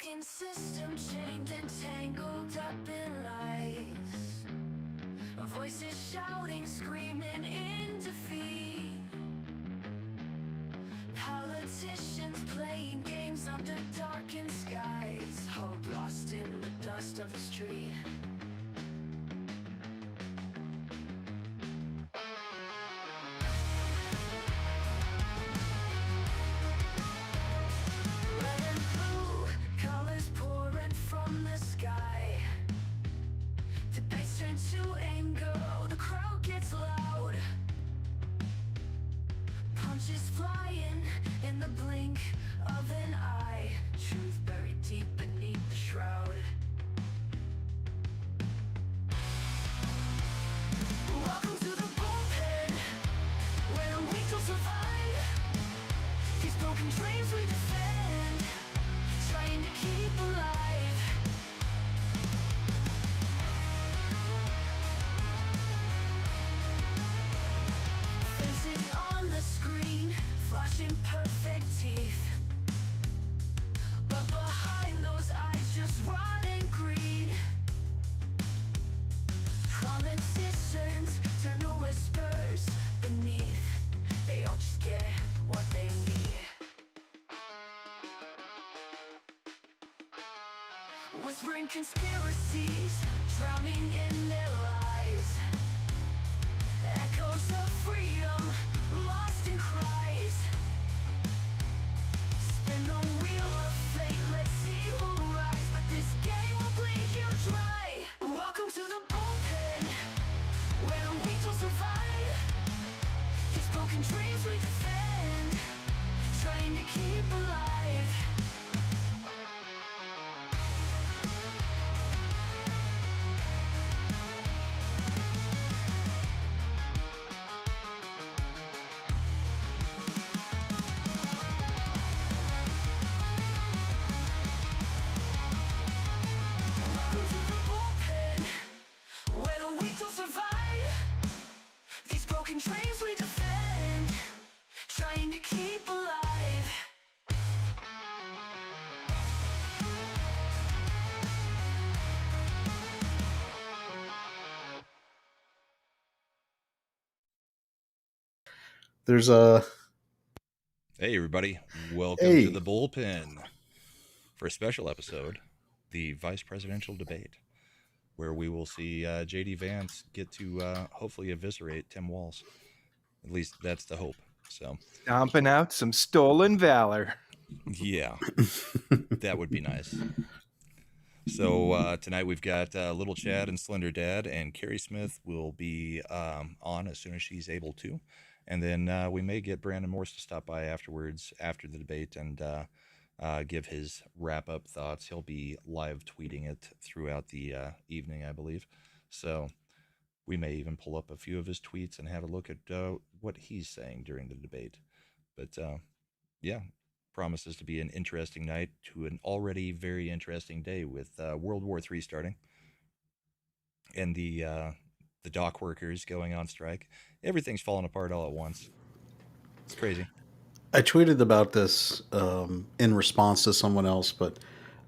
broken system, chained and tangled up in lies. Voices shouting, screaming in defeat. Politicians playing games under darkened skies. Hope lost in the dust of the street. Red and blue, colors pouring from the sky. Debates turn to anger, the crowd gets loud. Punches flying in the blink of an eye. Truth buried deep beneath the shroud. Welcome to the bullpen, where the weak will survive. These broken dreams we defend, trying to keep alive. Faces on the screen, flashing perfect teeth. But behind those eyes, just rotting greed. Politicians turn to whispers beneath. They all just get what they need. Whispering conspiracies, drowning in their lies. Echoes of freedom, lost in cries. Spin the wheel of fate, let's see who rise. But this game will bleed you dry. Welcome to the bullpen, where the weak will survive. These broken dreams we defend, trying to keep alive. Welcome to the bullpen, where the weak will survive. These broken dreams we defend, trying to keep alive. There's a Hey, everybody. Welcome Hey. to the Bullpen for a special episode, the vice presidential debate, where we will see J.D. Vance get to hopefully eviscerate Tim Walz. At least that's the hope. So, Stomping out some stolen valor. yeah, that would be nice. So tonight we've got Lil Chad and SlenderDad, and Keri Smith will be on as soon as she's able to. And then we may get Brandon Morse to stop by afterwards, after the debate, and give his wrap-up thoughts. He'll be live tweeting it throughout the evening, I believe. So we may even pull up a few of his tweets and have a look at what he's saying during the debate. But yeah, promises to be an interesting night to an already very interesting day with World War III starting and the dock workers going on strike. Everything's falling apart all at once. It's crazy. I tweeted about this in response to someone else, but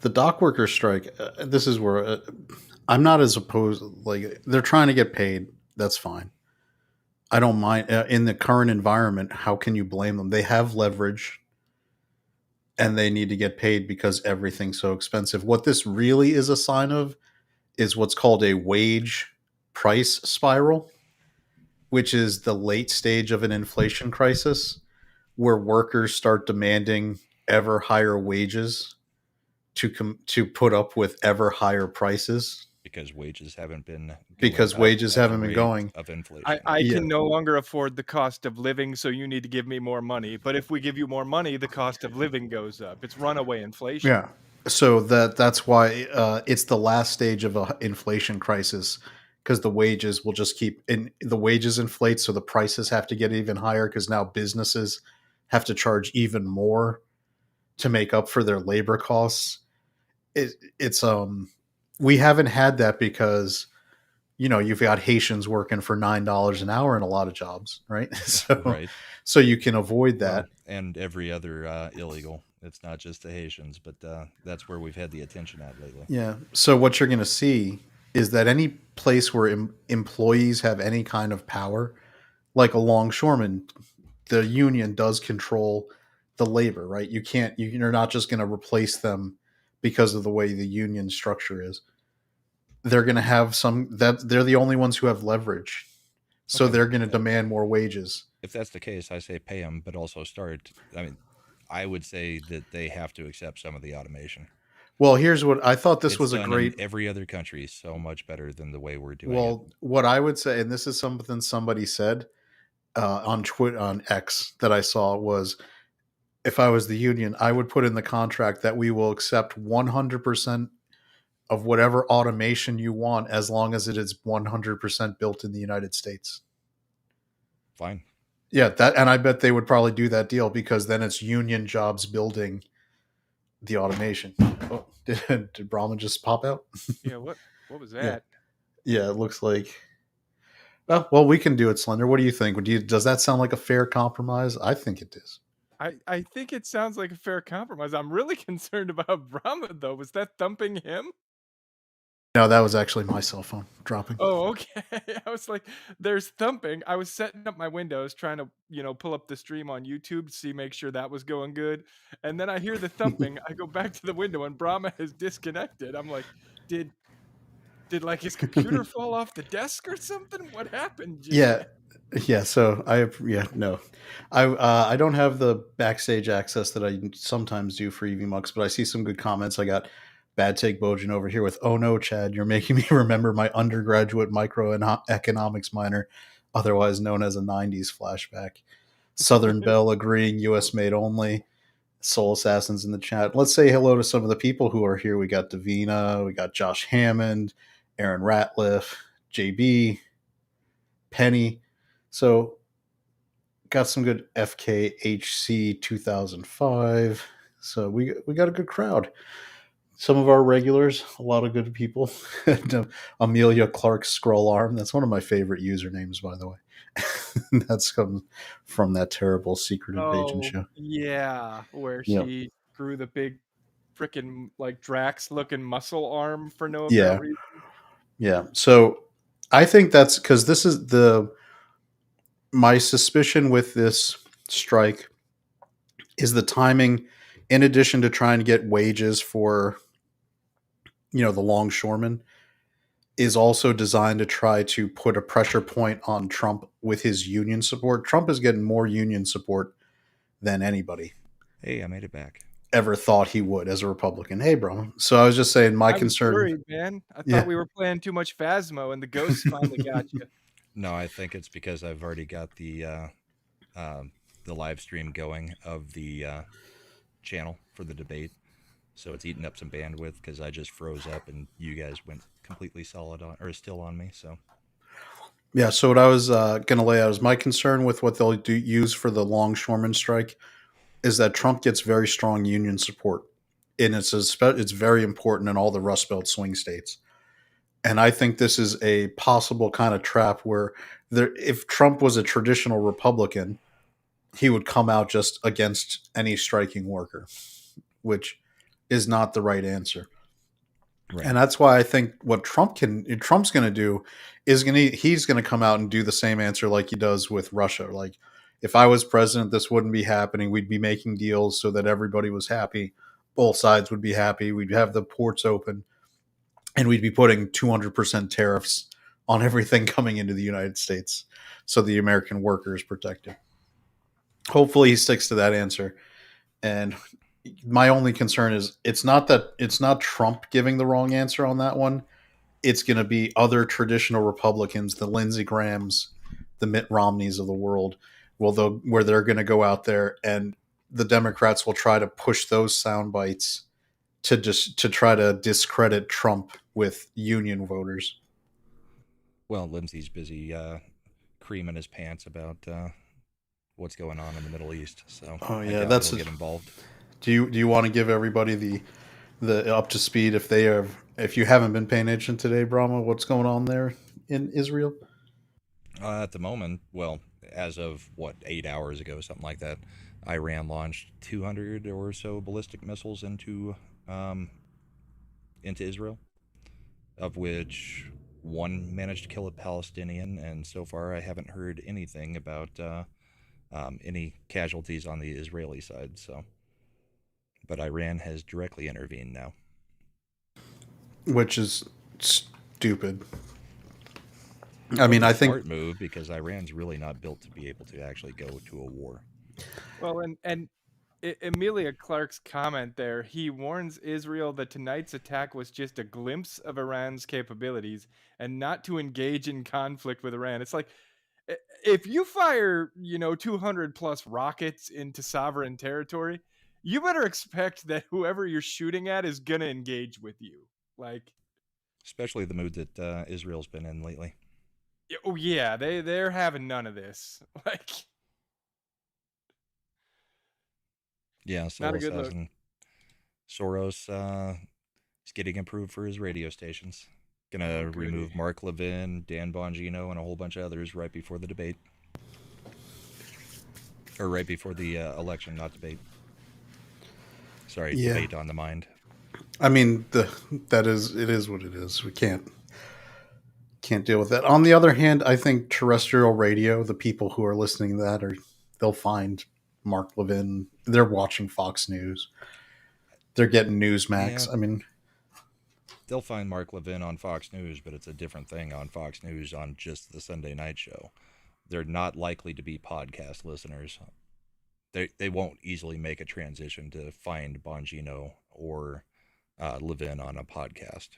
the dock worker strike. This is where I'm not as opposed. Like, they're trying to get paid. That's fine. I don't mind in the current environment. How can you blame them? They have leverage, and they need to get paid because everything's so expensive. What this really is a sign of is what's called a wage price spiral, which is the late stage of an inflation crisis, where workers start demanding ever higher wages to put up with ever higher prices Because wages haven't been going of inflation. I Yeah. can no longer afford the cost of living, so you need to give me more money. But if we give you more money, the cost of living goes up. It's runaway inflation. Yeah. So that's why it's the last stage of an inflation crisis, because the wages will just the wages inflate, so the prices have to get even higher because now businesses have to charge even more to make up for their labor costs. We haven't had that because you've got Haitians working for $9 an hour in a lot of jobs, right? Right. So you can avoid that. Well, and every other illegal It's not just the Haitians, but that's where we've had the attention at lately. Yeah. So what you're going to see is that any place where employees have any kind of power, like a longshoreman, the union does control the labor, right? You can't, you're not just going to replace them because of the way the union structure is. They're going to have some, that they're the only ones who have leverage. So Okay. they're going to demand more wages. If that's the case, I say pay them, but also start. I mean, I would say that they have to accept some of the automation. Well, here's what I thought this It's was a done in great. every other country so much better than the way we're doing it. Well, what I would say, and this is something somebody said on Twitter, on X, that I saw was, if I was the union, I would put in the contract that we will accept 100% of whatever automation you want as long as it is 100% built in the United States. Fine. Yeah, that, and I bet they would probably do that deal because then it's union jobs building the automation. Oh, did Brahman just pop out? Yeah, what was Yeah. that? Yeah, it looks like. Well, we can do it, Slender. What do you think? Does that sound like a fair compromise? I think it is. I think it sounds like a fair compromise. I'm really concerned about Brahma though. Was that thumping him? No, that was actually my cell phone dropping. Oh, okay. I was like, there's thumping. I was setting up my Windows, trying to, pull up the stream on YouTube to see, make sure that was going good. And then I hear the thumping. I go back to the window and Brahma has disconnected. I'm like, did like his computer fall off the desk or something? What happened just Yeah, then? yeah. So no, I don't have the backstage access that I sometimes do for EVMux, but I see some good comments. I got Bad Take Bojan over here with, "Oh no, Chad, you're making me remember my undergraduate microeconomics minor, otherwise known as a '90s flashback." Southern Belle agreeing, U.S. made only. Soul Assassins in the chat. Let's say hello to some of the people who are here. We got Davina, we got Josh Hammond, Aaron Ratliff, JB, Penny. So got some good FKHC 2005. So we got a good crowd. Some of our regulars, a lot of good people. Amelia Clark Scroll Arm. That's one of my favorite usernames, by the way. That's come from that terrible Secret Invasion Oh, show. yeah, where Yep. she grew the big freaking like Drax looking muscle arm for no apparent Yeah. reason. Yeah. So I think that's because this is my suspicion with this strike is the timing, in addition to trying to get wages for, the longshoremen, is also designed to try to put a pressure point on Trump with his union support. Trump is getting more union support than anybody Hey, I made it back. ever thought he would as a Republican. Hey, bro. So I was just saying my I was concern. worried, man. I Yeah. thought we were playing too much Phasmo and the ghosts finally got you. No, I think it's because I've already got the live stream going of the channel for the debate. So it's eating up some bandwidth because I just froze up and you guys went completely solid on, or still on me. So Yeah, so what I was going to lay out is my concern with what they'll use for the longshoreman strike is that Trump gets very strong union support, and it's very important in all the Rust Belt swing states. And I think this is a possible kind of trap where if Trump was a traditional Republican, he would come out just against any striking worker, which is not the right answer. right. And that's why I think what Trump's going to do is he's going to come out and do the same answer like he does with Russia. Like, if I was president, this wouldn't be happening. We'd be making deals so that everybody was happy. Both sides would be happy. We'd have the ports open, and we'd be putting 200% tariffs on everything coming into the United States, so the American worker is protected. Hopefully, he sticks to that answer. And my only concern is it's not Trump giving the wrong answer on that one. It's going to be other traditional Republicans, the Lindsey Grahams, the Mitt Romneys of the world, where they're going to go out there, and the Democrats will try to push those sound bites to try to discredit Trump with union voters. Well, Lindsey's busy creaming his pants about what's going on in the Middle East. So Oh I yeah, doubt he'll get involved. Do you want to give everybody the up to speed if you haven't been paying attention today, Brahma? What's going on there in Israel? At the moment, well, as of 8 hours ago, something like that, Iran launched 200 or so ballistic missiles into Israel, of which one managed to kill a Palestinian, and so far I haven't heard anything about any casualties on the Israeli side. So, but Iran has directly intervened now, which is stupid. I mean, I think smart move because Iran's really not built to be able to actually go to a war. Well, and Emilia Clarke's comment there, he warns Israel that tonight's attack was just a glimpse of Iran's capabilities and not to engage in conflict with Iran. It's like, if you fire, 200 plus rockets into sovereign territory, you better expect that whoever you're shooting at is going to engage with you. Like, Especially the mood that Israel's been in lately. oh yeah, they're having none of this. Like, Yeah, not a good look. Soros is getting approved for his radio stations. Gonna Oh, goody. remove Mark Levin, Dan Bongino, and a whole bunch of others right before the debate, or right before the election, not debate. Sorry, Yeah. debate on the mind. I mean, it is what it is. We can't deal with that. On the other hand, I think terrestrial radio, the people who are listening to that they'll find Mark Levin. They're watching Fox News. They're getting Newsmax. Yeah. I mean, They'll find Mark Levin on Fox News, but it's a different thing on Fox News on just the Sunday night show. They're not likely to be podcast listeners. They won't easily make a transition to find Bongino or Levin on a podcast.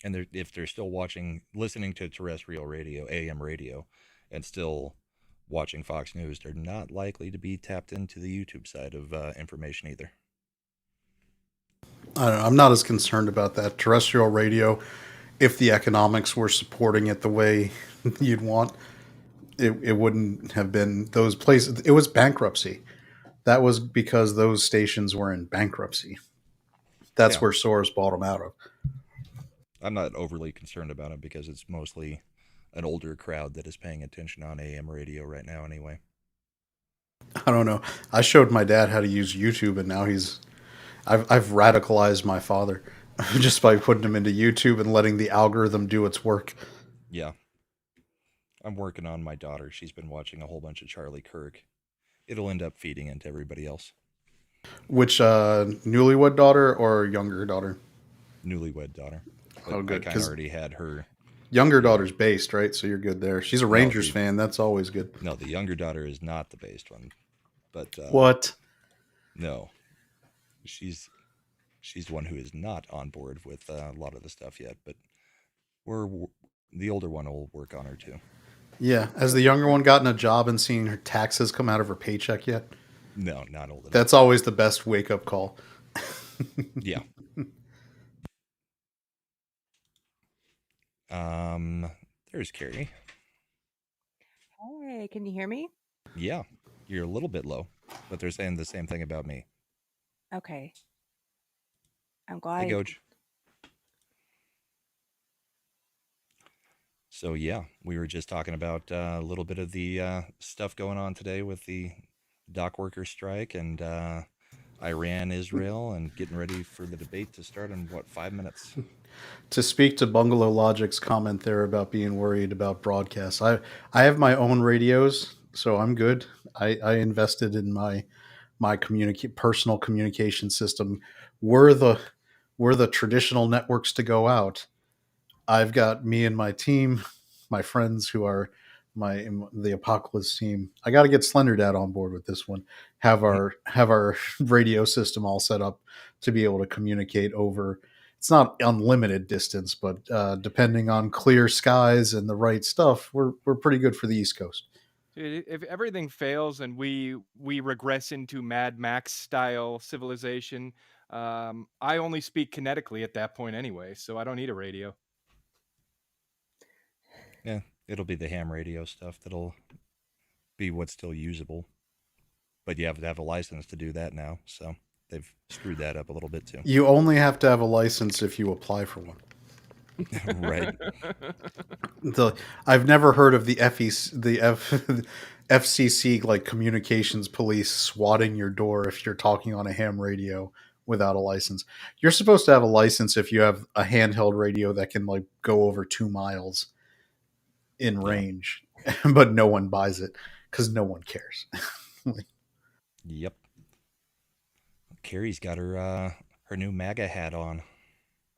And if they're still listening to terrestrial radio, AM radio, and still watching Fox News, they're not likely to be tapped into the YouTube side of information either. I don't know. I'm not as concerned about that. Terrestrial radio, if the economics were supporting it the way you'd want, it wouldn't have been those places. It was bankruptcy. That was because those stations were in bankruptcy. That's where Soros bought them out of. I'm not overly concerned about it because it's mostly an older crowd that is paying attention on AM radio right now anyway. I don't know. I showed my dad how to use YouTube, and now I've radicalized my father just by putting him into YouTube and letting the algorithm do its work. Yeah. I'm working on my daughter. She's been watching a whole bunch of Charlie Kirk. It'll end up feeding into everybody else. Which newlywed daughter or younger daughter? Newlywed daughter. But Oh, good. I kind of already had her. Younger daughter's based, right? So you're good there. She's a Rangers fan. That's always good. No, the younger daughter is not the based one. But what? No, she's the one who is not on board with a lot of the stuff yet. But the older one will work on her too. Yeah. Has the younger one gotten a job and seen her taxes come out of her paycheck yet? No, not old enough. That's always the best wake up call. Yeah. There's Keri. Hey, can you hear me? Yeah, you're a little bit low, but they're saying the same thing about me. Okay. I'm glad. Hey, Coach. So yeah, we were just talking about a little bit of the stuff going on today with the dock worker strike and Iran, Israel, and getting ready for the debate to start in 5 minutes. To speak to Bungalow Logic's comment there about being worried about broadcasts, I have my own radios, so I'm good. I invested in my personal communication system. Were the traditional networks to go out, I've got me and my team, my friends who are the Apocalypse team. I got to get SlenderDad on board with this one. Have our radio system all set up to be able to communicate over. It's not unlimited distance, but depending on clear skies and the right stuff, we're pretty good for the East Coast. Dude, if everything fails and we regress into Mad Max style civilization, I only speak kinetically at that point anyway, so I don't need a radio. Yeah, it'll be the ham radio stuff that'll be what's still usable. But you have to have a license to do that now, so they've screwed that up a little bit too. You only have to have a license if you apply for one. Right. I've never heard of the FCC like communications police swatting your door if you're talking on a ham radio without a license. You're supposed to have a license if you have a handheld radio that can like go over 2 miles in Yeah. range, but no one buys it because no one cares. Yep. Keri's got her new MAGA hat on.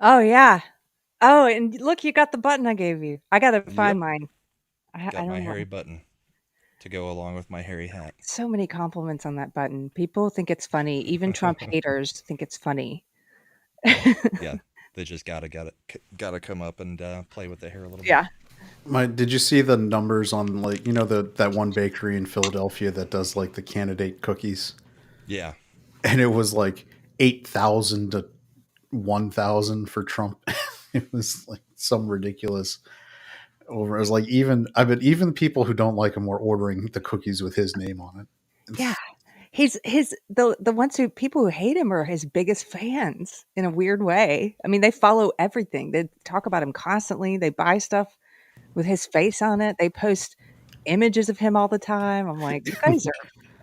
Oh yeah. Oh, and look, you got the button I gave you. I gotta find Yep. mine. I Got my don't know. hairy button to go along with my hairy hat. So many compliments on that button. People think it's funny. Even Trump haters think it's funny. Yeah, they just gotta come up and play with the hair a little bit. Yeah. Did you see the numbers on like that one bakery in Philadelphia that does like the candidate cookies? Yeah. And it was like 8,000 to 1,000 for Trump. It was like some ridiculous over. It was like even the people who don't like him were ordering the cookies with his name on it. Yeah. The ones who people who hate him are his biggest fans in a weird way. I mean, they follow everything. They talk about him constantly. They buy stuff with his face on it. They post images of him all the time. I'm like, you guys are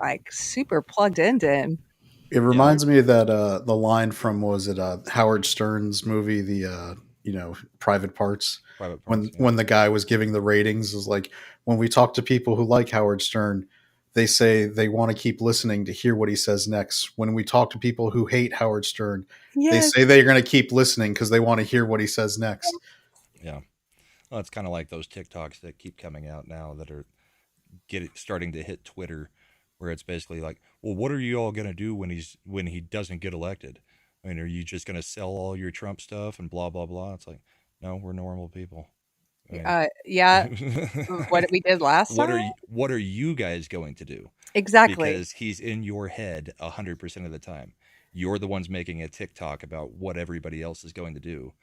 like super plugged into him. It reminds me of that the line from was it Howard Stern's movie, the Private Parts. Private Parts, When the guy was giving the ratings, is like, when we talk to people who like Howard Stern, they say they want to keep listening to hear what he says next. When we talk to people who hate Howard Stern, they say they're going to keep listening because they want to hear what he says next. Yeah. Well, it's kind of like those TikToks that keep coming out now that are starting to hit Twitter, where it's basically like, well, what are you all going to do when he doesn't get elected? I mean, are you just going to sell all your Trump stuff and blah, blah, blah? It's like, no, we're normal people. I mean, yeah. What we did last time? What are you guys going to do? Exactly. Because he's in your head 100% of the time. You're the ones making a TikTok about what everybody else is going to do.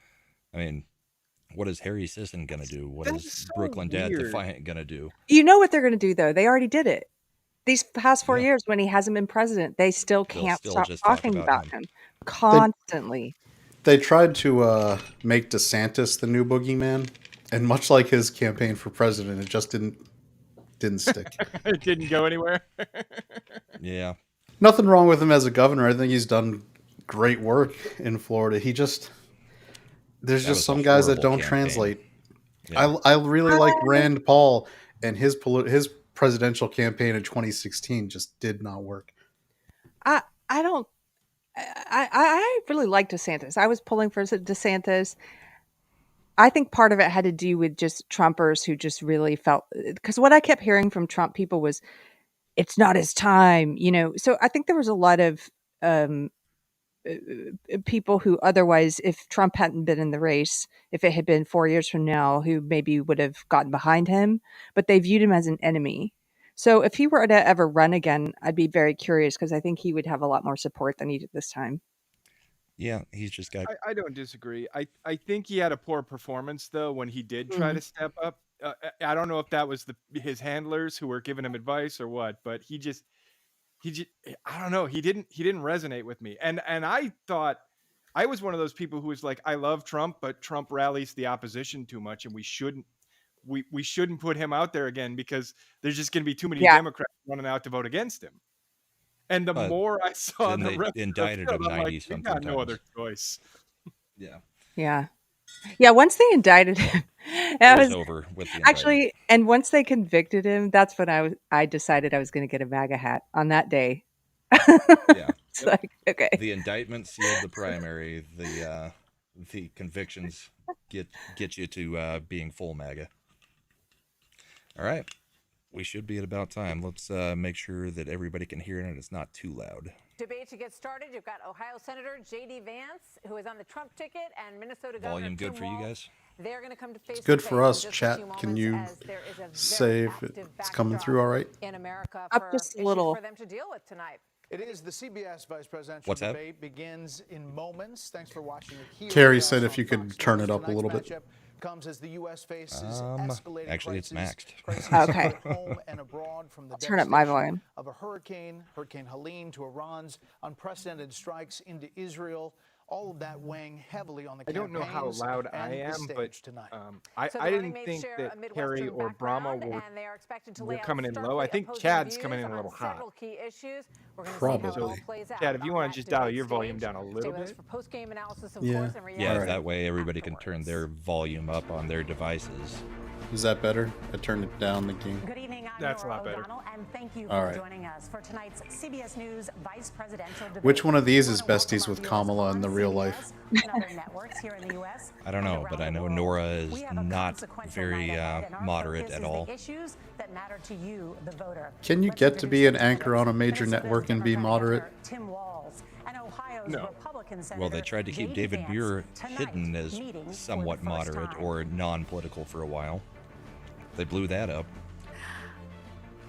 I mean, what is Harry Sisson going to do? What is so Brooklyn Dad weird. Defiant going to do? You know what they're going to do, though? They already did it. These past 4 years when he hasn't been president, they still can't stop just talk talking about him constantly. They tried to make DeSantis the new boogeyman, and much like his campaign for president, it just didn't stick. It didn't go anywhere. Yeah. Nothing wrong with him as a governor. I think he's done great work in Florida. There's just some guys that don't translate. Yeah. I really like Rand Paul, and his presidential campaign in 2016 just did not work. I really like DeSantis. I was pulling for DeSantis. I think part of it had to do with just Trumpers who just really felt, because what I kept hearing from Trump people was, it's not his time, So I think there was a lot of people who otherwise, if Trump hadn't been in the race, if it had been 4 years from now, who maybe would have gotten behind him, but they viewed him as an enemy. So if he were to ever run again, I'd be very curious, because I think he would have a lot more support than he did this time. Yeah, he's just got... I don't disagree. I think he had a poor performance, though, when he did try to step up. I don't know if that was his handlers who were giving him advice or what, but he just I don't know. He didn't resonate with me. And I thought I was one of those people who was like, I love Trump, but Trump rallies the opposition too much, and we shouldn't put him out there again, because there's just going to be too many Democrats running out to vote against him. And the more I saw the rest indicted of the him 90-something we got no other choice. Yeah. Once they indicted him, it was over with the actually. And once they convicted him, that's when I decided I was going to get a MAGA hat on that day. It's like, okay. The indictment sealed the primary. The convictions get you to being full MAGA. All right. We should be at about time. Let's make sure that everybody can hear it and it's not too loud. Debate to get started. You've got Ohio Senator J.D. Vance, who is on the Trump ticket, and Minnesota Governor Volume good for you guys? They're going to come to face. It's good for us. Chat, can you say if it's coming through all right? In America, up just a little for them to deal with tonight. It is the CBS vice presidential debate begins in moments. Thanks for watching it here. Keri said if you could turn it up a little bit. Comes as the U.S. faces escalating actually, it's maxed. Okay. Home and abroad from the I'll turn up my volume. Of a Hurricane Helene, to Iran's unprecedented strikes into Israel. All of that weighing heavily on the I don't know how campaigns loud and I the am, but stage tonight. I So the didn't running mates think share that a Keri Midwestern or Brahma background, and they are expected to were lay out coming in low. starkly I think opposing Chad's views coming in a on little hot. several key issues. We're going to see how it all Probably. plays out. Chad, if you on want that to just dial debate your volume stage. down a Stay little with us bit. for post-game analysis, of Yeah. course, and Yeah, reaction that way everybody can turn afterwards. their volume up on their devices. Is that better? I turned it down the game. Good evening, I'm That's a Nora lot better. O'Donnell, and thank you All for right. joining us for tonight's CBS News Vice Presidential Debate. Which one of these We is wanna welcome besties our with viewers Kamala in on the real CBS life? and other networks here in the U.S. I don't and know, around but I the know world. Nora is We have a not consequential very night ahead, and our moderate focus at is all. the issues that matter to you, the voter. Can you Let's get to be an introduce anchor on a major Minnesota's network and be Democratic moderate? Governor Tim Walz and Ohio's No. Republican Senator Well, they tried to keep J.D. David Vance Muir tonight, hidden as meeting for the somewhat first moderate time. or non-political for a while. They blew that up.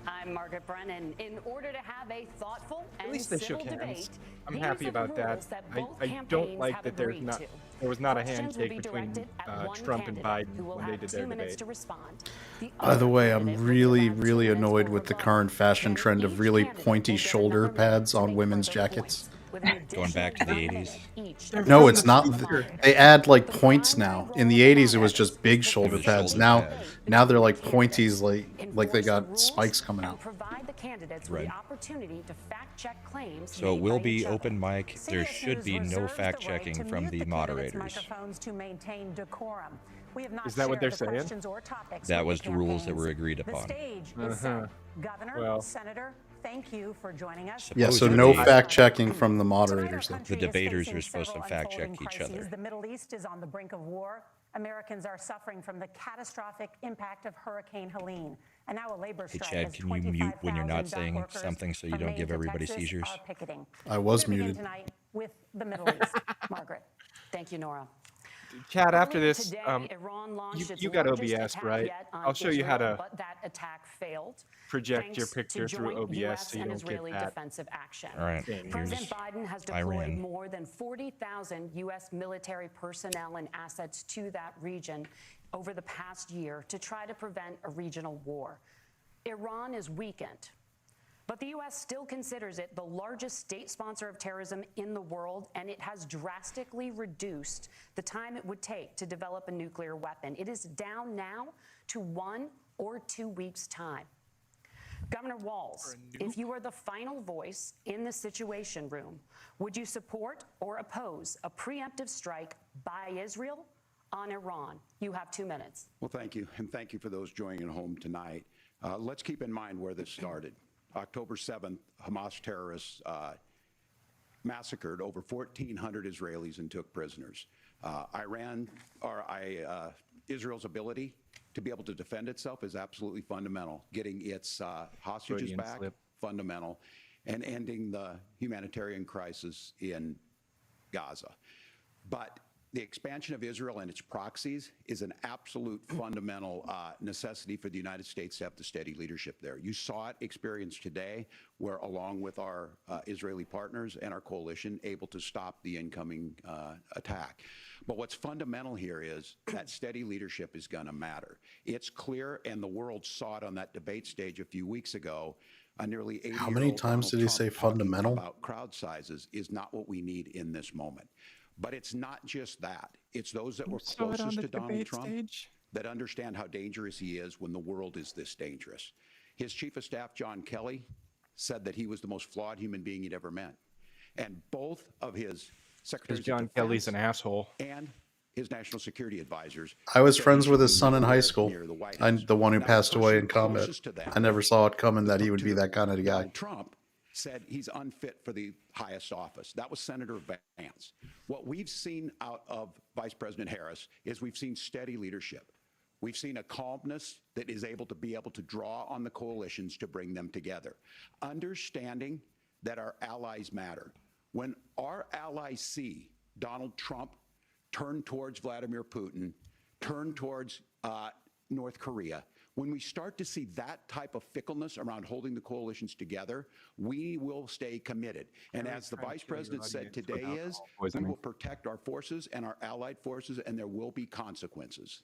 I'm Margaret Brennan. In order to have a thoughtful At and least they civil shook debate, hands. I'm these happy are the about that. rules that I both don't campaigns like have that agreed to. there was not a Questions will handshake be between directed at one Trump and candidate Biden who will when they have did 2 their minutes debate. to respond. The By the other way, I'm candidate will really, have 2 really minutes annoyed for with the rebuttal. current fashion Then trend of each really candidate pointy will get shoulder another minute pads to on make women's further jackets. points, with an Going back to the additional 80s. 1 minute each They're for No, from it's the not. future. They add like The points primary now. role In the of 80s, it was moderators just big is to shoulder was pads. shoulder Now, pads. now they're between like the pointies, candidates, like they enforce the got rules, spikes coming and out. provide the candidates Right. with the opportunity to fact-check claims So it made will by be each other. open mic. There CBS should News be no reserves the fact right checking to from mute the candidates' moderators. microphones to maintain decorum. We have not Is that what shared they're the saying? questions or topics That with was the rules that were campaigns. agreed The upon. stage is set. Governor, Well. Senator, thank you for joining us. Yeah, so Supposedly, no fact checking from the Tonight, our moderators, though. country The is debaters facing are supposed to several fact check unfolding each crises. other. The Middle East is on the brink of war. Americans are suffering from the catastrophic impact of Hurricane Helene. And now a labor Hey, strike Chad, as can you mute when you're 25,000 not dock saying workers something so you from don't Maine give to everybody Texas seizures? are picketing. I was We're gonna begin muted. tonight with the Middle East. Margaret. Thank you, Nora. Chad, after Earlier this, today, Iran launched its you got largest OBS, attack right? yet on I'll show you how Israel, to but that attack failed. project your thanks picture to through joint OBS US so you and don't get Israeli that. defensive action. All right, Thing. President here's Biden has deployed Iran. more than 40,000 U.S. military personnel and assets to that region over the past year to try to prevent a regional war. Iran is weakened, but the U.S. still considers it the largest state sponsor of terrorism in the world, and it has drastically reduced the time it would take to develop a nuclear weapon. It is down now to 1 or 2 weeks' time. Governor Walz, if you were the final voice in the Situation Room, would you support or oppose a preemptive strike by Israel on Iran? You have 2 minutes. Well, thank you, and thank you for those joining at home tonight. Let's keep in mind where this started. October 7th, Hamas terrorists massacred over 1,400 Israelis and took prisoners. Israel's ability to be able to defend itself is absolutely fundamental. Getting its hostages Freudian back, slip. fundamental, and ending the humanitarian crisis in Gaza. But the expansion of Israel and its proxies is an absolute fundamental necessity for the United States to have the steady leadership there. You saw it experienced today, where along with our Israeli partners and our coalition, able to stop the incoming attack. But what's fundamental here is that steady leadership is going to matter. It's clear, and the world saw it on that debate stage a few weeks ago. A nearly 80-year-old How many times Donald did he Trump say talking fundamental? about crowd sizes is not what we need in this moment. But it's not just that. It's those that were Saw it on closest the to Donald debate Trump stage. that understand how dangerous he is when the world is this dangerous. His chief of staff, John Kelly, said that he was the most flawed human being he'd ever met. And both of his secretaries Because John of Kelly's an defense asshole. and his national security advisors. I was said friends he with should his be son in high nowhere school. near the White I'm House. the one who Now, passed away in person combat. closest to them, I never saw it coming that he would be that kind of guy. Donald Trump said he's unfit for the highest office. That was Senator Vance. What we've seen out of Vice President Harris is we've seen steady leadership. We've seen a calmness that is able to draw on the coalitions to bring them together. Understanding that our allies matter. When our allies see Donald Trump turn towards Vladimir Putin, turn towards North Korea, when we start to see that type of fickleness around holding the coalitions together, we will stay committed. And as the Vice President said today we will protect our forces and our allied forces, and there will be consequences.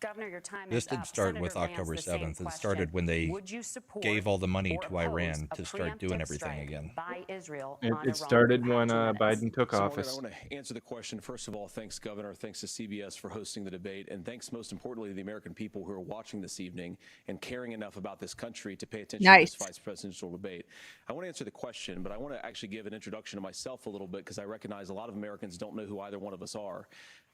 Governor, your time This is did up. start Senator with Vance, October the same 7th. It question. started when they Would you support gave all the money or to oppose Iran a to start doing preemptive everything strike again. by Israel It, on it Iran started in when 2 minutes? Biden took So, Margaret, I office. want to answer the question. First of all, thanks, Governor. Thanks to CBS for hosting the debate. And thanks, most importantly, to the American people who are watching this evening and caring enough about this country to pay attention to Nice. this vice presidential debate. I want to answer the question, but I want to actually give an introduction to myself a little bit because I recognize a lot of Americans don't know who either one of us are.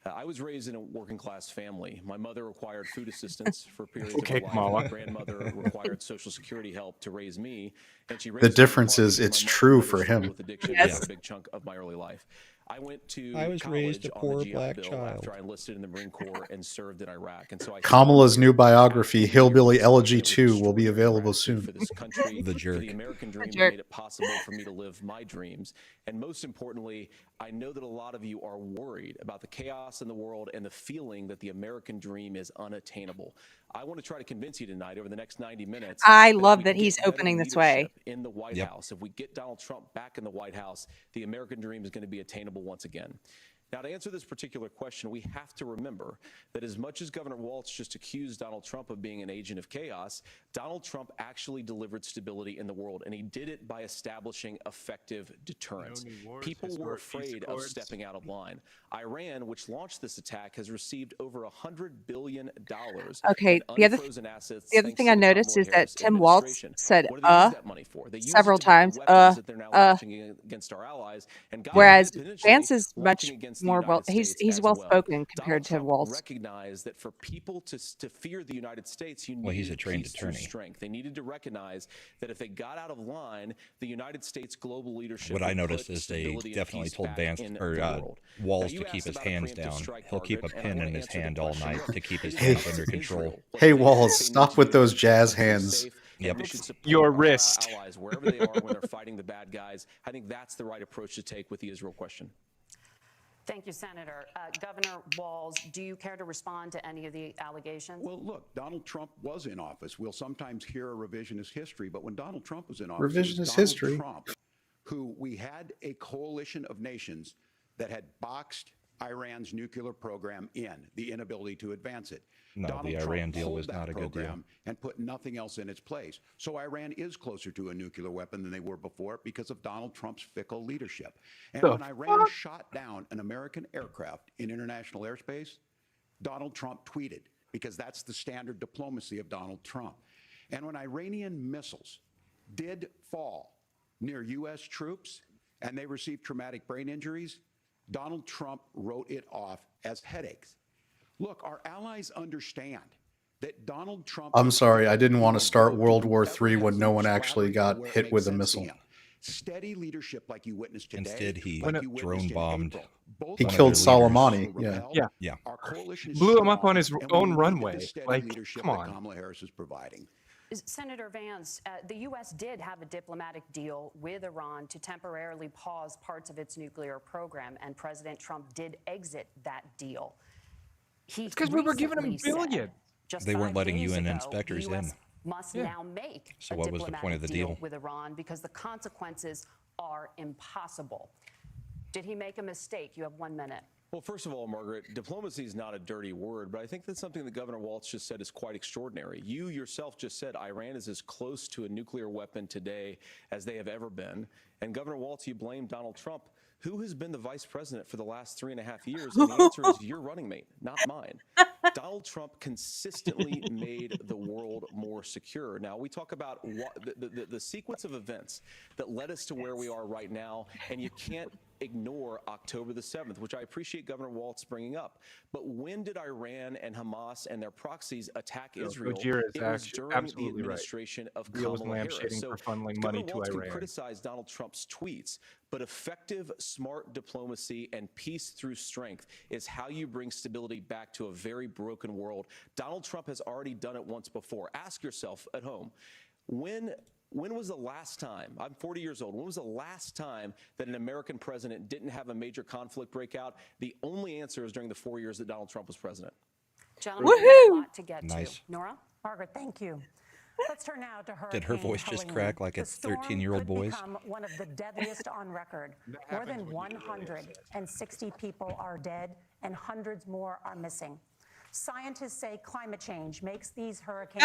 I was raised in a working class family. My mother required food assistance for periods Okay, of her life. Kamala. My grandmother required Social Security help to raise me, and she raised The me in difference part is because it's my mother true put for her struggle him. with addiction Yes. for a big chunk of my early life. I went to I was raised a college on the poor GI black Bill child. after I enlisted in the Marine Corps and served in Iraq. And so I Kamala's new biography, after Hillbilly years Elegy of 2, will be extraordinary available gratitude soon. for this country, The for jerk. the American dream that jerk. made it possible for me to live my dreams. And most importantly, I know that a lot of you are worried about the chaos in the world and the feeling that the American dream is unattainable. I want to try to convince you tonight over the next 90 minutes. I that if love we that get he's better opening this way. leadership in the White Yep. House, if we get Donald Trump back in the White House, the American dream is going to be attainable once again. Now, to answer this particular question, we have to remember that as much as Governor Walz just accused Donald Trump of being an agent of chaos, Donald Trump actually delivered stability in the world, and he did it by establishing effective deterrence. No new wars, People were historic peace afraid of accords. stepping out of line. Iran, which launched this attack, has received over $100 billion Okay, in the other unfrozen assets. the other thanks thing to I the noticed Kamala is that Harris Tim Walz administration. said What do they use that money for? They use several it to buy times. weapons that they're now launching against our allies, and God Whereas forbid, potentially Vance is much launching against the more United States he's as well well. spoken compared Donald to Trump Walz. recognized that for people to fear the United States, you Well, he's a needed trained peace through attorney. strength. They needed to recognize that if they got out of line, the United States global leadership What I would noticed put is they stability and definitely peace told back Vance in or the world. Walz Now, to you keep asked his about a hands preemptive down. strike, He'll keep a Margaret, and I pin wanna in his answer the hand all question. night to keep his Is hands peace under to control. Israel what Hey, they need Walz, to stop keep with those their jazz country hands. safe, Yep. and we should support Your our wrist. allies wherever they are when they're fighting the bad guys. I think that's the right approach to take with the Israel question. Thank you, Senator. Governor Walz, do you care to respond to any of the allegations? Well, look, Donald Trump was in office. We'll sometimes hear a revisionist history, but when Donald Trump was in office, it was Revisionist Donald history. Trump who we had a coalition of nations that had boxed Iran's nuclear program in, the inability to advance it. No, Donald the Trump Iran deal pulled was that not a good deal. program and put nothing else in its place. So Iran is closer to a nuclear weapon than they were before because of Donald Trump's fickle leadership. And The when Iran shot down an American aircraft in international airspace, Donald Trump tweeted, because that's the standard diplomacy of Donald Trump. And when Iranian missiles did fall near U.S. troops and they received traumatic brain injuries, Donald Trump wrote it off as headaches. Look, our allies understand that Donald Trump... I'm sorry, I didn't want to start World War III III when no one actually got hit with a missile. Steady leadership like you witnessed today. Instead, he like you witnessed drone in bombed. April. Both He of killed those leaders Soleimani, were yeah. repelled. Yeah. Yeah. Our coalition is Blew him up strong, on his and own we need runway. the steady Like, leadership come that on. Kamala Harris is providing. Senator Vance, the U.S. did have a diplomatic deal with Iran to temporarily pause parts of its nuclear program, and President Trump did exit that deal. It's 'cause we were giving him recently said, billions. just They weren't 5 letting days UN ago, inspectors the US in. must Yeah. now make So a what was the point of diplomatic the deal deal? with Iran because the consequences are impossible. Did he make a mistake? You have 1 minute. Well, first of all, Margaret, diplomacy is not a dirty word, but I think that's something that Governor Walz just said is quite extraordinary. You yourself just said Iran is as close to a nuclear weapon today as they have ever been. And Governor Walz, you blame Donald Trump. Who has been the vice president for the last 3.5 years? And the answer is your running mate, not mine. Donald Trump consistently made the world more secure. Now, we talk about the sequence of events that led us to where we are right now, and you can't ignore October the 7th, which I appreciate Governor Walz bringing up. But when did Iran and Hamas and their proxies attack Israel? Gojira is It was during the absolutely right. administration of Real is Kamala Harris. lampshading So for funneling Governor money to Walz can Iran. criticize Donald Trump's tweets, but effective, smart diplomacy and peace through strength is how you bring stability back to a very broken world. Donald Trump has already done it once before. Ask yourself at home, when was the last time, I'm 40 years old, when was the last time that an American president didn't have a major conflict break out? The only answer is during the 4 years that Donald Trump was president. Gentlemen, we have a lot to get Nice. to. Nora? Margaret, thank you. Let's turn now to Hurricane Did her voice just Helene. crack like a The storm 13-year-old could boy's? become one of the deadliest on record. More than 160 people are dead and hundreds more are missing. Scientists say climate change makes these hurricanes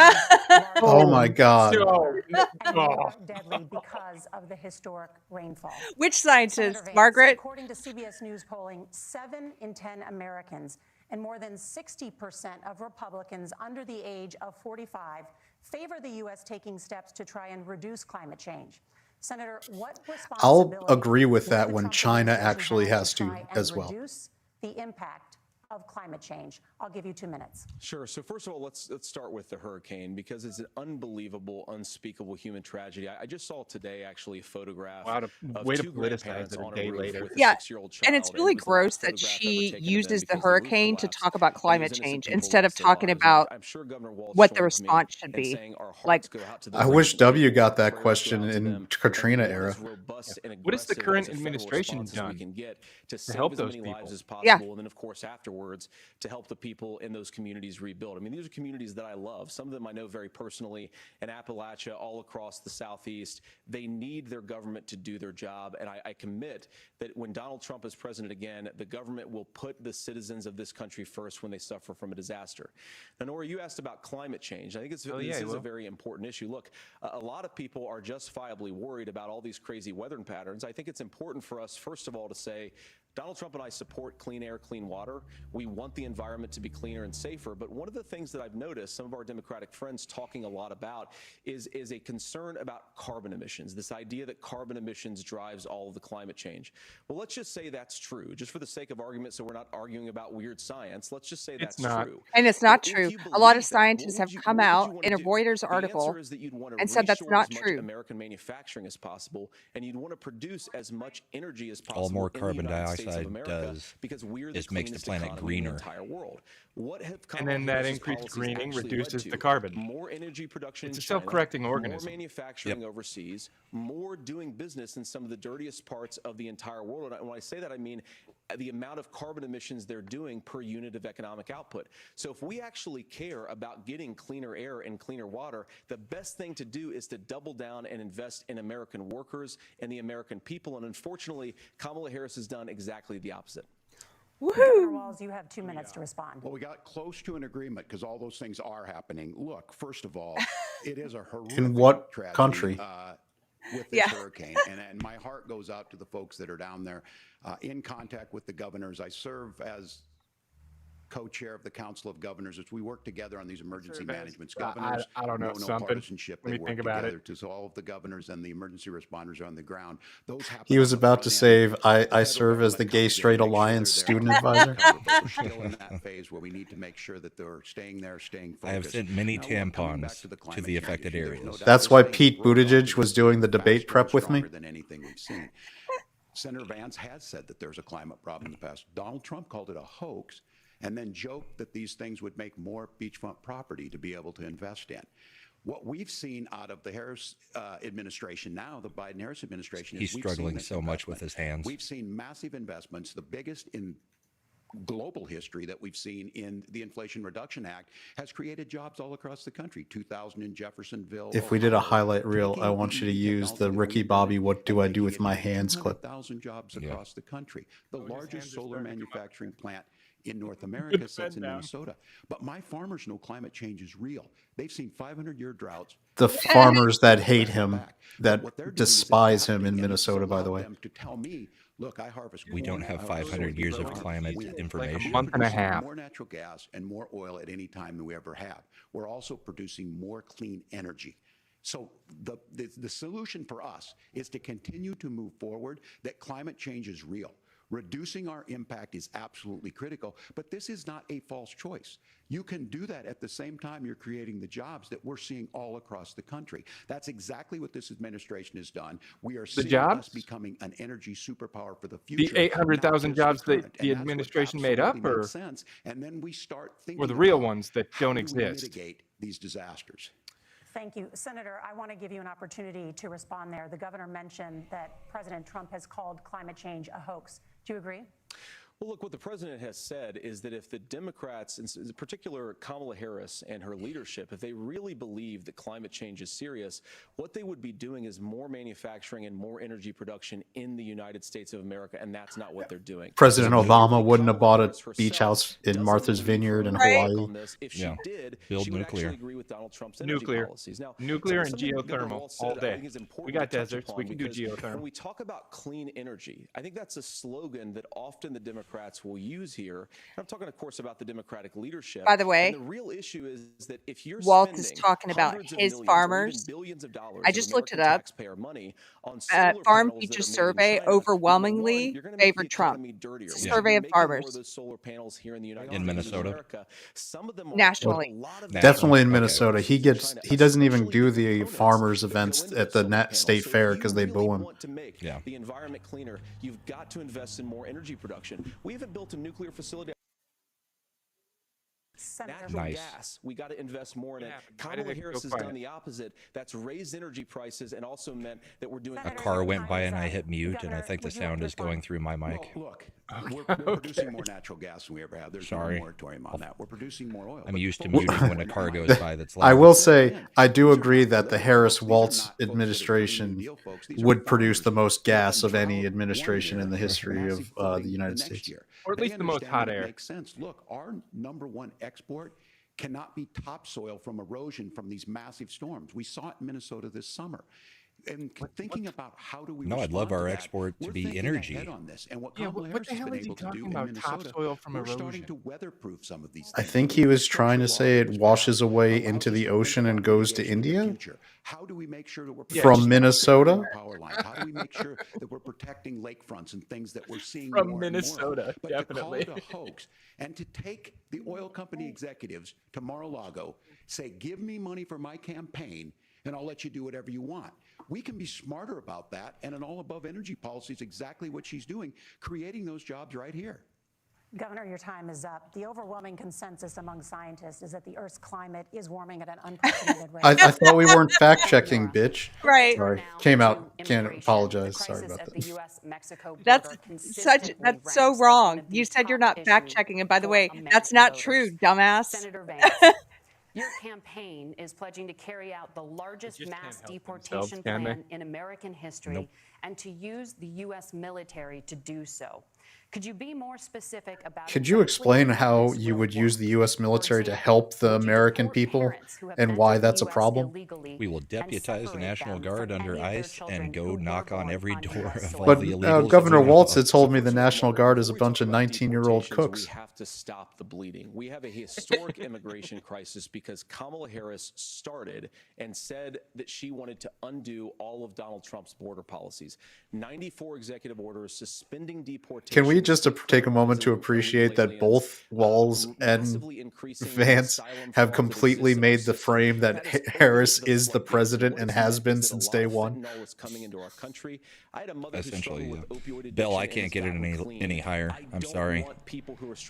larger Oh my God. and more deadly because of the historic rainfall. Which Senator scientist, Vance, Margaret? according to CBS News polling, 7 in 10 Americans and more than 60% of Republicans under the age of 45 favor the U.S. taking steps to try and reduce climate change. Senator, what I'll responsibility agree with does that the when Trump China administration actually have has to try and as well. reduce the impact of climate change? I'll give you 2 minutes. Sure. So first of all, let's start with the hurricane because it's an unbelievable, unspeakable human tragedy. I just saw today actually a photograph of Way to 2 politicize grandparents it a on a day roof later. with a Yeah, 6-year-old child. and it's really it was the last gross that photograph ever she taken of them uses the because roof hurricane to collapsed, talk about and these climate innocent change people instead of lost their talking lives. about I'm sure Governor Walz what the joins me response should in be. saying our Like, hearts go out to I those wish innocent W people. got that Prayers go question out to in them, Katrina and we want era. as robust and What has the aggressive current as a federal administration response as we done can get to to save help as those many people? lives as Yeah. possible, and then of course afterwards to help the people in those communities rebuild. I mean, these are communities that I love. Some of them I know very personally in Appalachia, all across the Southeast. They need their government to do their job, and I commit that when Donald Trump is president again, the government will put the citizens of this country first when they suffer from a disaster. Now, Nora, you asked about climate change. I think this is a very important issue. Look, a lot of people are justifiably worried about all these crazy weather patterns. I think it's important for us, first of all, to say Donald Trump and I support clean air, clean water. We want the environment to be cleaner and safer. But one of the things that I've noticed some of our Democratic friends talking a lot about is a concern about carbon emissions, this idea that carbon emissions drives all of the climate change. Well, let's just say that's true, just for the sake of argument, so we're not arguing about weird science. Let's just say that's true. And it's not Well, true. if you A lot of believe that, scientists have come what would out you want in to a do? Reuters The article answer is that you'd want to and said that's restore not as much true. American manufacturing as possible, and you'd want to produce as much energy as possible All more in the carbon United States of dioxide America, does because we're the is makes the cleanest planet economy in the greener. entire world. What have And then that Harris's increased policies greening actually led reduces to? the carbon. More energy production It's in a China, self-correcting more organism. manufacturing overseas, more doing business in some of the dirtiest parts of the entire world. And when I say that, I mean the amount of carbon emissions they're doing per unit of economic output. So if we actually care about getting cleaner air and cleaner water, the best thing to do is to double down and invest in American workers and the American people. And unfortunately, Kamala Harris has done exactly the opposite. Governor Walz, you have 2 minutes to respond. Well, we got close to an agreement because all those things are happening. Look, first of all, it is a horrific In what tragedy, country? with this hurricane. And my heart goes out to the folks that are down there in contact with the governors. I serve as co-chair of the Council of Governors as we work together on these emergency managements. Governors I don't know no something. partisanship. Let They me work think about together it. to all of the governors and the emergency responders are on the ground. Those happen He was on the about to front save, end. I serve as the Gay Straight Alliance student advisor. But we're still in that phase where we need to make sure that they're staying there, staying focused. I have sent many Now, look, coming back tampons to the to climate the change affected issue, there's no areas. doubt That's this why thing Pete is robust. Buttigieg It was is doing the debate faster prep and with me. stronger than anything we've seen. Senator Vance has said that there's a climate problem in the past. Donald Trump called it a hoax and then joked that these things would make more beachfront property to be able to invest in. What we've seen out of the Harris administration now, the Biden-Harris administration, He's is we've struggling seen so much with his hands. We've seen massive investments, the biggest in global history that we've seen in the Inflation Reduction Act, has created jobs all across the country. 2,000 in Jeffersonville. If we did a Ohio, highlight reel, I taking want you to the use technology the that Ricky we've Bobby built "What Do I and Do making with it My into Hands" clip. 200,000 jobs across the country. The largest solar manufacturing plant in North Put America the sits pen in down. Minnesota. But my farmers know climate change is real. They've seen 500-year droughts. The farmers that hate him, But that what they're doing is despise him in adapting, and Minnesota, it's by the allowed way. them to tell me, look, I harvest We don't corn, have I harvest 500 years of soybeans, climate wheat. information. month and a We're producing half. more natural gas and more oil at any time than we ever have. We're also producing more clean energy. So the solution for us is to continue to move forward, that climate change is real. Reducing our impact is absolutely critical, but this is not a false choice. You can do that at the same time you're creating the jobs that we're seeing all across the country. That's exactly what this administration has done. We are seeing us becoming an energy superpower for the future. The 800,000 jobs that current, the and that's what administration made up, absolutely or makes sense. And then we start thinking or the real about ones that how don't do we exist? mitigate these disasters. Thank you. Senator, I want to give you an opportunity to respond there. The governor mentioned that President Trump has called climate change a hoax. Do you agree? Well, look, what the president has said is that if the Democrats, in particular Kamala Harris and her leadership, if they really believe that climate change is serious, what they would be doing is more manufacturing and more energy production in the United States of America, and that's not what they're doing. President So Obama clearly, wouldn't have bought a Kamala Harris beach herself house in doesn't Martha's believe Vineyard her in own Right. take Hawaii. on this. If she Yeah. did, Build she would nuclear. actually agree with Donald Trump's energy Nuclear. policies. Now, Nuclear and something Governor geothermal Walz all said, I day. think is important We got to touch deserts. We upon can do because geothermal. when we talk about clean energy, I think that's a slogan that often the Democrats will use here. And I'm talking, of course, about the Democratic leadership. By the way, and the real issue is that if you're Walz is spending talking about hundreds of his millions farmers. or even billions of dollars I of just looked it American up. taxpayer money on solar Farm panels that Futures are made in survey China, well, one, overwhelmingly you're going to make the favored Trump. economy dirtier. It's a We should survey be of making more of farmers those solar panels here in the United In States Minnesota? of America. Some of them are nationally. a lot of Definitely in Okay. Minnesota. He doesn't even do the farmers events at the state fair because they boo him. want to make Yeah. the environment cleaner, you've got to invest in more energy production. We haven't built a nuclear facility. Natural Nice. gas, we got to invest more in it. Why did Kamala it go Harris has quiet? done the opposite. That's raised energy prices and also meant that we're doing A car went by and I hit mute, and I Governor, think the would you like sound to is going respond? through my mic. Well, look, we're producing more natural gas than we ever have. There's Sorry. no moratorium on that. We're producing more oil. I'm But used to folks, muting when a car goes by that's loud. I will say I do These are agree not that the liberal Harris folks. These are Walz not folks that are doing the administration New Deal folks. These are would produce the farmers most who have gas been of any drought administration one in the year, history massive of the flooding United the next States. year. Or at They least the most understand hot that it air. makes sense. Look, our number one export cannot be topsoil from erosion from these massive storms. We saw it in Minnesota this summer. And thinking about how do we No, I'd love respond our to that, export to we're be thinking energy. ahead on this. And what Yeah, Kamala what Harris the has hell been is he able to talking do in about, Minnesota, topsoil from we're starting erosion? to weatherproof some of these I things. think The he was trying to infrastructure say law it that was washes passed away allows into us the to think ocean and about goes to mitigation in the India future. How do we make sure that we're Yeah, from protecting Minnesota. our power lines? How do we make sure that we're protecting lakefronts and things that we're seeing From more and more of? Minnesota, But to call definitely. it a hoax and to take the oil company executives to Mar-a-Lago, say, give me money for my campaign, and I'll let you do whatever you want. We can be smarter about that, and an all-above energy policy is exactly what she's doing, creating those jobs right here. Governor, your time is up. The overwhelming consensus among scientists is that the Earth's climate is warming at an unprecedented rate. I thought we weren't fact checking, bitch. Right. Sorry, came out. Can't apologize. Sorry about that. That's that's so wrong. You said you're not fact checking, and by the way, that's not true, dumbass. Senator Vance, your campaign is pledging to carry out the largest just can't mass help deportation themselves, can they? plan in American history and to use the U.S. military to do so. Could you be more specific about Could you explain how you would use the U.S. military to help the American people and why that's a problem? We will deputize the National Guard under ICE and go knock on every door of all But the illegals. Governor we know Walz of. had told me the National Guard is a bunch of 19-year-old cooks. We have to stop the bleeding. We have a historic immigration crisis because Kamala Harris started and said that she wanted to undo all of Donald Trump's border policies. 94 executive orders suspending deportation. Can we just take a moment to appreciate that both Walz and Vance have completely made the frame that Harris is the president and has been since day one? Essentially, yeah. Bill, I can't get it any higher. I'm sorry.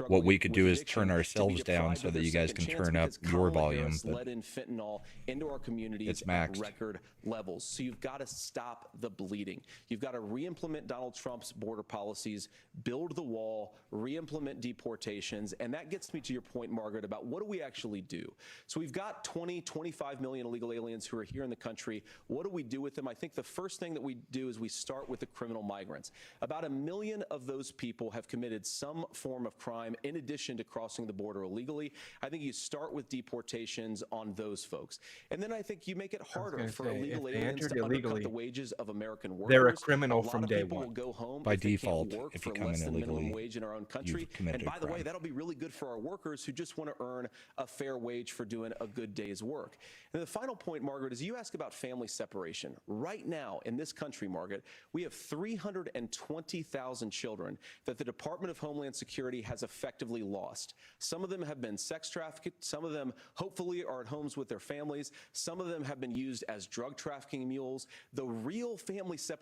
What we could do is turn ourselves down so that you guys can turn up your volume. But it's maxed. Record levels. So you've got to stop the bleeding. You've got to re-implement Donald Trump's border policies, build the wall, re-implement deportations, and that gets me to your point, Margaret, about what do we actually do? So we've got 25 million illegal aliens who are here in the country. What do we do with them? I think the first thing that we do is we start with the criminal migrants. About 1 million of those people have committed some form of crime in addition to crossing the border illegally. I think you start with deportations on those folks. And then I think you make it harder for illegal aliens to undercut the wages of American workers. They're a criminal from day one. Will go home By if they can't default, work if you for come less in than minimum illegally, wage in our own country. committed And by the a way, crime. that'll be really good for our workers who just want to earn a fair wage for doing a good day's work. And the final point, Margaret, is you ask about family separation. Right now in this country, Margaret, we have 320,000 children that the Department of Homeland Security has effectively lost. Some of them have been sex trafficked. Some of them hopefully are at homes with their families. Some of them have been used as drug trafficking mules. The real family separation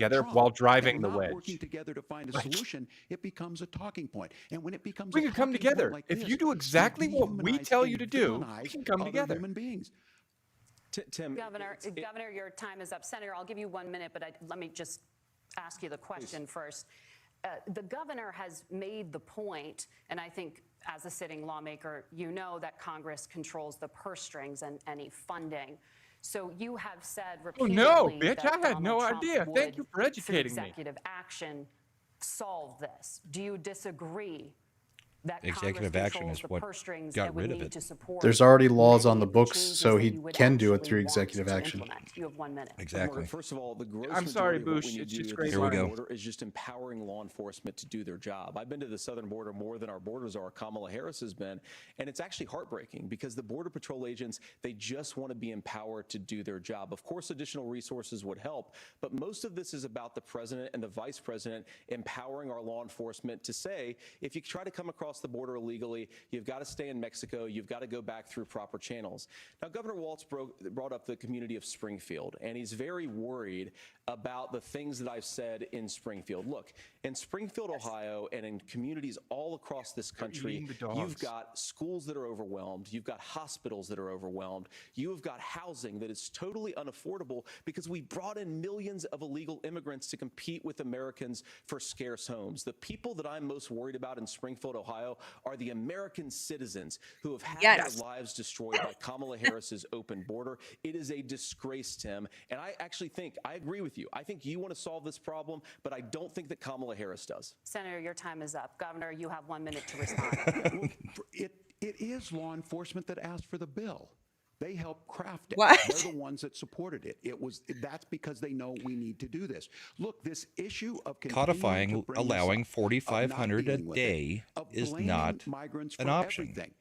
together Trump while and driving the not wedge. working together to find a Like, solution, it becomes a talking point. And when it becomes we a could come talking point together. like If this, you do exactly what we dehumanize tell you and to do, we villainize can come other together. human beings. Tim, Governor, your time is up. Senator, I'll give you 1 minute, but let me just ask you the question first. The governor has made the point, and I think as a sitting lawmaker, you know that Congress controls the purse strings and any funding. So you have said repeatedly Oh, no, bitch, that I had Donald no Trump idea. Thank you would, for educating through me. executive action, solve this. Do you disagree that Executive Congress action controls is the what purse strings got that would rid of need it. to support There's already laws on many the of books, changes so that he you would can do it actually through want executive to action. implement? You have 1 minute. Exactly. First of all, the gross I'm sorry, majority of what Bush. we need It's to do just at great the Here we southern go. border is just empowering law enforcement to do their job. I've been to the southern border more than our borders are. Kamala Harris has been, and it's actually heartbreaking because the Border Patrol agents, they just want to be empowered to do their job. Of course, additional resources would help, but most of this is about the president and the vice president empowering our law enforcement to say, if you try to come across the border illegally, you've got to stay in Mexico, you've got to go back through proper channels. Now, Governor Walz brought up the community of Springfield, and he's very worried about the things that I've said in Springfield. Look, in Springfield, Ohio, and in communities all across this country, you've got schools that are overwhelmed, you've got hospitals that are overwhelmed, you've got housing that is totally unaffordable because we brought in millions of illegal immigrants to compete with Americans for scarce homes. The people that I'm most worried about in Springfield, Ohio, are the American citizens who have had their lives destroyed by Kamala Harris's open border. It is a disgrace, Tim. And I actually think, I agree with you. I think you want to solve this problem, but I don't think that Kamala Harris does. Senator, your time is up. Governor, you have 1 minute to respond. It is law enforcement that asked for the bill. They helped craft it. What? They're the ones that supported it. That's because they know we need to do this. Look, this issue of Codifying, allowing 4,500 a day is not an option. Everything.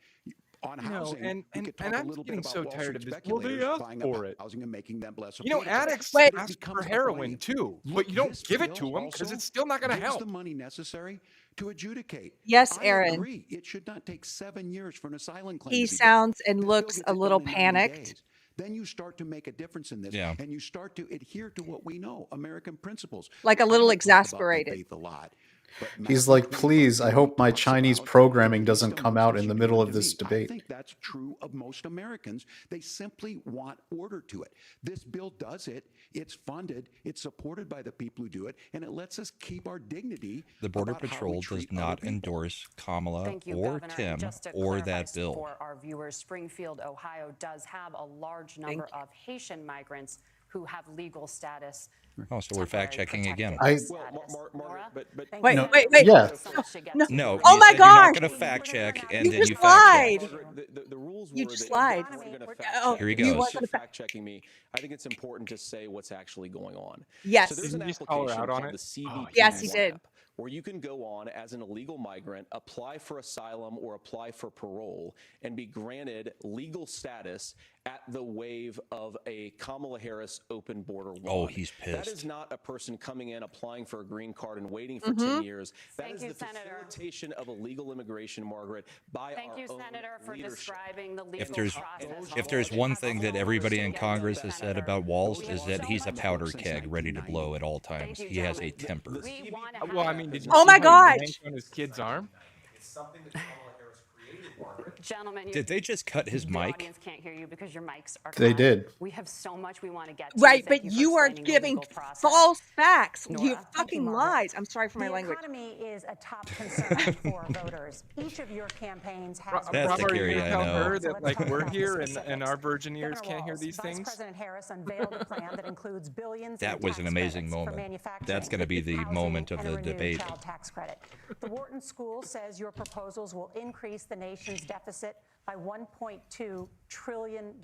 On You know, housing, and we could talk I'm a just little bit getting about so Wall tired of Street this. Well, they speculators asked buying for up it. housing and making them less You know, affordable. addicts But it ask becomes for a heroin blame. too, Look, but you don't this give it bill to them because also it's still not going to gives help. the money necessary to adjudicate. Yes, I Aaron. agree. It should not take 7 years for an asylum claim He to be sounds done. and This bill looks gets a it little done in 90 panicked. days. Then you start to make a difference in this, Yeah. and you start to adhere to what we know, American principles. Like a I little don't talk about exasperated. faith a lot, but He's Matthew like, 25 please, I clearly hope my talks Chinese about programming the doesn't least come amongst out us in the should do middle of unto this me. I debate. think that's true of most Americans. They simply want order to it. This bill does it. It's funded. It's supported by the people who do it, and it lets us keep our dignity. The Border about how we Patrol does treat other not people. endorse Kamala Thank you, or Governor. Tim And just to or clarify that bill. for our viewers, Springfield, Ohio does have a large number of Haitian migrants who have legal status. Oh, so we're fact checking again. Well, Margaret, but Wait, No, wait. yeah. No. No, Oh you my said you're not gosh. going to fact check, and You then just you fact check. lied. Margaret, the rules You were just that lied. you weren't going to Oh, fact Here he check. goes. weren't You're gonna fact checking me. I think it's important to say what's actually going on. Yes. So there's Didn't an you just call her application out on called it? the Oh, CBP Yes, he One did. app, where you can go on as an illegal migrant, apply for asylum or apply for parole, and be granted legal status at the wave of a Kamala Harris open border law. Oh, he's That pissed. is not a person coming in, applying for a green card and waiting for 10 years. That Thank is you, the Senator. facilitation of illegal immigration, Margaret, by Thank our you, own Senator, for leadership. describing the legal If there's process. if there's one thing that everybody in Congress has said about Walz is that he's a powder Since keg ready to blow at all Thank times. you, He has a gentlemen. temper. We want to Well, I have mean, did you Oh see my how he gosh. yanked on his kid's arm? It's something that Kamala Harris created, Margaret. Gentlemen, Did they just cut his the mic? audience can't hear you because your mics are They cut. did. We have so much we want to get to. Right, Thank but for you are explaining the giving legal process. false facts. You Nora? fucking Margaret. lies. I'm sorry for my The language. economy is a top concern for voters. Each of your campaigns has. That's Rob, the are you Keri gonna I tell know. her So that let's like talk we're about the here and specifics. our virgin ears Governor can't hear Walz, these Vice things? President Harris unveiled a plan that includes billions That in was an tax amazing credits for moment. manufacturing, That's going to be the housing, moment of and a the renewed debate. child tax credit. The Wharton School says your proposals will increase the nation's deficit by $1.2 trillion.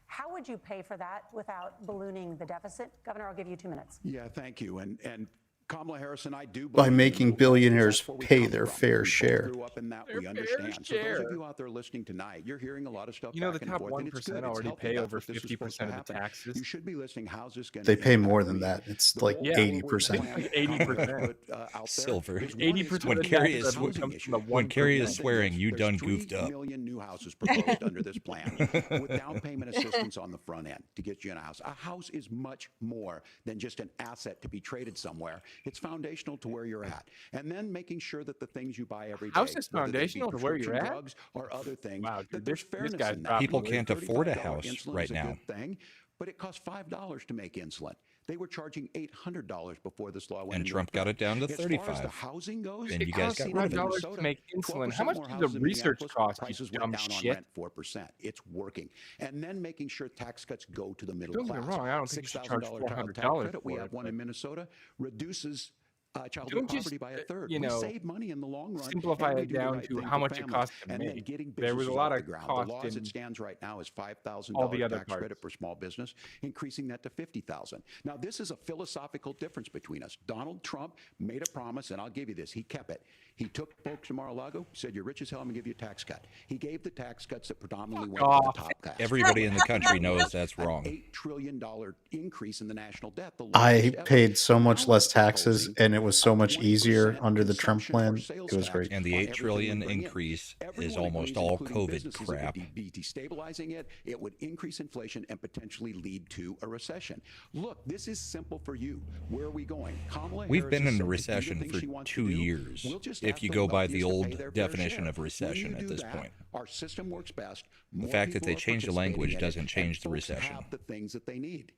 How would you pay for that without ballooning the deficit? Governor, I'll give you 2 minutes. Yeah, thank you. And Kamala Harris and I do By believe in making dual justice. billionaires That's where we pay come their from. fair We both share. grew up in that. Their We fair understand. So those share. of you out there listening tonight, you're hearing a lot of stuff. You know, back the and top forth, and it's 1% good. It's already healthy. pay That's over what this is 50% supposed to of the happen. taxes. You should be listening. How's this going to They pay impact more me? than that. It's The like Wall Yeah. Street 80%. plan 80%. put, out there Silver. is one 80% issue. When of the Keri taxes is- comes Housing from issue. the When Keri is 1%. swearing, you There's done 3 goofed up. million new houses proposed under this plan with down payment assistance on the front end to get you in a house. A house is much more than just an asset to be traded somewhere. It's foundational to where you're at. And then making sure that the things you buy every day, How's this whether they be foundational to where you're prescription at? drugs or other things, Wow, that dude, there's this fairness guy's in that. dropping. People can't afford a $35 house insulin right is a now. good thing, but it costs $5 to make insulin. They were charging $800 before this law went And into Trump got effect. it down to As far as 35. the housing goes, And you It guys costs got rid of it. $5 to make insulin. How 12% much more does houses the in research Minneapolis, cost, you prices dumb went down on shit? rent 4%. It's working. And then making sure tax cuts go to the middle Don't get me class. wrong, I don't think you should charge $6,000 child tax $400 credit. We for have it, one but in Minnesota, reduces childhood don't just, poverty by a third. you We know, save money in the long run, simplify and we it do the down right to thing how for much it families. costs to And then make. getting There was a businesses lot off the of ground. The cost law as it in stands right now is all the $5,000 other tax parts. credit for small business, increasing that to $50,000. Now, this is a philosophical difference between us. Donald Trump made a promise, and I'll give you this. He kept it. He took folks to Mar-a-Lago, said, "You're rich as hell, I'm going to give you a tax cut." He gave the tax cuts that predominantly went to the off. top class. Everybody in the country Now we knows have that's an wrong. $8 trillion increase in the national debt, the I largest ever. paid so much Now less he's taxes, proposing and it was so a much easier 20% under the Trump consumption or plan. sales It was tax great. And the on 8 everything trillion we bring in. increase is Everyone almost agrees, all including COVID businesses, crap. It would be destabilizing it. It would increase inflation and potentially lead to a recession. Look, this is simple for you. Where are we going? Kamala We've Harris been has in a said to do the recession things for she wants to 2 do. years, We'll just if ask you the go by wealthiest the to pay old their fair definition share. of When recession you at do this that, point. our system works best. The More fact that people they are changed the participating language in it, doesn't and change the folks recession. have the things that they need.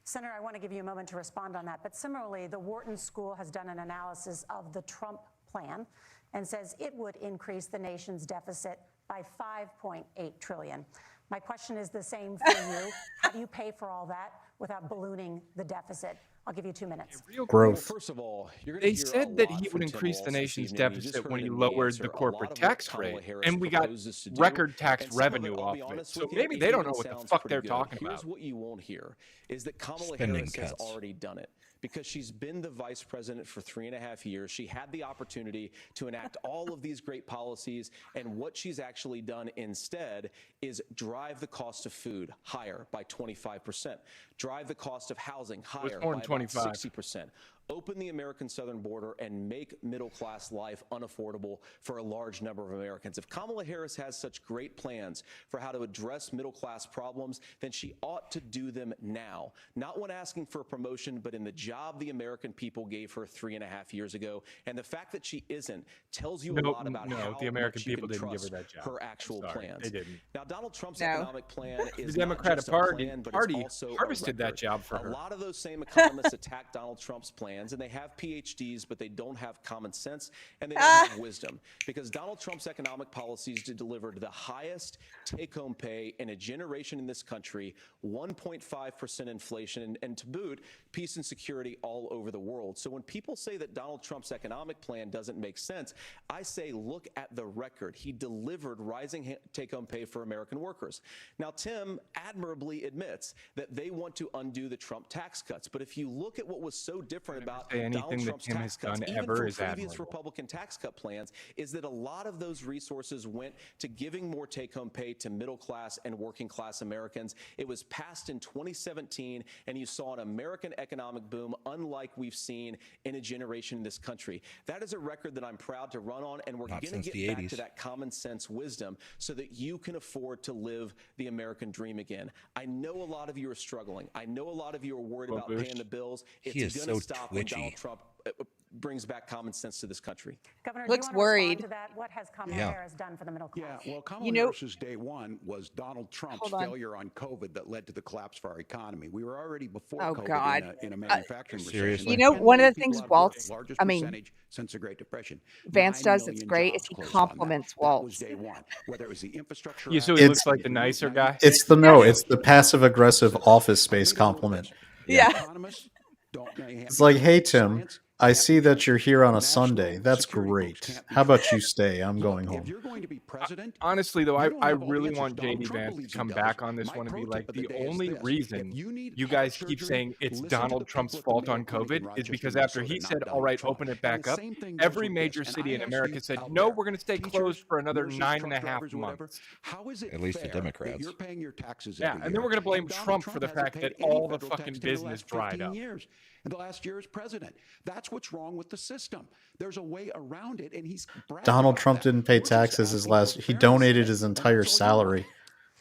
Senator, I want to give you a moment to respond on that. But similarly, the Wharton School has done an analysis of the Trump plan and says it would increase the nation's deficit by $5.8 trillion. My question is the same for you. How do you pay for all that without ballooning the deficit? I'll give you 2 minutes. Real Growth. quick, Well, first of all, you're going they to hear a said that lot he from would Tim increase the Walz this nation's evening. You just deficit heard when it he in the lowered answer. the A lot corporate of what tax Kamala rate, Harris and we got proposes to do, record tax and some of it, revenue I'll off be of it. honest So with you, maybe it they don't even know what the sounds fuck pretty they're good. talking Here's about. what you won't hear is that Kamala Spending Harris has cuts. already done it. Because she's been the vice president for 3.5 years. She had the opportunity to enact all of these great policies. And what she's actually done instead is drive the cost of food higher by 25%, drive the cost of housing higher more by than about 25. 60%, open the American southern border and make middle-class life unaffordable for a large number of Americans. If Kamala Harris has such great plans for how to address middle-class problems, then she ought to do them now. Not when asking for a promotion, but in the job the American people gave her 3.5 years ago. And the fact that she isn't tells you a lot about how the American much you people can didn't give her trust that job. her actual Sorry, plans. they didn't. Now, Donald Trump's No. economic plan The is Democratic not just Party a plan, but Party it's also harvested a that record. job for a her. lot of those same economists attack Donald Trump's plans, and they have PhDs, but they don't have common sense and they don't have wisdom. Because Donald Trump's economic policies delivered the highest take-home pay in a generation in this country, 1.5% inflation, and to boot, peace and security all over the world. So when people say that Donald Trump's economic plan doesn't make sense, I say look at the record. He delivered rising take-home pay for American workers. Now, Tim admirably admits that they want to undo the Trump tax cuts. But if you look at what was so different about say anything Donald that Trump's Tim tax has done cuts, even ever from is previous admirable. Republican tax cut plans, is that a lot of those resources went to giving more take-home pay to middle-class and working-class Americans. It was passed in 2017, and you saw an American economic boom unlike we've seen in a generation in this country. That is a record that I'm proud to run on, and we're Not going to since get the back 80s. to that common sense wisdom so that you can afford to live the American dream again. I know a lot of you are struggling. I know a lot of you are worried Well, about Bush, paying the bills. he It's is going to so stop when twitchy. Donald Trump brings back common sense to this country. Governor, Looks do you want to worried. respond to that? What has Kamala Yeah. Harris done for the middle Yeah, class? well, Kamala You know- Harris's day one was Donald Trump's Hold on. failure on COVID that led to the collapse of our economy. We were already before Oh, COVID God. in a manufacturing Seriously? recession. You know, 10 one of million the people things out of work, Walz, largest I mean, percentage since the Great Depression. Vance 9 does, it's million great, is jobs he closed on that. compliments That was Walz. day one. Whether it was the infrastructure Yeah, so act, he It's- looks like the nicer guy. It's the no, it's the passive aggressive office space compliment. Yeah. Economists don't It's like, hey Tim, science, I have see that features. you're here on a National Sunday. That's security folks great. can't be How about trusted. you stay? I'm Look, going if home. you're going to be president, Honestly, though, you I don't have all the really answers. want Donald JD Trump Vance believes to he come does. back on this My one and be pro like, tip of the the day is only this. reason If you need you heart guys keep surgery, saying it's listen to Donald the Trump's people at the fault Mayo on Clinic in COVID is Rochester, because after he Minnesota, said, not all right, Donald open Trump. it back And the up, same thing goes every with major this. And city I in ask America you said, out no, there, we're going to stay teachers, closed for another nurses, 9.5 truck drivers, whatever, months. how is it At least the fair that Democrats. you're paying your taxes Yeah, every year and then we're going to blame Donald Trump for the hasn't fact paid that any all the federal fucking tax in the business last dried 15 up. years in the last year as president? That's what's wrong with the system. There's a way around it, and he's bragging Donald about Trump that. didn't pay We're just taxes his asking last. for He fairness, donated his and entire that's all you want. salary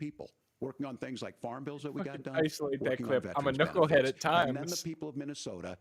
people. working on things like farm bills that we got done. Isolate that working on clip. I'm a veterans knucklehead benefits. at And then the times. people of Minnesota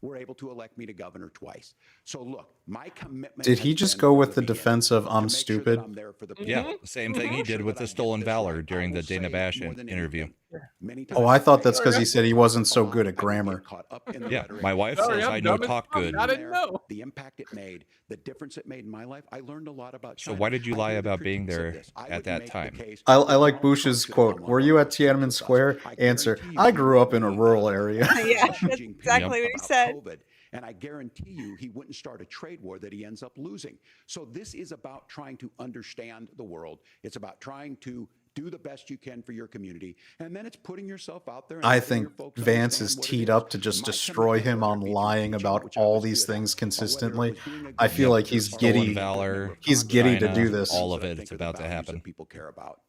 were able to elect me to governor twice. So look, my commitment. Did he has just been go from with the beginning defense of to I'm make sure that stupid? I'm there for the Yeah, people. the same thing he Make did sure with that the I get stolen this valor right. I during the will Dana say Bash more than interview. anything, many Oh, I times thought that's I because he said he wasn't so lot, good at I would grammar. get caught up in the Yeah, rhetoric. my wife Sorry, says I'm I know dumb as talk fuck. good. I didn't There, know. the impact it made, the difference it made in my life. I learned a lot about So China. why did you I lie hear the about being critiques of there this. I at would that make the time? case I that like Donald Bush's Trump should quote. come on Were board you and at speak Tiananmen with us. Square? I Answer. guarantee you I he grew wouldn't up in a be, rural area. Yeah, Xi that's Jinping exactly what he about said. COVID. And I guarantee you he wouldn't start a trade war that he ends up losing. So this is about trying to understand the world. It's about trying to do the best you can for your community. And then it's putting yourself out there and I letting think your folks Vance is understand what it teed is. up to And just my destroy commitment, him whether on it be through lying teaching, about which I all was these good at, things or whether it consistently. was being a I good feel like leader he's or Stolen giddy. being a great member valor, of He's Congress. giddy to China, do Those are the this. all things of that I it. think It's are the about to values happen. that people care about.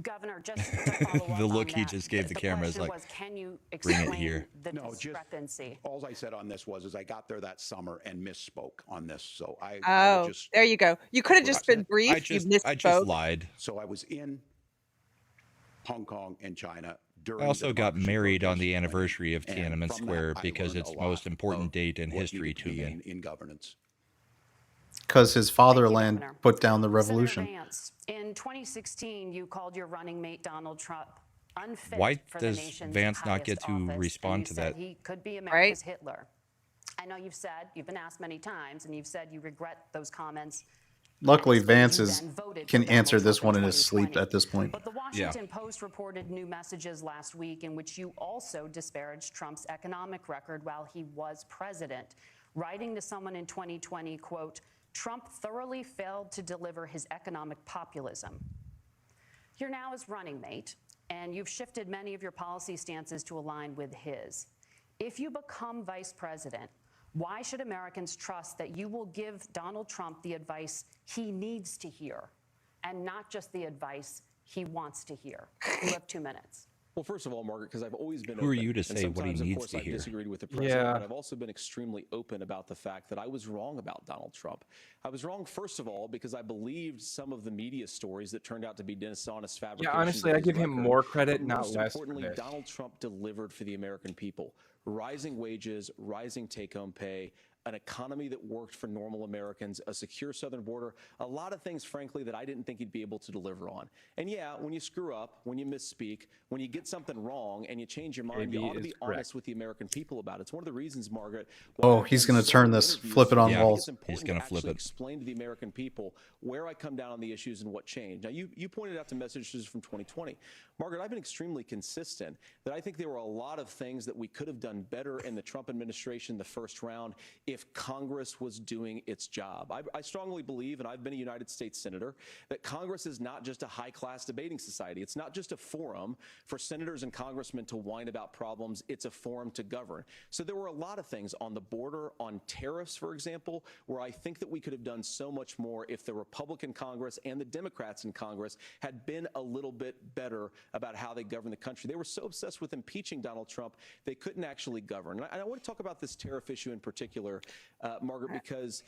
Governor, just to follow up The on look he that, just gave the camera is question like, was, can you bring it explain here. the No, just discrepancy? all I said on this was I got there that summer and misspoke on this. So I would Oh, just there you go. You could that's have what I just been said. brief. You I just misspoke. lied. So I was in Hong Kong and China during I also the got democracy married on protests the in London. anniversary of And Tiananmen from Square that, I because learned it's a the most lot important of date in what history needed to to be me. in governance. Because his fatherland Governor. put down the Senator revolution. Vance, in 2016, you called your running mate Donald Trump unfit Why for the does nation's Vance not get highest to office, respond and to you said that? he could be Right? America's Hitler. I know you've been asked many times, and you've said you regret those comments. Luckily, Hence, Vance you is, then voted can for Donald answer this Trump one in in his sleep 2020. at this point. But the Washington Post reported new messages last week in which you also disparaged Trump's economic record while he was president, writing to someone in 2020, quote, Trump thoroughly failed to deliver his economic populism. You're now his running mate, and you've shifted many of your policy stances to align with his. If you become vice president, why should Americans trust that you will give Donald Trump the advice he needs to hear and not just the advice he wants to hear? You have 2 minutes. Well, first of all, Margaret, because I've always been Who are open, you to and say what he sometimes, of needs course, to I've hear? disagreed with the president, Yeah. but I've also been extremely open about the fact that I was wrong about Donald Trump. I was wrong, first of all, because I believed some of the media stories that turned out to be dishonest Yeah, fabrications honestly, of I his give him record. more credit, But not most less for importantly, this. Donald Trump delivered for the American people. Rising wages, rising take-home pay, an economy that worked for normal Americans, a secure southern border, a lot of things, frankly, that I didn't think he'd be able to deliver on. And yeah, when you screw up, when you misspeak, when you get something wrong and you change your mind, you AB ought to is be correct. honest with the American people about it. It's one of the reasons, Margaret, Oh, I've he's done going to so turn many this, interviews, flip it on because I Yeah, think Walz. it's he's important gonna to flip actually it. explain to the American people where I come down on the issues and what changed. Now, you pointed out the messages from 2020. Margaret, I've been extremely consistent that I think there were a lot of things that we could have done better in the Trump administration the first round if Congress was doing its job. I strongly believe, and I've been a United States Senator, that Congress is not just a high-class debating society. It's not just a forum for senators and congressmen to whine about problems. It's a forum to govern. So there were a lot of things on the border, on tariffs, for example, where I think that we could have done so much more if the Republican Congress and the Democrats in Congress had been a little bit better about how they govern the country. They were so obsessed with impeaching Donald Trump, they couldn't actually govern. And I want to talk about this tariff issue in particular, Margaret, because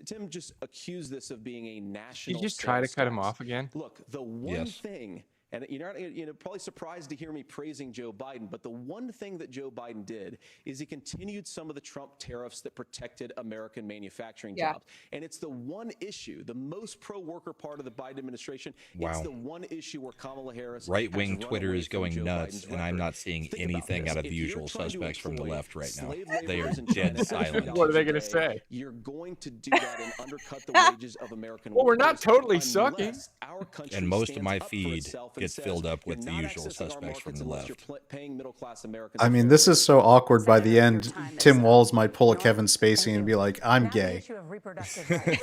Tim just accused this of being a national. You just try to cut him tax. off again? Look, the one thing, and you're probably surprised to hear me praising Joe Biden, but the one thing that Joe Biden did is he continued some of the Trump tariffs that protected American manufacturing jobs. And it's the one issue, the most pro-worker part of the Biden administration. Wow. It's the one issue where Kamala Harris Right-wing has run Twitter away is from going Joe nuts, Biden's and I'm record. not seeing Think about anything this. out of the If you're usual trying to suspects from the employ left right now. slave They are laborers in dead China at silent. $50 What are they a gonna day, say? You're going to do that and undercut the wages of American Well, we're not workers totally unless sucking. our country And most of stands my up for feed itself and gets says, filled up "You're with the not usual accessing our suspects from markets the unless left. you're paying middle-class Americans I a mean, fair this wage." is so awkward. By the Senator, end, your time is Tim up. Walz might pull a You know what? Kevin Spacey Thank and you. be like, I'm Now the gay. issue of reproductive rights.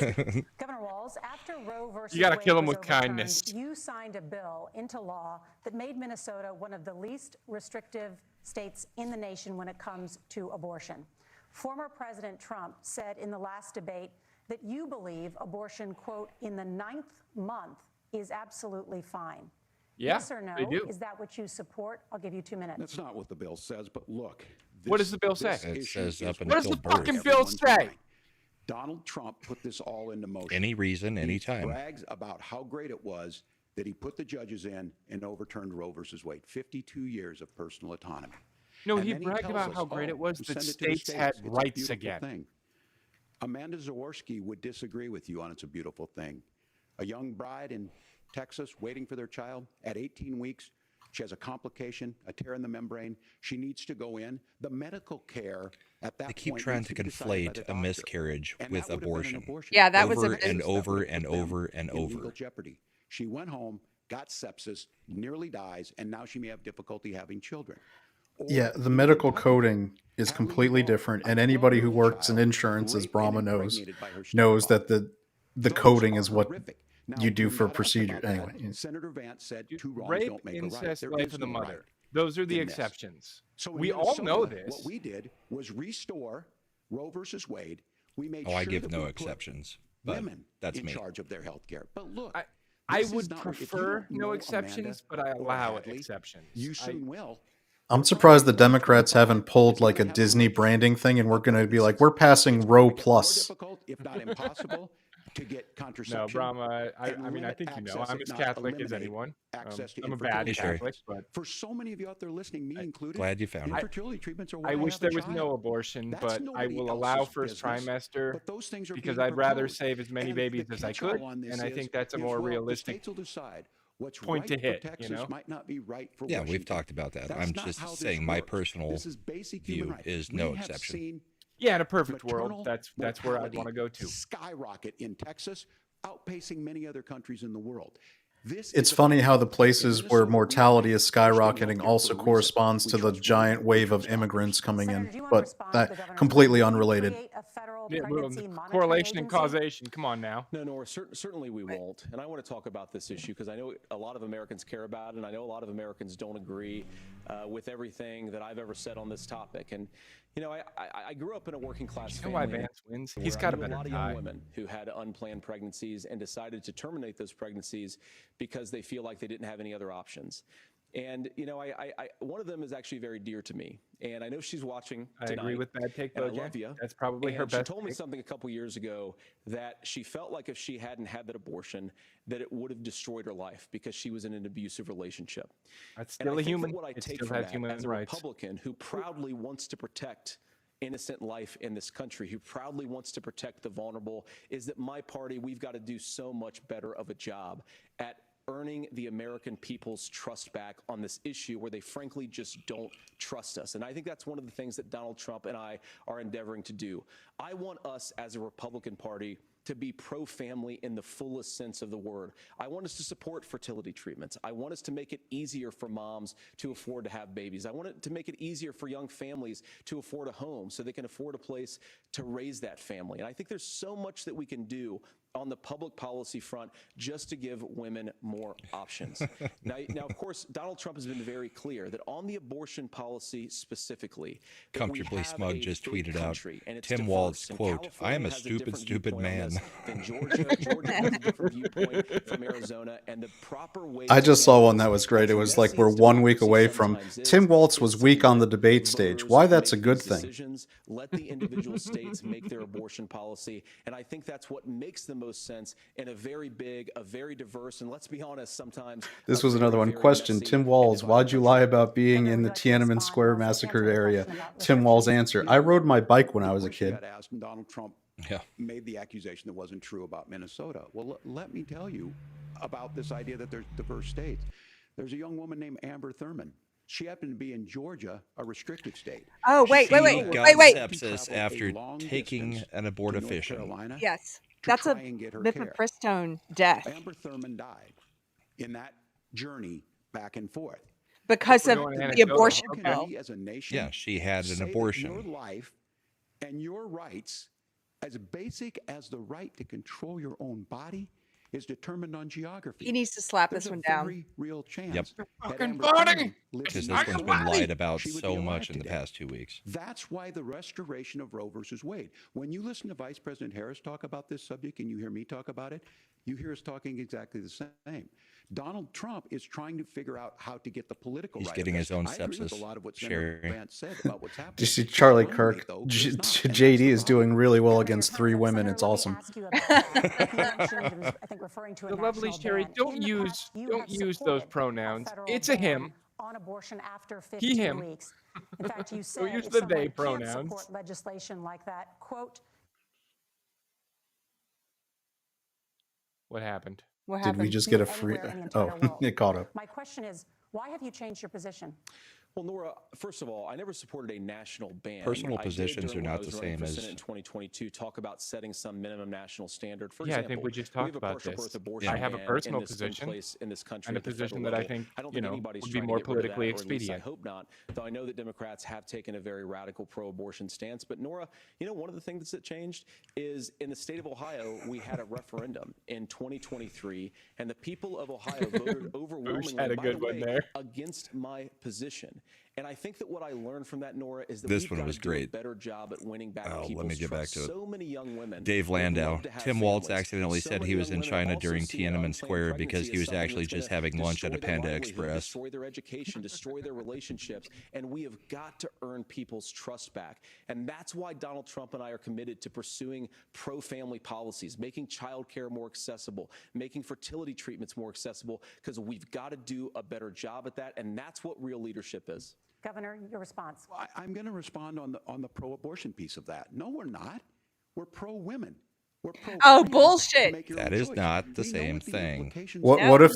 Governor Walz, after Roe versus You gotta Wade kill him was with overturned, kindness. you signed a bill into law that made Minnesota one of the least restrictive states in the nation when it comes to abortion. Former President Trump said in the last debate that you believe abortion, quote, in the 9th month is absolutely fine. Yeah, Yes or no? they do. Is that what you support? I'll give you 2 minutes. That's not what the bill says, but look. What does the bill say? this It issue says is up what What does until the fucking birth. bill everyone's say? mind. Donald Trump put this all into motion. Any reason, He anytime. brags about how great it was that he put the judges in and overturned Roe versus Wade. 52 years of personal autonomy. No, And he then bragged tells about us, how great it was we'll that send it to the states had It's a rights beautiful again. thing. Amanda Zaworski would disagree with you on it's a beautiful thing. A young bride in Texas waiting for their child at 18 weeks. She has a complication, a tear in the membrane. She needs to go in. The medical care at that They keep point trying needs to be decided by conflate the a doctor. miscarriage And with that would have been an abortion. Yeah, that was over a and That over would and put them over and in legal over. jeopardy. She went home, got sepsis, nearly dies, and now she may have difficulty having children. Yeah, Or the in medical Kentucky, coding is Hallie completely Duvall, different, a and anybody who 12-year-old works in child insurance, as raped and Brahma knows, impregnated by her knows that stepfather. the Those coding are is what horrific. Now, you do when for got asked procedure. about that, Anyway, Senator Vance said Dude, two wrongs rape, don't make a right. incest, There life is of the no mother. right Those are the in this. exceptions. So in We all know Minnesota, this. what we did was restore Roe versus Wade. We made Oh, sure I give that no we put exceptions, but women that's in me. charge of their health care. But look, I this is would not what- if you prefer don't no know exceptions, Amanda but I or allow Hadley, exceptions. You soon will. I'm surprised the Democrats haven't pulled like a Disney branding thing, and we're going to be like, we're passing Roe Plus. Difficult, if not impossible, to get contraception. No, Brahma, I and mean, I limit think you know, access, I'm if as not Catholic as eliminate anyone. access to I'm a bad infertility Hey, Sherry. Catholic, but For so many of you out there listening, me included, Glad you found it. infertility treatments are why I wish have a there was child. no abortion, That's but I nobody will allow else's first business, trimester but those things are because being I'd rather proposed. save as many And babies the as I catch-all could, on this and I is, think that's a is, more well, realistic the states will decide what's point right to hit, for Texas you know? might not be right for Yeah, Washington. we've talked about that. That's I'm not just how this saying my works. personal This is basic human view right. is We no have exception. seen Yeah, in a perfect maternal world, that's where I'd want to go to. skyrocket in Texas, outpacing many other countries in the world. This It's is a funny how the In places where Minnesota, we mortality is understand skyrocketing healthcare also for a reason. corresponds We to the trust women, giant we wave of trust doctors. immigrants coming Senator, in, do you want to but respond to that the governor's completely plan? Will you unrelated. create a federal Yeah, little pregnancy monitoring correlation and agency? causation. Come on now. No, Nora, certainly we won't. And I want to talk about this issue because I know a lot of Americans care about it, and I know a lot of Americans don't agree with everything that I've ever said on this topic. And, you know, I grew up in a working class You know why family. Vance wins? where He's I got a knew better lot of tie. young women who had unplanned pregnancies and decided to terminate those pregnancies because they feel like they didn't have any other options. And, you know, one of them is actually very dear to me. And I know she's watching I tonight. agree with that take, And I Bojan. love you. That's probably her And she best told me take. something a couple years ago that she felt like if she hadn't had that abortion, that it would have destroyed her life because she was in an abusive relationship. That's And I still a think human. that what I It take still from has that human as a rights. Republican who proudly wants to protect innocent life in this country, who proudly wants to protect the vulnerable, is that my party, we've got to do so much better of a job at earning the American people's trust back on this issue where they frankly just don't trust us. And I think that's one of the things that Donald Trump and I are endeavoring to do. I want us as a Republican Party to be pro-family in the fullest sense of the word. I want us to support fertility treatments. I want us to make it easier for moms to afford to have babies. I want it to make it easier for young families to afford a home so they can afford a place to raise that family. And I think there's so much that we can do on the public policy front just to give women more options. Now, of course, Donald Trump has been very clear that on the abortion policy specifically, that we Comfortably have Smug a just big tweeted out, country, and it's Tim diverse, Walz, and quote, I am California a has stupid, different stupid viewpoint on man. this than Georgia. Georgia has a different viewpoint from Arizona, and the proper way I to just saw handle one that was great. It as was like messy we're as 1 week democracy away from sometimes is, Tim Walz is was to weak on the let debate stage. voters Why that's a make good these thing. decisions, let the individual states make their abortion policy, and I think that's what makes the most sense in a very big, a very diverse, and let's be honest, sometimes This a was another very, one. very Question: messy Tim and Walz, divided why'd you country. lie about being Governor, in would the you like to Tiananmen respond Square and also massacred answer the area? question about Tim Walz restrictions? answer: You I know, rode my bike when I was a Of course, you kid. got asked, and Donald Trump Yeah. made the accusation that wasn't true about Minnesota. Well, let me tell you about this idea that there's diverse states. There's a young woman named Amber Thurman. She happened to be in Georgia, a restricted state. Oh, wait, She wait. got Wait. sepsis after taking an to North abortifacient. Carolina Yes. to That's try a and get her care. mifepristone death Amber Thurman died in that journey back and forth. because We're of going the anecdotal. abortion How can pill. we as a nation Yeah, she had an say that abortion. your life and your rights, as basic as the right to control your own body, is determined on geography? He needs to slap There's this a one down. very real chance Yep. that Fucking Amber body! Thurman lives Because in this one's been Minnesota. lied about She would be so alive much in the today. past 2 weeks. That's why the restoration of Roe versus Wade. When you listen to Vice President Harris talk about this subject and you hear me talk about it, you hear us talking exactly the same. Donald Trump is trying to figure out how to get the political He's right getting of his this. own I agree with a sepsis. lot of what Senator Sherry. Vance said about what's happening. Do you see His Charlie run Kirk? rate, though, is not, and that's JD the is problem. doing really well Governor, your against time's 3 up. women. Senator, It's let me awesome. ask you about that. You mentioned, I think, referring to a The lovely national Sherry, ban. don't In the use past, you don't have use those supported a pronouns. federal It's a ban him. on abortion after He 15 him. weeks. In fact, you Don't said use if the someone they can't pronouns. support legislation like that, quote, What happened? What Did we happened? just get be a free? anywhere in the Oh, entire world. it caught up. My question is, why have you changed your position? Well, Nora, first of all, I never supported a national ban. Personal I did positions during are when I not was the running same for as- Senate in 2022 talk about setting some minimum national standard. For Yeah, I example, think we just we talked have a about partial this. birth abortion I have a ban personal in position place in this country and a at the position federal that I level. think, I don't you think know, anybody's would be trying more to get rid of that, politically or at least I expedient. hope not, though I know that Democrats have taken a very radical pro-abortion stance. But Nora, you know, one of the things that changed is in the state of Ohio, we had a referendum in 2023, and the people of Ohio voted overwhelmingly, had a by good the one way, there. against my position. And I think that what I learned from that, Nora, is that This we've one got was to do a great. better job at winning back Oh, let people's me get back trust. to it. So many young women Dave would Landau. love to have Tim Walz families. accidentally So said many he was young in women China also during see Tiananmen unplanned Square because pregnancy he as was something actually that's just gonna having lunch at a destroy their Panda livelihood, Express. destroy their education, destroy their relationships, and we have got to earn people's trust back. And that's why Donald Trump and I are committed to pursuing pro-family policies, making childcare more accessible, making fertility treatments more accessible, because we've got to do a better job at that, and that's what real leadership is. Governor, your response. Well, I'm going to respond on the pro-abortion piece of that. No, we're not. We're pro-women. We're pro. Oh, bullshit. That is not the same thing. What if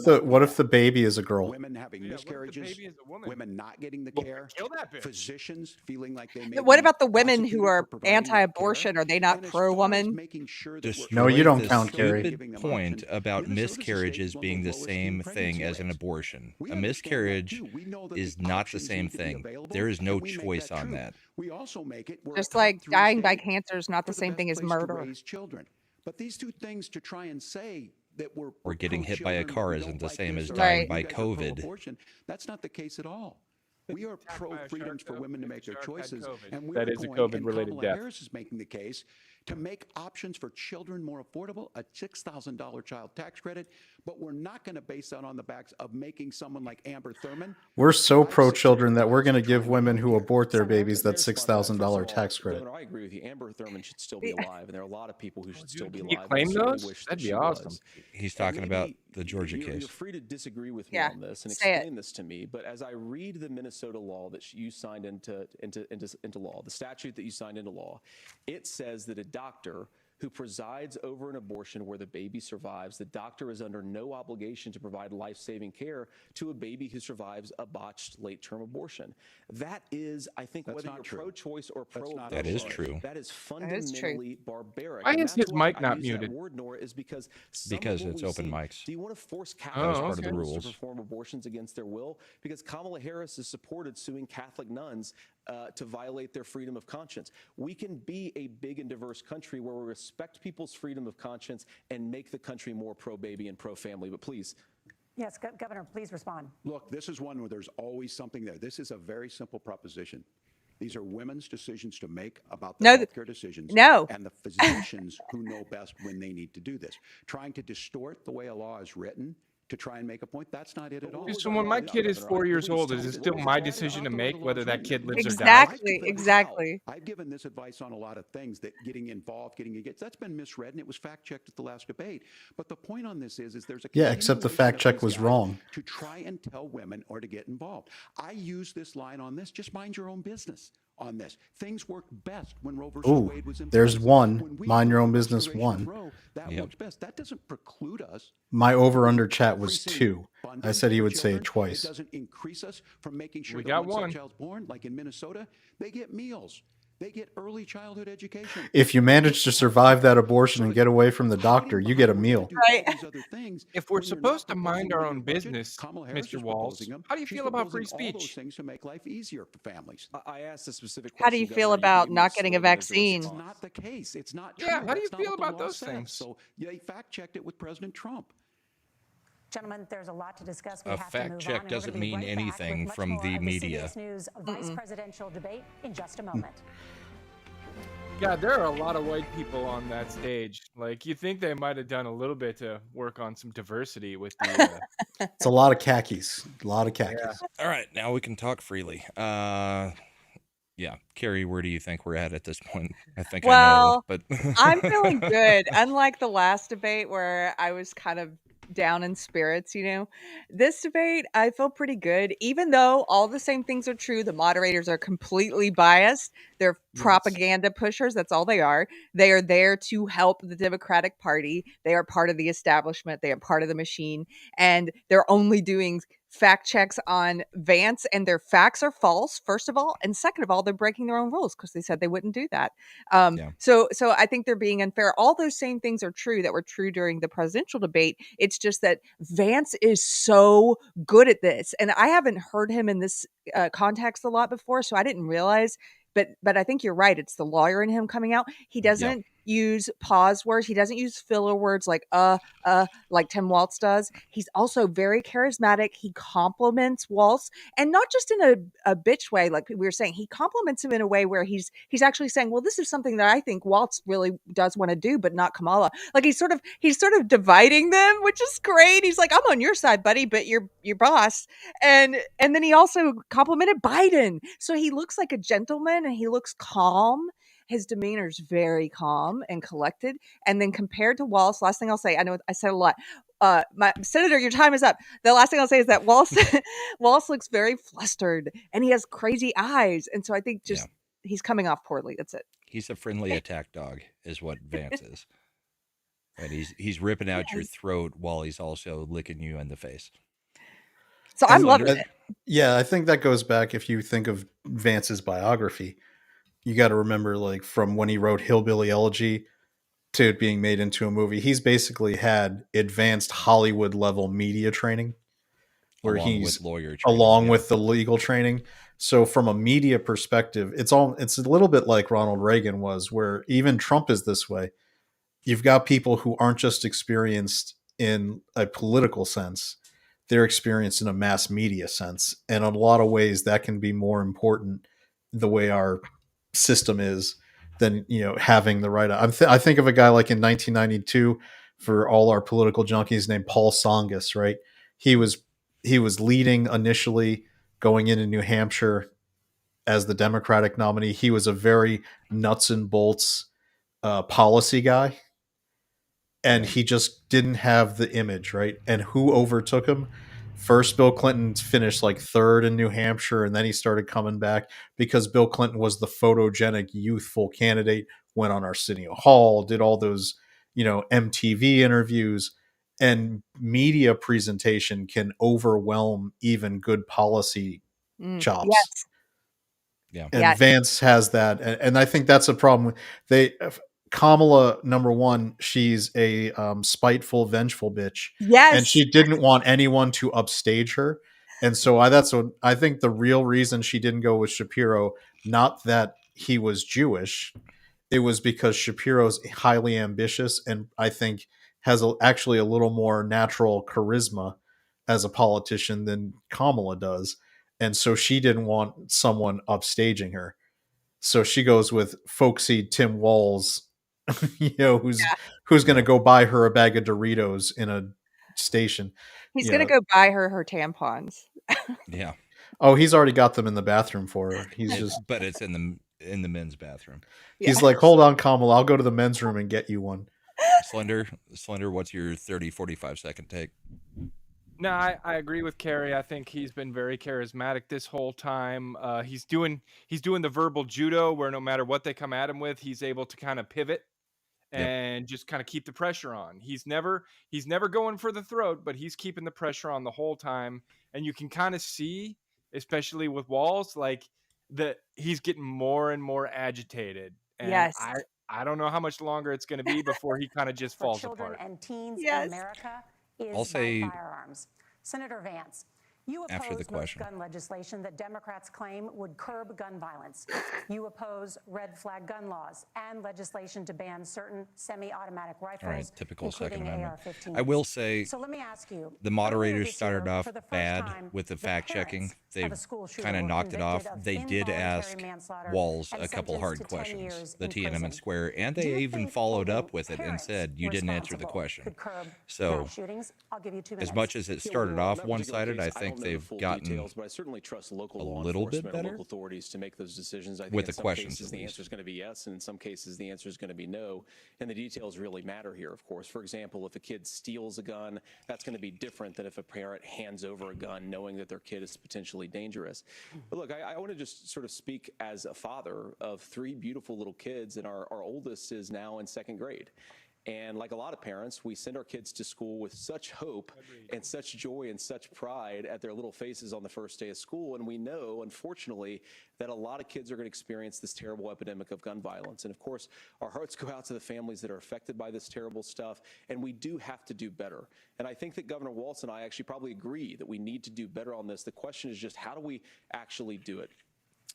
the baby is a girl? Women having miscarriages, baby is a woman? women not getting the Well, care, kill that bitch. physicians feeling like they may What be about the women who prosecuted are for providing that care. anti-abortion? Are they not And as far as pro-woman? making sure that we're Destroyed No, you don't the count, Keri. stupid point about Minnesota's the state miscarriages with being the lowest same teen thing pregnancy as an rates. abortion. We A understand that miscarriage too. We know that is the not the options same need to be thing. available, There is no and we make choice that on true. that. We also make it. We're a Just top like 3 dying by state cancer is not the for same best thing as place to murder. raise children. But these two things to try and say that we're Or getting hit by a pro-children, car we isn't don't the like same this, as or dying Right. by you guys are COVID. pro-abortion. That's not the case at all. We are Attacked by a pro-freedoms shark, for women to though. make their Shark had choices, COVID. and we That are is a going, and COVID-related Kamala death. Harris is making the case to make options for children more affordable, a $6,000 child tax credit, but we're not going to base that on the backs of making someone like Amber Thurman. We're so 5, 6 pro-children that we're years going to trying give women get who care. abort their Senator, babies Let that me respond to that. First of $6,000 all, tax credit. Governor, I agree with you. Amber Thurman should still be Yeah. alive, and there are a lot of people who should still be Can you alive. claim I certainly those? wish that That'd be she awesome. was. He's And talking about maybe the Georgia you're case. free to disagree with me Yeah, on this and say it. explain this to me, but as I read the Minnesota law that you signed into law, the statute that you signed into law, it says that a doctor who presides over an abortion where the baby survives, the doctor is under no obligation to provide life-saving care to a baby who survives a botched late-term abortion. That is, I think, That's whether not you're true. pro-choice or That's not That is pro-abortion, true. that is is true. fundamentally barbaric. Why And is that's his why mic I not use that muted? word, Nora, is because some of Because what it's we've open seen- mics. Do you want to force That was Catholic part of the schools rules. to perform abortions against their will? Because Kamala Harris has supported suing Catholic nuns to violate their freedom of conscience. We can be a big and diverse country where we respect people's freedom of conscience and make the country more pro-baby and pro-family. But please. Yes, Governor, please respond. Look, this is one where there's always something there. This is a very simple proposition. These are women's decisions to make about No, their healthcare decisions. no. And the physicians who know best when they need to do this. Trying to distort the way a law is written to try and make a point, that's not it at all. So when my kid is 4 years old, is it still my decision to make whether that kid lives or dies? Exactly. I've given this advice on a lot of things, that getting involved, getting engaged, that's been misread, and it was fact-checked at the last debate. But the point on this is there's a Yeah, except the continuation fact of check these was guys wrong. to try and tell women or to get involved. I use this line on this, just mind your own business on this. Things work best when Roe versus Ooh, Wade was in there's place. one. When we Mind do your own the business restoration of one. Roe, that Yep. works best. That doesn't preclude us. My over-under chat was increasing 2. I funding said he for would say it children. twice. It doesn't increase us from making sure We that got once one. that child's born, like in Minnesota, they get meals. They get early childhood education. If you manage to survive that abortion and get away from the doctor, you get a meal. Right. If we're supposed to mind our own business, Mr. Walz, how do you feel about free all those speech? things to make life easier for families. I asked a specific How do you question, feel Governor. about gave me not getting a sort of individual vaccine? It's response. not the case. It's not true. Yeah, how do you That's not feel what the about law those says. things? So they fact-checked it with President Trump. Gentlemen, there's a lot to discuss. We A have to fact move check on, and we're doesn't gonna be mean right back with anything much from more the of media. CBS News vice presidential debate in just a moment. God, there are a lot of white people on that stage. Like, you think they might have done a little bit to work on some diversity with the. It's a lot of khakis. A lot of khakis. Yeah. All right, now we can talk freely. Yeah, Keri, where do you think we're at this point? I think I know, Well, but I'm feeling good. Unlike the last debate where I was kind of down in spirits, this debate, I feel pretty good. Even though all the same things are true, the moderators are completely biased. They're Yes. propaganda pushers. That's all they are. They are there to help the Democratic Party. They are part of the establishment. They are part of the machine. And they're only doing fact checks on Vance, and their facts are false, first of all, and second of all, they're breaking their own rules because they said they wouldn't do that. Yeah. So I think they're being unfair. All those same things are true that were true during the presidential debate. It's just that Vance is so good at this, and I haven't heard him in this context a lot before, so I didn't realize. But I think you're right. It's the lawyer in him coming out. He doesn't use pause words. He doesn't use filler words like Tim Walz does. He's also very charismatic. He compliments Walz, and not just in a bitch way, like we were saying. He compliments him in a way where he's actually saying, well, this is something that I think Walz really does want to do, but not Kamala. Like he's sort of dividing them, which is great. He's like, I'm on your side, buddy, but you're your boss. And then he also complimented Biden. So he looks like a gentleman and he looks calm. His demeanor is very calm and collected. And then compared to Walz, last thing I'll say, I know I said a lot. My Senator, your time is up. The last thing I'll say is that Walz looks very flustered and he has crazy eyes. And so I think he's coming off poorly. That's it. He's a friendly attack dog, is what Vance is. And he's ripping out your throat while he's also licking you in the face. So I'm loving it. Yeah, I think that goes back, if you think of Vance's biography, you got to remember, like, from when he wrote Hillbilly Elegy to it being made into a movie, he's basically had advanced Hollywood level media training, where he's along with the legal training. So from a media perspective, it's a little bit like Ronald Reagan was, where even Trump is this way. You've got people who aren't just experienced in a political sense, they're experienced in a mass media sense. And in a lot of ways that can be more important, the way our system is, than having the right. I think of a guy like in 1992, for all our political junkies, named Paul Tsongas, right? He was leading initially, going into New Hampshire as the Democratic nominee. He was a very nuts and bolts policy guy, and he just didn't have the image, right? And who overtook him? First, Bill Clinton finished like third in New Hampshire, and then he started coming back because Bill Clinton was the photogenic, youthful candidate, went on Arsenio Hall, did all those, MTV interviews, and media presentation can overwhelm even good policy chops. Yes. Yeah. And Vance has that. And I think that's a problem. Kamala, number one, she's a spiteful, vengeful bitch. Yes. And she didn't want anyone to upstage her. And so I think the real reason she didn't go with Shapiro, not that he was Jewish, it was because Shapiro's highly ambitious and I think has actually a little more natural charisma as a politician than Kamala does. And so she didn't want someone upstaging her. So she goes with folksy Tim Walz, who's going to go buy her a bag of Doritos in a station. He's going to go buy her tampons. Yeah. Oh, he's already got them in the bathroom for her. But it's in the men's bathroom. He's like, hold on, Kamala, I'll go to the men's room and get you one. Slender, what's your 30, 45-second take? No, I agree with Keri. I think he's been very charismatic this whole time. He's doing the verbal judo where no matter what they come at him with, he's able to kind of pivot and just kind of keep the pressure on. He's never going for the throat, but he's keeping the pressure on the whole time. And you can kind of see, especially with Walz, like that he's getting more and more agitated. And yes. I don't know how much longer it's going to be before he kind of just falls children apart. And teens in America is firearms. Senator Vance, You after the oppose most question. gun legislation that Democrats claim would curb gun violence. You oppose red flag gun laws and legislation to ban certain semi-automatic rifles, All right, typical Second including Amendment. AR-15s. I will say So let me ask you, the earlier moderators this started year, off for the first bad time, with the fact checking. parents They've of a school shooter kind of were knocked it off. convicted of They did involuntary ask manslaughter Walz and a couple sentenced hard to 10 questions, years the in Tiananmen prison. Square, and Do they you even think followed up holding with it and parents said, you didn't answer the responsible question. could curb So mass shootings? I'll give you 2 as minutes. much as it Yeah, started well, in off that particular one-sided, case, I I don't think know the they've full gotten details, but I certainly trust local a law little bit enforcement or better local authorities to make those decisions. I think with in the some questions, cases at the least. answer is going to be yes, and in some cases the answer is going to be no. And the details really matter here, of course. For example, if a kid steals a gun, that's going to be different than if a parent hands over a gun knowing that their kid is potentially dangerous. But look, I want to just sort of speak as a father of 3 beautiful little kids, and our oldest is now in 2nd grade. And like a lot of parents, we send our kids to school with such hope and such joy and such pride at their little faces on the first day of school. And we know, unfortunately, that a lot of kids are going to experience this terrible epidemic of gun violence. And of course, our hearts go out to the families that are affected by this terrible stuff. And we do have to do better. And I think that Governor Walz and I actually probably agree that we need to do better on this. The question is just, how do we actually do it?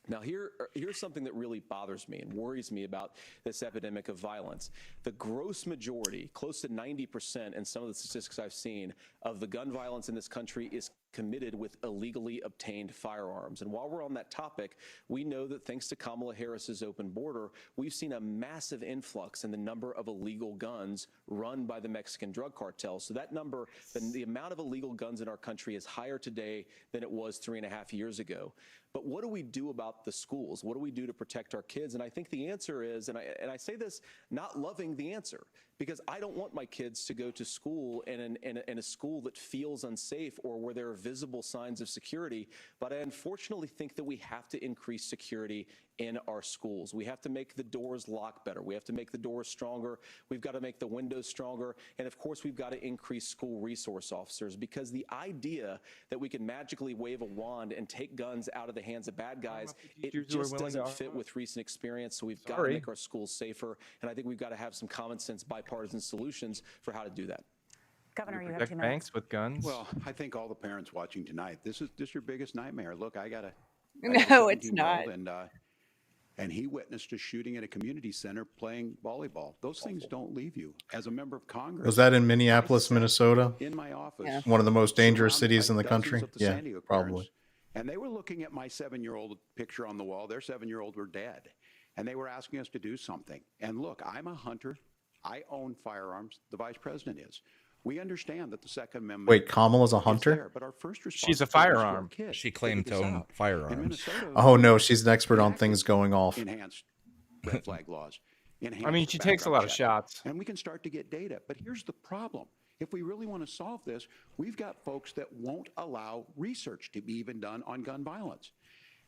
Now, here's something that really bothers me and worries me about this epidemic of violence. The gross majority, close to 90% in some of the statistics I've seen, of the gun violence in this country is committed with illegally obtained firearms. And while we're on that topic, we know that thanks to Kamala Harris's open border, we've seen a massive influx in the number of illegal guns run by the Mexican drug cartels. So that number, the amount of illegal guns in our country is higher today than it was 3.5 years ago. But what do we do about the schools? What do we do to protect our kids? And I think the answer is, and I say this not loving the answer, because I don't want my kids to go to school in a school that feels unsafe or where there are visible signs of security. But I unfortunately think that we have to increase security in our schools. We have to make the doors lock better. We have to make the doors stronger. We've got to make the windows stronger. And of course, we've got to increase school resource officers, because the idea that we can magically wave a wand and take guns out of the hands of bad guys, it just doesn't fit with recent experience. So we've got to make our schools safer. And I think we've got to have some common sense bipartisan solutions for how to do that. Governor, you have Protect 2 minutes. banks with guns. Well, I think all the parents watching tonight, this is your biggest nightmare. Look, I got a No, it's 17-year-old, not. and he witnessed a shooting at a community center playing volleyball. Those things don't leave you. As a member of Congress, Was that in Minneapolis, Minnesota? in my office, Yeah. One of the most dangerous surrounded cities by in the dozens country? of the Yeah, San Diego probably. parents, and they were looking at my 7-year-old picture on the wall. Their 7-year-old were dead, and they were asking us to do something. And look, I'm a hunter. I own firearms. The vice president is. We understand that the Second Amendment. Wait, Kamala's a is hunter? there, but our first She's a responsibility is to our firearm. kids. She Figure claimed this to own out. In firearms. Minnesota, Oh no, she's an expert on enacted things going off. enhanced red flag laws. I mean, enhanced she takes a lot of background checks. shots. And we can start to get data. But here's the problem. If we really want to solve this, we've got folks that won't allow research to be even done on gun violence.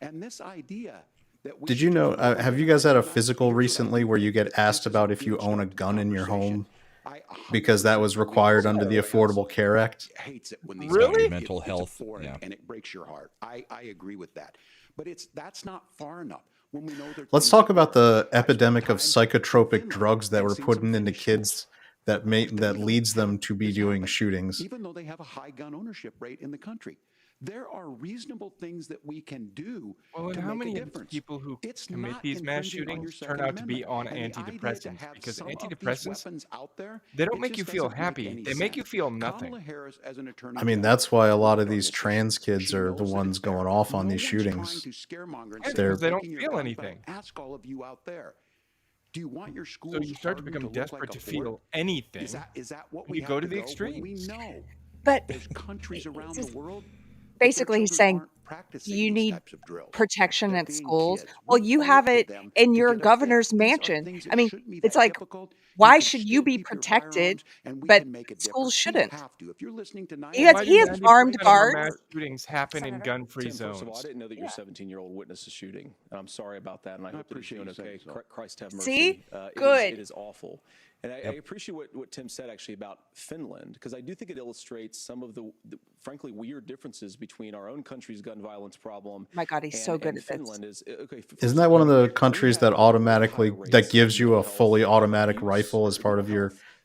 And this idea that we Did should you just know, look at have you it guys had a overnight, physical here's what I recently think where you about get it. asked This is about a if you good own a start to the gun in your conversation. home? I Because that was 100% required believe under the that Affordable Care Act? hates it when these Really? guys- Mental it's health, abhorrent, yeah. and it breaks your heart. I agree with that, but that's not far enough. When we know there's Let's things talk out about there. the I've spent epidemic of time in psychotropic Finland drugs that and were seen put some into Finnish schools. kids that We that don't leads them have to be this doing happen, shootings. even though they have a high gun ownership rate in the country. There are reasonable things that we can do Well, to and how make many a of the difference. people who It's commit not these mass infringing on your shootings turn Second out to be Amendment. on And the idea to antidepressants? have Because some of these antidepressants, weapons out there, they don't it make you just feel doesn't make happy. any They make you sense. feel nothing. Kamala Harris, as an attorney I mean, general, that's why a lot of worked on these this issue. trans kids She are the knows that ones it's there. going off on No these one's trying shootings. to scaremonger and Yeah, say They're- you're because they don't taking your feel gun, anything. But I ask all of you out there, do you want your schools So you start to hardened become look desperate like to a feel fort? anything. Is that what and we you have go to to the go when we extremes. know But there's countries around just the world that their basically he's children saying aren't practicing you these need types of drills? protection They're at being schools. kids. Well, We you owe have it it to them in to your get up there. governor's These are mansion. things I that mean, shouldn't be it's that like, difficult. You why can should still you be keep your protected, firearms, and we but can make a schools difference. We shouldn't? have to. If you're listening tonight, He has Why he do has it 90% armed breaks of our my guards. mass heart. shootings happen in Senator? gun-free Tim, first of all, I zones? didn't know that your Yeah. 17-year-old witnessed a shooting, and I'm sorry about that, and I I hope that he's appreciate doing you saying okay. so. Christ have See? mercy. It Good. is awful. And I appreciate what Tim said actually about Finland, because I do think it illustrates some of the frankly weird differences between our own country's gun violence problem. My God, he's so good and at this. Finland is okay. Isn't that one of the countries that we have automatically higher that rates gives of you a mental fully health automatic abuse rifle as or part mental of your health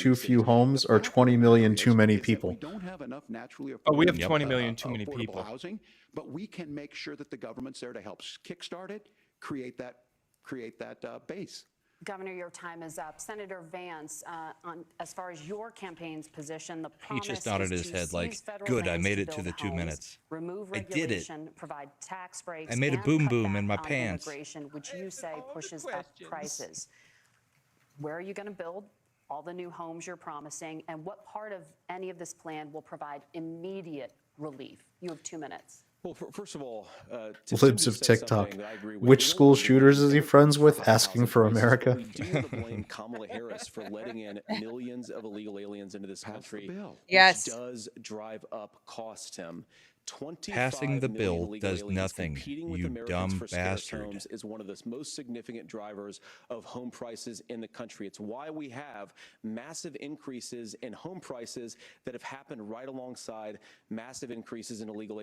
too few homes or 20 million too many people? We don't have enough naturally Oh, we have affordable, 20 million too many affordable people. housing, but we can make sure that the government's there to help kickstart it, create that base. Governor, your time is up. Senator Vance, as far as your campaign's position, the promise He just nodded is his to head like, seize federal good, I lands made to it to build the 2 homes, minutes. remove I did it. regulation, provide tax breaks, I made a and boom cut boom back in my on pants. immigration, which you say all the pushes up questions. prices. Where are you going to build all the new homes you're promising, and what part of any of this plan will provide immediate relief? You have 2 minutes. Well, first of all, Libs of TikTok. Which school shooters is he friends with? Asking for America. We do want to blame Kamala Harris for letting in millions of illegal aliens into this country, Yes. which does drive up costs, Tim. Passing the 25 million bill illegal does aliens nothing, competing with you Americans dumb for scarce bastard. homes is one of the most significant drivers of home prices in the country. It's why we have massive increases in home prices that have happened right alongside massive increases in illegal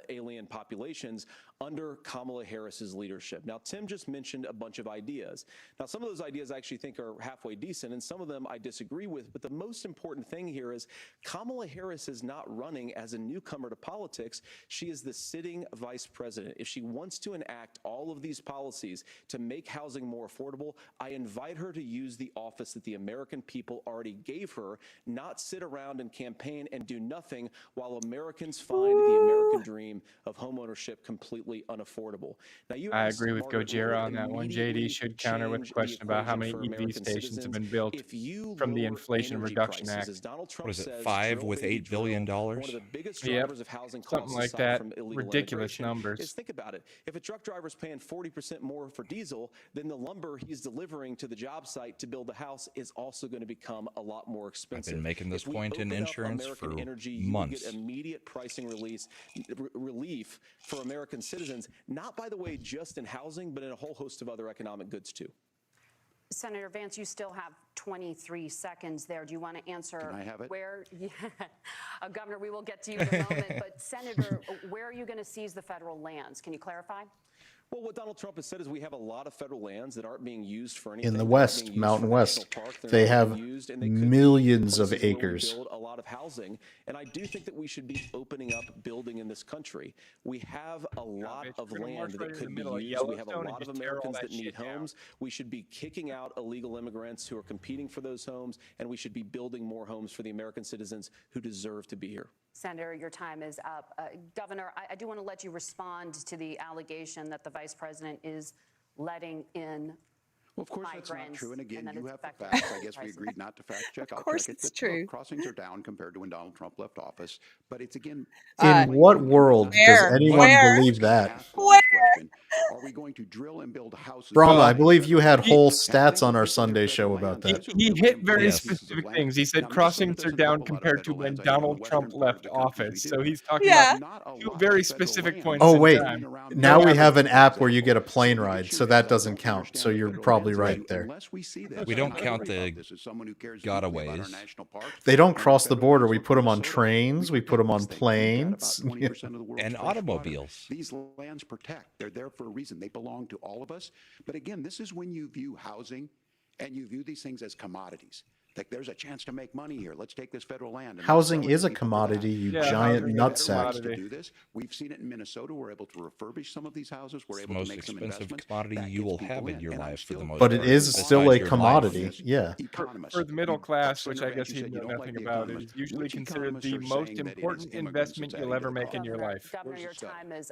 alien populations under Kamala Harris's leadership. Now, Tim just mentioned a bunch of ideas. Now, some of those ideas I actually think are halfway decent, and some of them I disagree with. But the most important thing here is Kamala Harris is not running as a newcomer to politics. She is the sitting vice president. If she wants to enact all of these policies to make housing more affordable, I invite her to use the office that the American people already gave her, not sit around and campaign and do nothing while Americans find the American dream of homeownership completely unaffordable. Now, you I asked agree with Margaret, will Gojira it on that one. immediately JD should counter with a change the question about how equation many for EV American stations have citizens? been built If you from the lower Inflation energy Reduction prices, Act. as Donald Trump What is it, says, 5 drill, with baby, $8 billion? drill, one of the biggest Yep, drivers of housing something costs like aside that. from illegal Ridiculous immigration numbers. is, think about it. If a truck driver's paying 40% more for diesel, then the lumber he's delivering to the job site to build the house is also going to become a lot more expensive. I've been making this If we point in open up insurance American for energy, you will months. get immediate pricing relief for American citizens, not, by the way, just in housing, but in a whole host of other economic goods, too. Senator Vance, you still have 23 seconds there. Do you want to answer? Can I have it? Where, yeah, Governor, we will get to you in a moment. But Senator, where are you going to seize the federal lands? Can you clarify? Well, what Donald Trump has said is we have a lot of federal lands that aren't being used for anything. In the They're not West, being used Mountain for West, national park. They're they not have being used, and they could be millions of places where we acres. build a lot of housing, and I do think that we should be opening up building in this country. We have a lot of land that could be used. We have a lot of Americans that need homes. We should be kicking out illegal immigrants who are competing for those homes, and we should be building more homes for the American citizens who deserve to be here. Senator, your time is up. Governor, I do want to let you respond to the allegation that the vice president is letting in Well, of course, that's not migrants, true. And again, that you it's have the affecting facts. I guess we prices. agreed not to fact check. Of course check it. it's But, look, true. crossings are down compared to when Donald Trump left office. But it's again, In what world does anyone believe that? Are we going to drill and build houses? Brahma, I believe you had whole stats on our Sunday show about that. He hit very specific things. He said crossings are down compared to when Donald Trump left office. So he's talking about two very specific points Oh, in wait. time. Now we have an app where you get a plane ride, so that doesn't count. So you're probably right there. We don't count the gotaways. They don't cross the border. We put them on trains. We put them on planes. And automobiles. These lands protect. They're there for a reason. They belong to all of us. But again, this is when you view housing and you view these things as commodities. Like, there's a chance to make money here. Let's take this federal land. And Housing is a commodity, you giant nutsack. to do this. We've seen it in Minnesota. We're able to refurbish some of these houses. We're It's the able most to make some expensive investments. commodity That you gets will people have in your and I'm life for the still- most But part. it is still besides a your commodity. life. Yeah. For the middle class, which I Senator guess Vance, you he'd said know you don't nothing like the about, economists. is usually Which considered economists the are most saying that it is important immigrants investment that's you'll adding ever to the make in your cost? life. Governor, your time is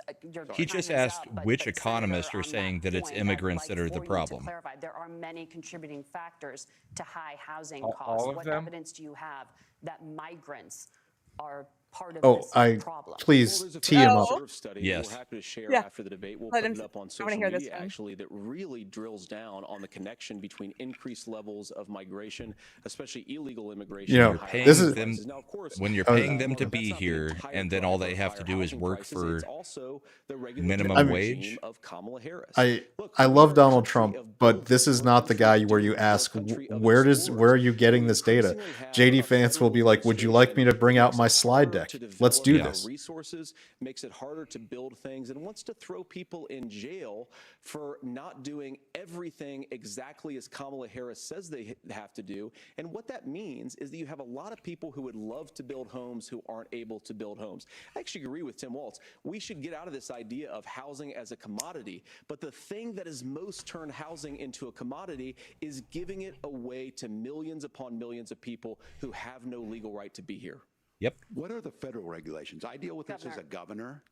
He just asked which economists are saying that it's immigrants that are the problem. Clarify, there are many contributing factors to high housing All costs. of What them? evidence do you have that migrants are part of Oh, this problem? please tee him up. Observe study that Yes. we're happy to share Yeah. after the debate. We'll Let put him- it up on I wanna social hear this media, one. actually, that really drills down on the connection between increased levels of migration, especially illegal immigration. You know, and higher Paying this housing is- them prices. Now, of course, when you're Oh, paying them to that's be not the here, entire and then all driver they of have to higher do is housing work prices. for It's also the minimum regulatory wage. regime of Kamala Harris. I Look, I we love are a Donald country Trump, of but built this is for. not the We're guy doing where you it. We're a ask country of where explorers. are you getting We this data? increasingly have JD a Vance will be federal like, "Would you like me to bring out my slide deck? to Let's do develop our this." resources, makes it harder to build things, and wants to throw people in jail for not doing everything exactly as Kamala Harris says they have to do. And what that means is that you have a lot of people who would love to build homes who aren't able to build homes. I actually agree with Tim Walz. We should get out of this idea of housing as a commodity. But the thing that has most turned housing into a commodity is giving it away to millions upon millions of people who have no legal right to be here. Yep. What are the federal regulations? I deal with this as a governor.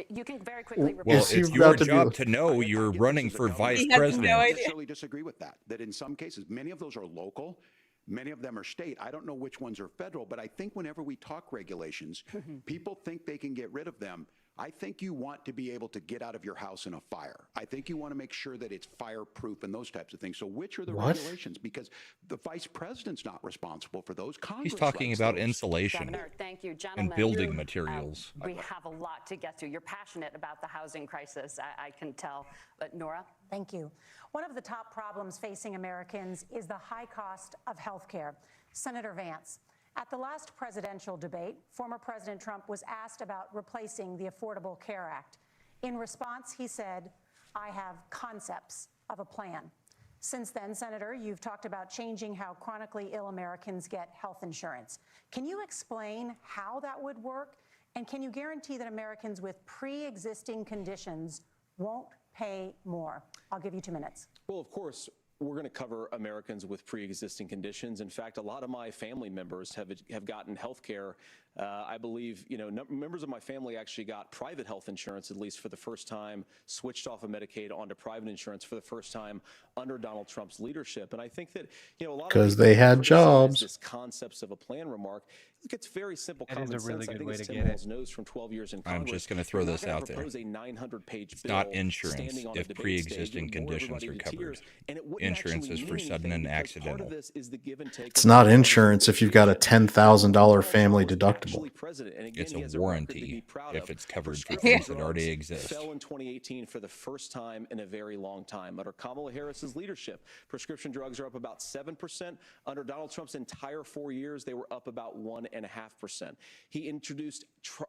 You can very quickly Well, Is he it's your about to be- job to know you're running for vice He has no president. idea. I necessarily disagree with that. That in some cases, many of those are local, many of them are state. I don't know which ones are federal, but I think whenever we talk regulations, people think they can get rid of them. I think you want to be able to get out of your house in a fire. I think you want to make sure that it's fireproof and those types of things. So which are the regulations? Because the vice president's not responsible for those. Congress He's talking likes about those. insulation Governor, thank you. Gentlemen, and building materials. we have a lot to get to. You're passionate about the housing crisis, I can tell. But Nora? Thank you. One of the top problems facing Americans is the high cost of health care. Senator Vance, at the last presidential debate, former President Trump was asked about replacing the Affordable Care Act. In response, he said, "I have concepts of a plan." Since then, Senator, you've talked about changing how chronically ill Americans get health insurance. Can you explain how that would work? And can you guarantee that Americans with pre-existing conditions won't pay more? I'll give you 2 minutes. Well, of course, we're going to cover Americans with pre-existing conditions. In fact, a lot of my family members have gotten health care. I believe, members of my family actually got private health insurance, at least for the first time, switched off of Medicaid onto private insurance for the first time under Donald Trump's leadership. And I think that, a lot of Because people they had criticize jobs. this concepts of a plan remark. It's very simple That common is a really sense. I good think way as to Tim get it. Walz knows from 12 years in I'm Congress, just going to throw you're not this gonna out there. propose a 900-page It's not bill insurance standing on a if debate pre-existing stage and bore conditions everybody are to covered. tears, and it wouldn't Insurance actually is for mean sudden anything and because part of accidental. this is the give and take It's of not partisan insurance if you've got a negotiation. $10,000 Donald Trump family was deductible. actually president, and again, It's he a has a record to be warranty proud if of. it's covered for Prescription things that already drugs exist. fell in 2018 for the first time in a very long time. Under Kamala Harris's leadership, prescription drugs are up about 7%. Under Donald Trump's entire 4 years, they were up about 1.5%. He introduced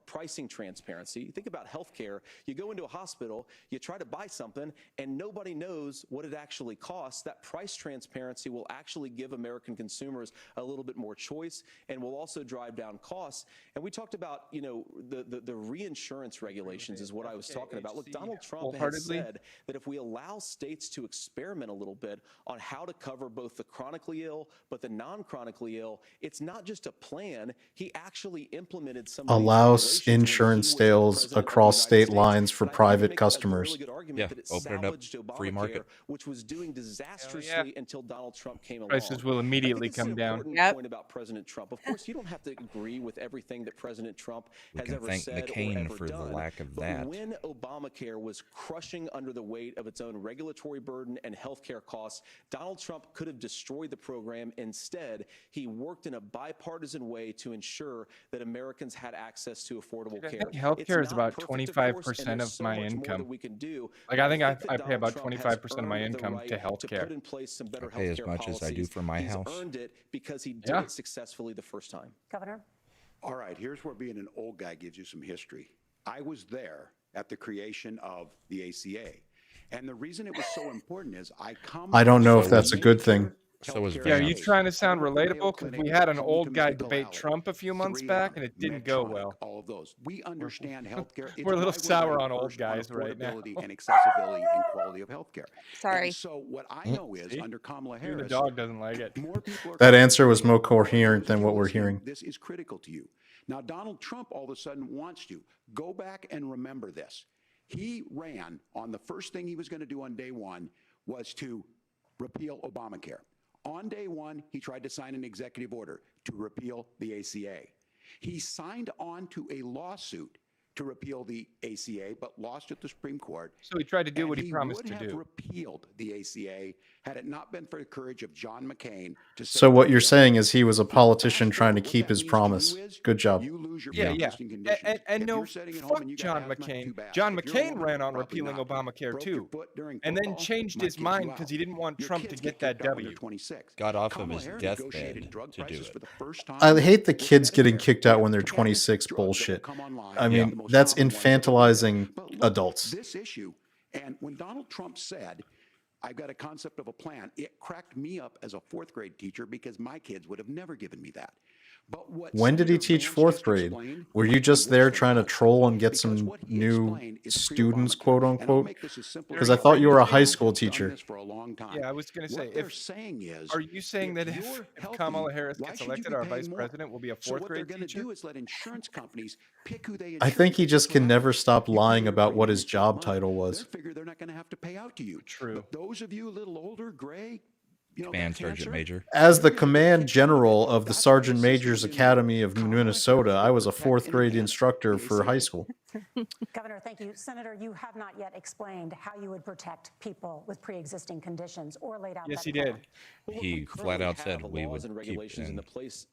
pricing transparency. Think about healthcare. You go into a hospital, you try to buy something, and nobody knows what it actually costs. That price transparency will actually give American consumers a little bit more choice and will also drive down costs. And we talked about, the reinsurance regulations is what I was talking about. Look, Donald Trump has Wholeheartedly. said that if we allow states to experiment a little bit on how to cover both the chronically ill but the non-chronically ill, it's not just a plan. He actually implemented some of these Allow regulations when he insurance was the sales president of the across United state States. lines for And I think he private makes a customers. really good argument Yeah, that it open it up, salvaged free market. Obamacare, which was doing disastrously until Donald Trump came along. Prices will I think immediately this is come an down. important Yep. point about President Trump. Of course, you don't have to agree with everything that President Trump We has can ever thank said McCain or ever for the done. lack of But that. when Obamacare was crushing under the weight of its own regulatory burden and healthcare costs, Donald Trump could have destroyed the program. Instead, he worked in a bipartisan way to ensure that Americans had access to affordable I care. think healthcare is It's not about perfect, of course, 25% and there's of so my much more income. that we can do. Like, But I think that I pay Donald about Trump has 25% of my earned the income right to to healthcare. put in place some better I pay as healthcare much as I do policies. for my He's house. earned it because he did Yeah. it successfully the first time. Governor? All right, here's where being an old guy gives you some history. I was there at the creation of the ACA. And the reason it was so important is I come I don't know from if that's a good thing. So is healthcare Yeah, are you Vance. space. trying to I sound worked at Mayo relatable? Because Clinic, we had an Columbia old guy Medical debate Alley, Trump a few months 3M, back, and it didn't go Medtronic, well. all of those. We understand healthcare. It's We're a little why we're sour on ranked old first on guys right now. affordability and accessibility and quality of healthcare. Sorry. And so what I know is See? under Kamala Even the Harris, dog doesn't like it. more people are That coming answer to was me. more For those coherent of than you what we're listening, hearing. This is critical to you. Now, Donald Trump all of a sudden wants to go back and remember this. He ran on the first thing he was going to do on day one was to repeal Obamacare. On day one, he tried to sign an executive order to repeal the ACA. He signed on to a lawsuit to repeal the ACA, but lost at the Supreme Court. So he tried to do And what he promised would to have do. repealed the ACA had it not been for the courage of John McCain to say, So what you're "No." saying is he was a Fast politician trying to forward, what keep that his means to promise. you is Good job. You lose your Yeah, yeah. pre-existing conditions. And If no, you're sitting at home fuck and you got John asthma, McCain. too bad. John If you're a McCain woman, ran on probably repealing not. Obamacare Broke your too, foot during and then football, changed might his kick mind you because out. he didn't want Your Trump to kids get get that kicked out when W. they're 26. Got off of Kamala his Harris deathbed negotiated drug to do prices it. for the first time I hate the with kids getting Medicare. kicked We out have when they're 10 26 drugs that will bullshit. come online, I the mean, most that's common ones that will be there. infantilizing But look, adults. this issue, and when Donald Trump said, I've got a concept of a plan, it cracked me up as a fourth grade teacher because my kids would have never given me that. But what When did he Senator teach Vance fourth just grade? explained Were you might be just there worse than trying to that. troll and get Because some what he new explained is students, pre-Obamacare. quote And I'll unquote? make this as simple Because as I thought you were a high Republicans school have done teacher. this for a long time. Yeah, I was going to say, What they're if saying is, are you saying that if if you're healthy, Kamala Harris why gets should you elected, be our paying vice more? president will be a So fourth what they're grade going to teacher? do is let insurance companies pick who they insure. I think he just can never stop lying about what his job They title was. figure they're not going to have to pay out to you. True. But those of you a little older, gray, Command Sergeant Major. As the command general of the Sergeant Major's Academy of Minnesota, I was a fourth grade instructor for high school. Governor, thank you. Senator, you have not yet explained how you would protect people with pre-existing conditions or laid out Yes, that he plan. did. Well, look, He we flat currently out said have we laws would and keep regulations in.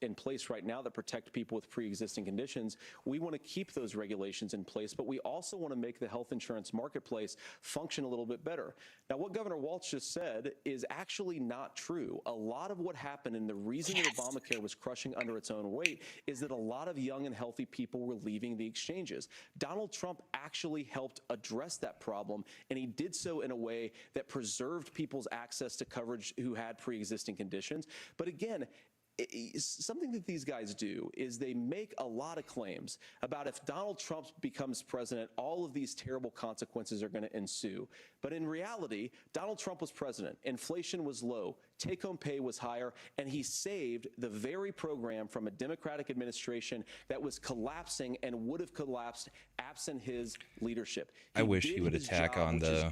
in place right now that protect people with pre-existing conditions. We want to keep those regulations in place, but we also want to make the health insurance marketplace function a little bit better. Now, what Governor Walz just said is actually not true. A lot of what happened and the reason that Obamacare was crushing under its own weight is that a lot of young and healthy people were leaving the exchanges. Donald Trump actually helped address that problem, and he did so in a way that preserved people's access to coverage who had pre-existing conditions. But again, something that these guys do is they make a lot of claims about if Donald Trump becomes president, all of these terrible consequences are going to ensue. But in reality, Donald Trump was president. Inflation was low. Take-home pay was higher, and he saved the very program from a Democratic administration that was collapsing and would have collapsed absent his leadership. I wish he would attack on the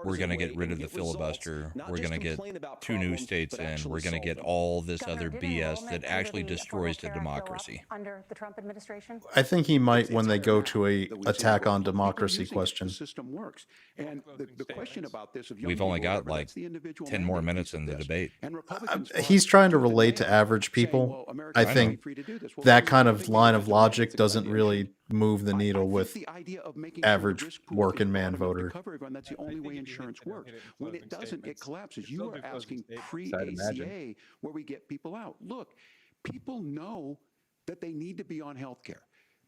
we're going to get rid of the filibuster, we're going to get 2 new states in, we're going to get all this other BS that actually destroys the democracy. Under the Trump administration? I think he might when they go to a attack on democracy question. The system works. And the question about this, if We've only got like 10 more minutes in the debate. He's trying to relate to average people. I think that kind of line of logic doesn't really move the needle with average working man voter. That's the only way insurance works. When it doesn't, it collapses. You are asking pre-ACA where we get people out. Look, people know that they need to be on health care.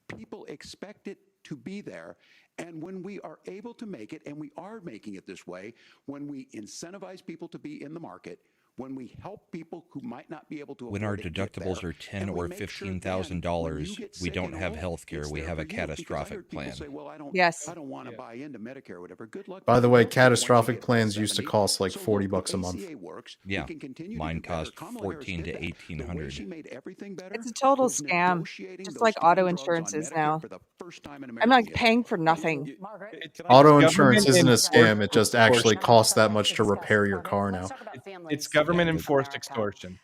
People expect it to be there. And when we are able to make it, and we are making it this way, when we incentivize people to be in the market, when we help people who might not be able to when our deductibles are $10,000 or $15,000, we don't have health care. We have a catastrophic plan. Yes. I don't want to buy into Medicare or whatever. Good luck. By the way, catastrophic plans used to cost like $40 a month. Yeah, mine cost $1,400 to $1,800. It's a total scam, just like auto insurance is now. I'm like paying for nothing. Auto insurance isn't a scam. It just actually costs that much to repair your car now. It's government enforced extortion.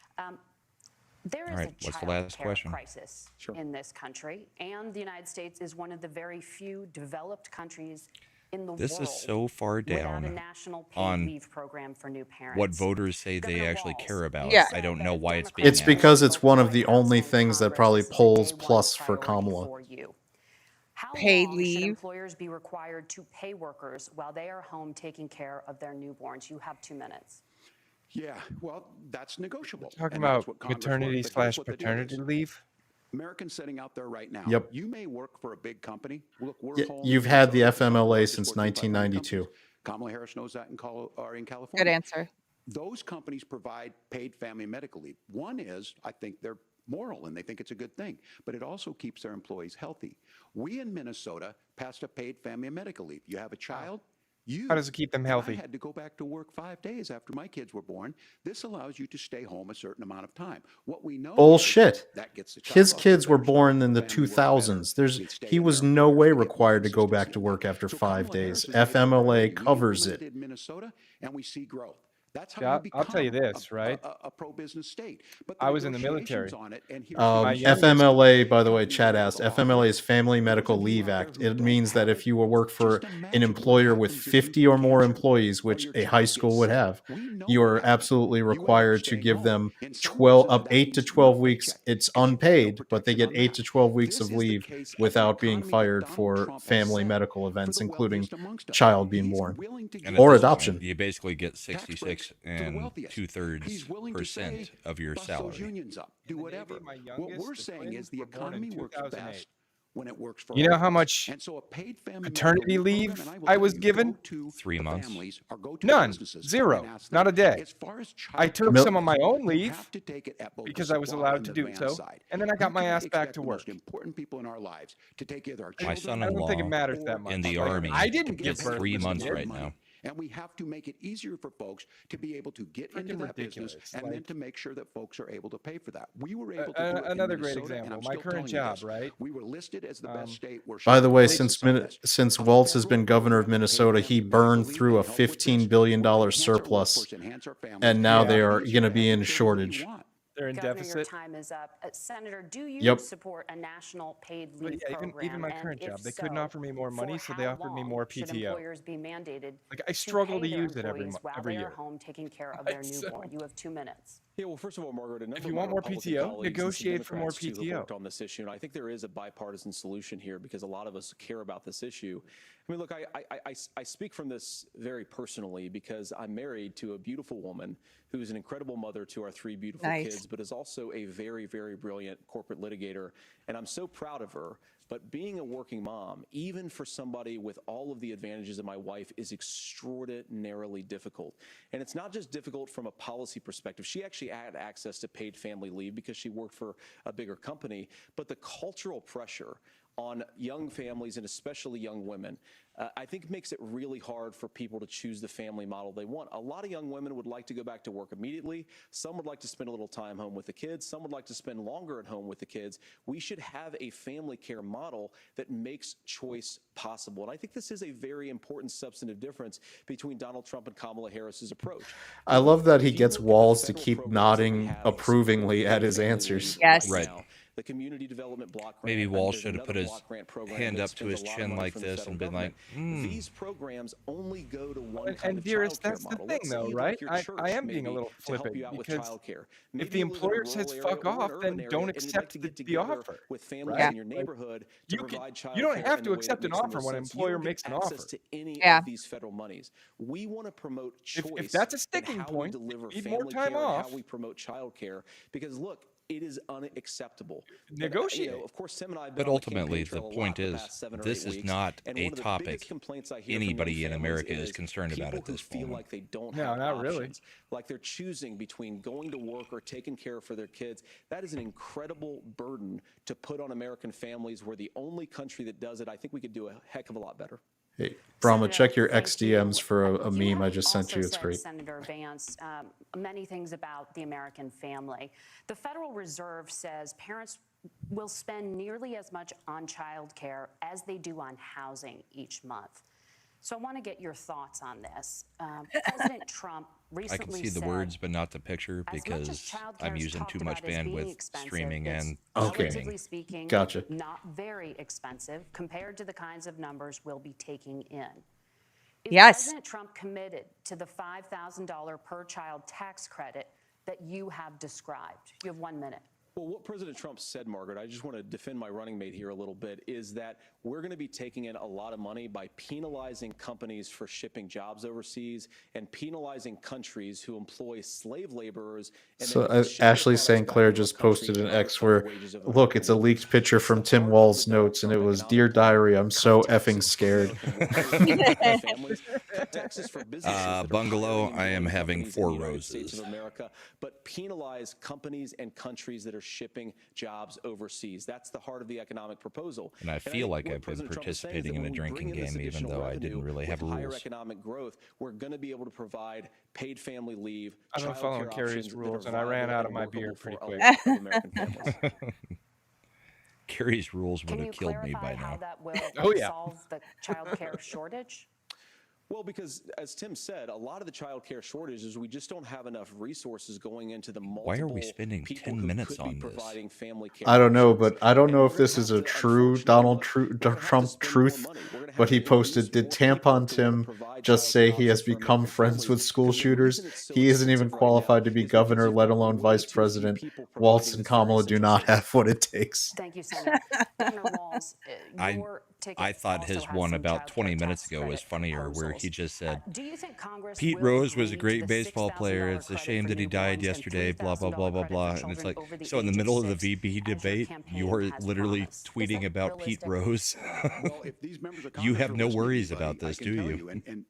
There is All right, a what's the child last care question? crisis in this country, and the United States is one of the very few developed countries in the This world is so far without a down national paid on leave program for new parents. what voters say they actually care about. Yeah. I don't know why it's being It's asked. because it's one of the only things that probably polls plus for Kamala. How Paid long should leave. employers be required to pay workers while they are home taking care of their newborns? You have 2 minutes. Yeah, well, that's negotiable. Talking And that's about what Congress maternity wants. But here's slash what the deal paternity is. leave. Americans sitting out there right now. Yep. You may work for a big company. Look, we're Y- home You've in had the Minnesota. FMLA Just since working for 1992. companies. Kamala Harris knows that in California. Good answer. Those companies provide paid family medical leave. One is, I think they're moral and they think it's a good thing, but it also keeps their employees healthy. We in Minnesota passed a paid family medical leave. You have a child, How does it keep them and healthy? I had to go back to work 5 days after my kids were born. This allows you to stay home a certain amount of time. What we know Bullshit. is that gets the child His off to kids a were better born start, in the family work better. 2000s. We'd stay He in was their no employers way to get more required to go back consistency to in work that. after So 5 Kamala days. Harris is able to FMLA we covers it. implemented Minnesota, and we see growth. That's how Yeah, you become I'll tell you this, right? a pro-business state. But I was in the negotiations military. on it, and here's My the youngest- FMLA, by the way, companies Chad that have asked, the law FMLA is works. Family For Medical those of you Leave out there Act. who It don't means that have if it, you will work for just an imagine what employer with happens if 50 you or more cancer employees, or which your a high child school gets would sick. have, We know you what are happens. absolutely You end up required to staying give home. them In some 12 instances, up that 8 to means 12 no weeks. paycheck It's because you get no unpaid, but they protection get on 8 to that. 12 weeks This of is the leave case of the without being economy that fired Donald for Trump has family set medical for events, the including wealthiest amongst us. child being He's born willing to And give at or this adoption. point, you basically get tax breaks 66 to the and wealthiest. 2/3% He's willing to say, of your bust those salary. unions up, do In the whatever. Navy, my What youngest, we're the saying twins is the were born in economy works 2008. best when it works for You know all how of us. much And so a paid family paternity medical leave leave program, and will I tell was you, given? go to 3 the months. families or go to None. businesses 0. and ask Not a them. day. As far as I child took care some of my goes, own you leave have to take it at both because the I was supply allowed and to the do demand so, side. and then I got You my can't ass back expect to the most work. important people in our lives to take care of our My children. I don't think it son-in-law matters that much. in the Like, Army I didn't give gets birth 3 to the months kid. right now. And we have to make it easier for folks to be able to get into Freaking that ridiculous. business and then Like- to make sure that folks are able to pay for that. We were able to do it in Another great Minnesota, and example. I'm My still current telling you job, this. right? We were listed as the best state. We're By the showing way, the basis on this. since On Walz has federal been governor of program, paid Minnesota, he family medical burned leave, through a and help with $15 this. billion We're gonna enhance our surplus, workforce, enhance our families, and now make they it are easier going to to be have in the children that you shortage. want. They're in Governor, deficit. your time is up. Senator, do you Yep. support a national paid But leave yeah, program? even my And current if job, they couldn't so, offer me more money, for so they how offered me long more should PTO. employers be mandated Like I to struggle pay to their use it employees while every they are year. home taking care of Right, their so- newborn? You have 2 minutes. Yeah, well, first of all, Margaret, a number If you of want my more Republican PTO, colleagues and some negotiate for more Democrats, too, have PTO. worked on this issue, and I think there is a bipartisan solution here because a lot of us care about this issue. I mean, look, I speak from this very personally because I'm married to a beautiful woman who is an incredible mother to our 3 beautiful Nice. kids, but is also a very, very brilliant corporate litigator, and I'm so proud of her. But being a working mom, even for somebody with all of the advantages of my wife, is extraordinarily difficult. And it's not just difficult from a policy perspective. She actually had access to paid family leave because she worked for a bigger company. But the cultural pressure on young families and especially young women, I think makes it really hard for people to choose the family model they want. A lot of young women would like to go back to work immediately. Some would like to spend a little time home with the kids. Some would like to spend longer at home with the kids. We should have a family care model that makes choice possible. And I think this is a very important substantive difference between Donald Trump and Kamala Harris's approach. I love that he If you gets look at the Walz to federal keep programs that we nodding have approvingly supporting at his family answers. leave Yes. right Right. now, the Community Development Block Grant. Maybe and Walz there's should have put another his block grant program hand that up to spends his a lot of chin money like from the this federal and been like, government. These programs only go to one kind And of dearest, child care that's the model. thing, Let's say though, you'd right? like your I church am being a maybe little to help flippant you out with because child care. if Maybe the you live in a employer rural says area fuck or an off, urban then area don't and you'd like accept to the get together offer. with families Right? in your Like, neighborhood to you can provide child you don't care have in to a way that accept an makes the offer most when an sense. You employer don't get makes an access offer. to any Yeah. of these federal monies. We want to promote choice If that's a in sticking how we point, deliver you need more family time care and how off. we promote child care because look, it is unacceptable. And, Negotiate. of course, Tim and I have but been on the ultimately, campaign the trail a point lot the is, past 7 or 8 this is weeks. not And a one of the biggest topic complaints I hear from young anybody in families America is is concerned about people at who this feel moment. like they don't No, have not options, really. like they're choosing between going to work or taking care for their kids. That is an incredible burden to put on American families. We're the only country that does it. I think we could do a heck of a lot better. Hey, Brahma, Senator, check your thank XDMs you. for a You meme I have just sent also you. It's said, great. Senator Vance, many things about the American family. The Federal Reserve says parents will spend nearly as much on child care as they do on housing each month. So I want to get your thoughts on this. President Trump I recently can see the said, words, but not the picture as much as because childcare I'm is using talked too much about as being bandwidth expensive, streaming it's and Okay. relatively gaming. speaking, Gotcha. not very expensive compared to the kinds of numbers we'll be taking in. Is Yes. President Trump committed to the $5,000 per child tax credit that you have described? You have 1 minute. Well, what President Trump said, Margaret, I just want to defend my running mate here a little bit, is that we're going to be taking in a lot of money by penalizing companies for shipping jobs overseas and penalizing countries who employ slave laborers. And So then ship their Ashley products back St. Clair to a just country posted an to X undercut where, the wages of look, it's a American leaked picture workers. from It's the Tim heart of Walz the Donald notes, and it Trump was, economic "Dear plan. diary, I'm so Cut effing taxes for scared." American families, cut taxes for businesses that are Bungalow, hiring and I am building having companies in 4 the United States roses. of America, but penalize companies and countries that are shipping jobs overseas. That's the heart of the economic proposal. And I feel think like what I've been President Trump is saying is that participating in a when we drinking bring in this game, even additional though I revenue didn't really have with higher rules. economic growth, we're going to be able to provide paid family leave, I've been child following care Kerry's options that rules, are and I ran viable out of and my workable beer for pretty a quick. lot of American families. Kerry's rules would Can have you killed me clarify by how now. that will Oh, yeah. solve the child care shortage? Well, because as Tim said, a lot of the child care shortage is we just don't have enough resources going into the multiple Why are we spending people 10 who minutes could be on this? providing family care I don't know, options. but I don't And know we're if gonna this is have a to, true unfortunately, look, we're gonna have to Trump spend more truth, money. We're gonna have but he to posted, induce "Did more people Tampon who wanna Tim provide just child say care he has options for become American friends families. with school 'Cause the shooters? reason it's so He isn't even expensive right now qualified to be is because governor, you've let got alone way vice too few president. people Walz providing and this very Kamala do essential not service. have what it takes." Thank you, Senator. Governor Walz, your ticket I thought also his has one some about child 20 care minutes tax ago was credit funnier, where he proposals. just said, Do you think Congress Pete will Rose was a agree to great the baseball player. $6,000 It's a credit shame for that he died newborns and yesterday, blah, blah, blah, $3,000 blah, credit blah. for And it's children like, over the so in the age of middle of the 6, VB as your debate, campaign you're has literally promised? Is tweeting that about Pete realistic? Rose. Well, if these members of You Congress have are no listening, worries anybody, about this, I can do tell you? And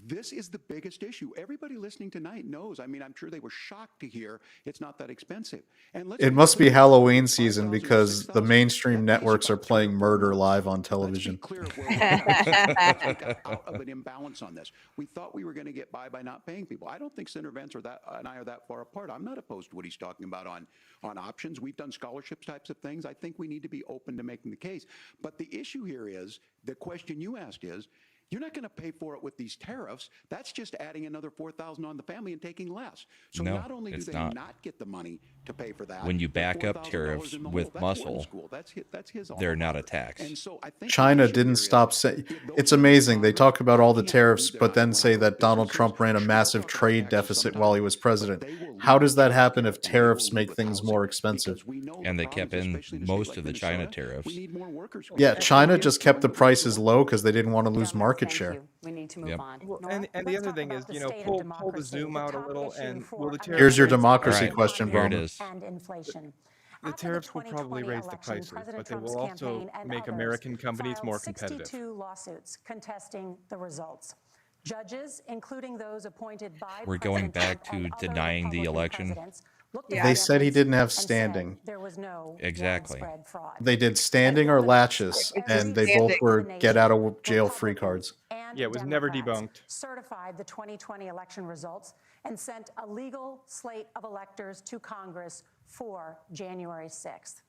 this is the biggest issue. Everybody listening tonight knows. I mean, I'm sure they were shocked to hear it's not that expensive. And let's It be must be clear, Halloween whether it's season 5,000 or because the 6,000, mainstream that pays you networks are about 3 or playing 4 murder months. live on Let's be television. clear of where we're at. Because we got out of an imbalance on this. We thought we were going to get by not paying people. I don't think Senator Vance and I are that far apart. I'm not opposed to what he's talking about on options. We've done scholarships types of things. I think we need to be open to making the case. But the issue here is, the question you asked is, You're not going to pay for it with these tariffs. That's just adding another $4,000 on the family and taking less. So No, not only do it's they not. not get the money to pay for that, When you they're back up $4,000 tariffs in the with hole. That's Wharton muscle, School. That's his they're alma not a mater. tax. And so I think China the issue didn't here stop is saying. those It's who in amazing. They Congress talk about all the can't tariffs, read but their then eyes say when I go that Donald businesses. Trump ran a Sure, I'll massive talk about trade taxes deficit sometime, while he was but president. they will How lead does that with happen healthcare if and they will tariffs lead make with things housing more expensive? because we know And the they kept problems, in especially in a state most like of the China Minnesota. tariffs. We need more workers. Yeah, And China we just have kept the to prices absorb low because they didn't want to lose market Thank share. you. We need to move Yep. on. Well, Nora? and the Let's other talk thing is, about the you know, state of pull the democracy, zoom the out a top little, issue and for will the tariffs Here's your Americans democracy is question, the economy Here it Brahma. is. and inflation. the After tariffs will 2020 probably raise the election, prices, President but they Trump's will also campaign and make others American companies filed more competitive. 62 lawsuits contesting the results. Judges, including those appointed by We're going President back Trump and to other denying the Republican election. presidents, looked Yeah. at They the said he evidence didn't have and said standing. there was no Exactly. widespread fraud. They did And standing or governors latches, of It was and every they both state standing. in the were get out nation, of jail free Republicans cards. and Yeah, it was never Democrats debunked. certified the 2020 election results and sent a legal slate of electors to Congress for January 6th.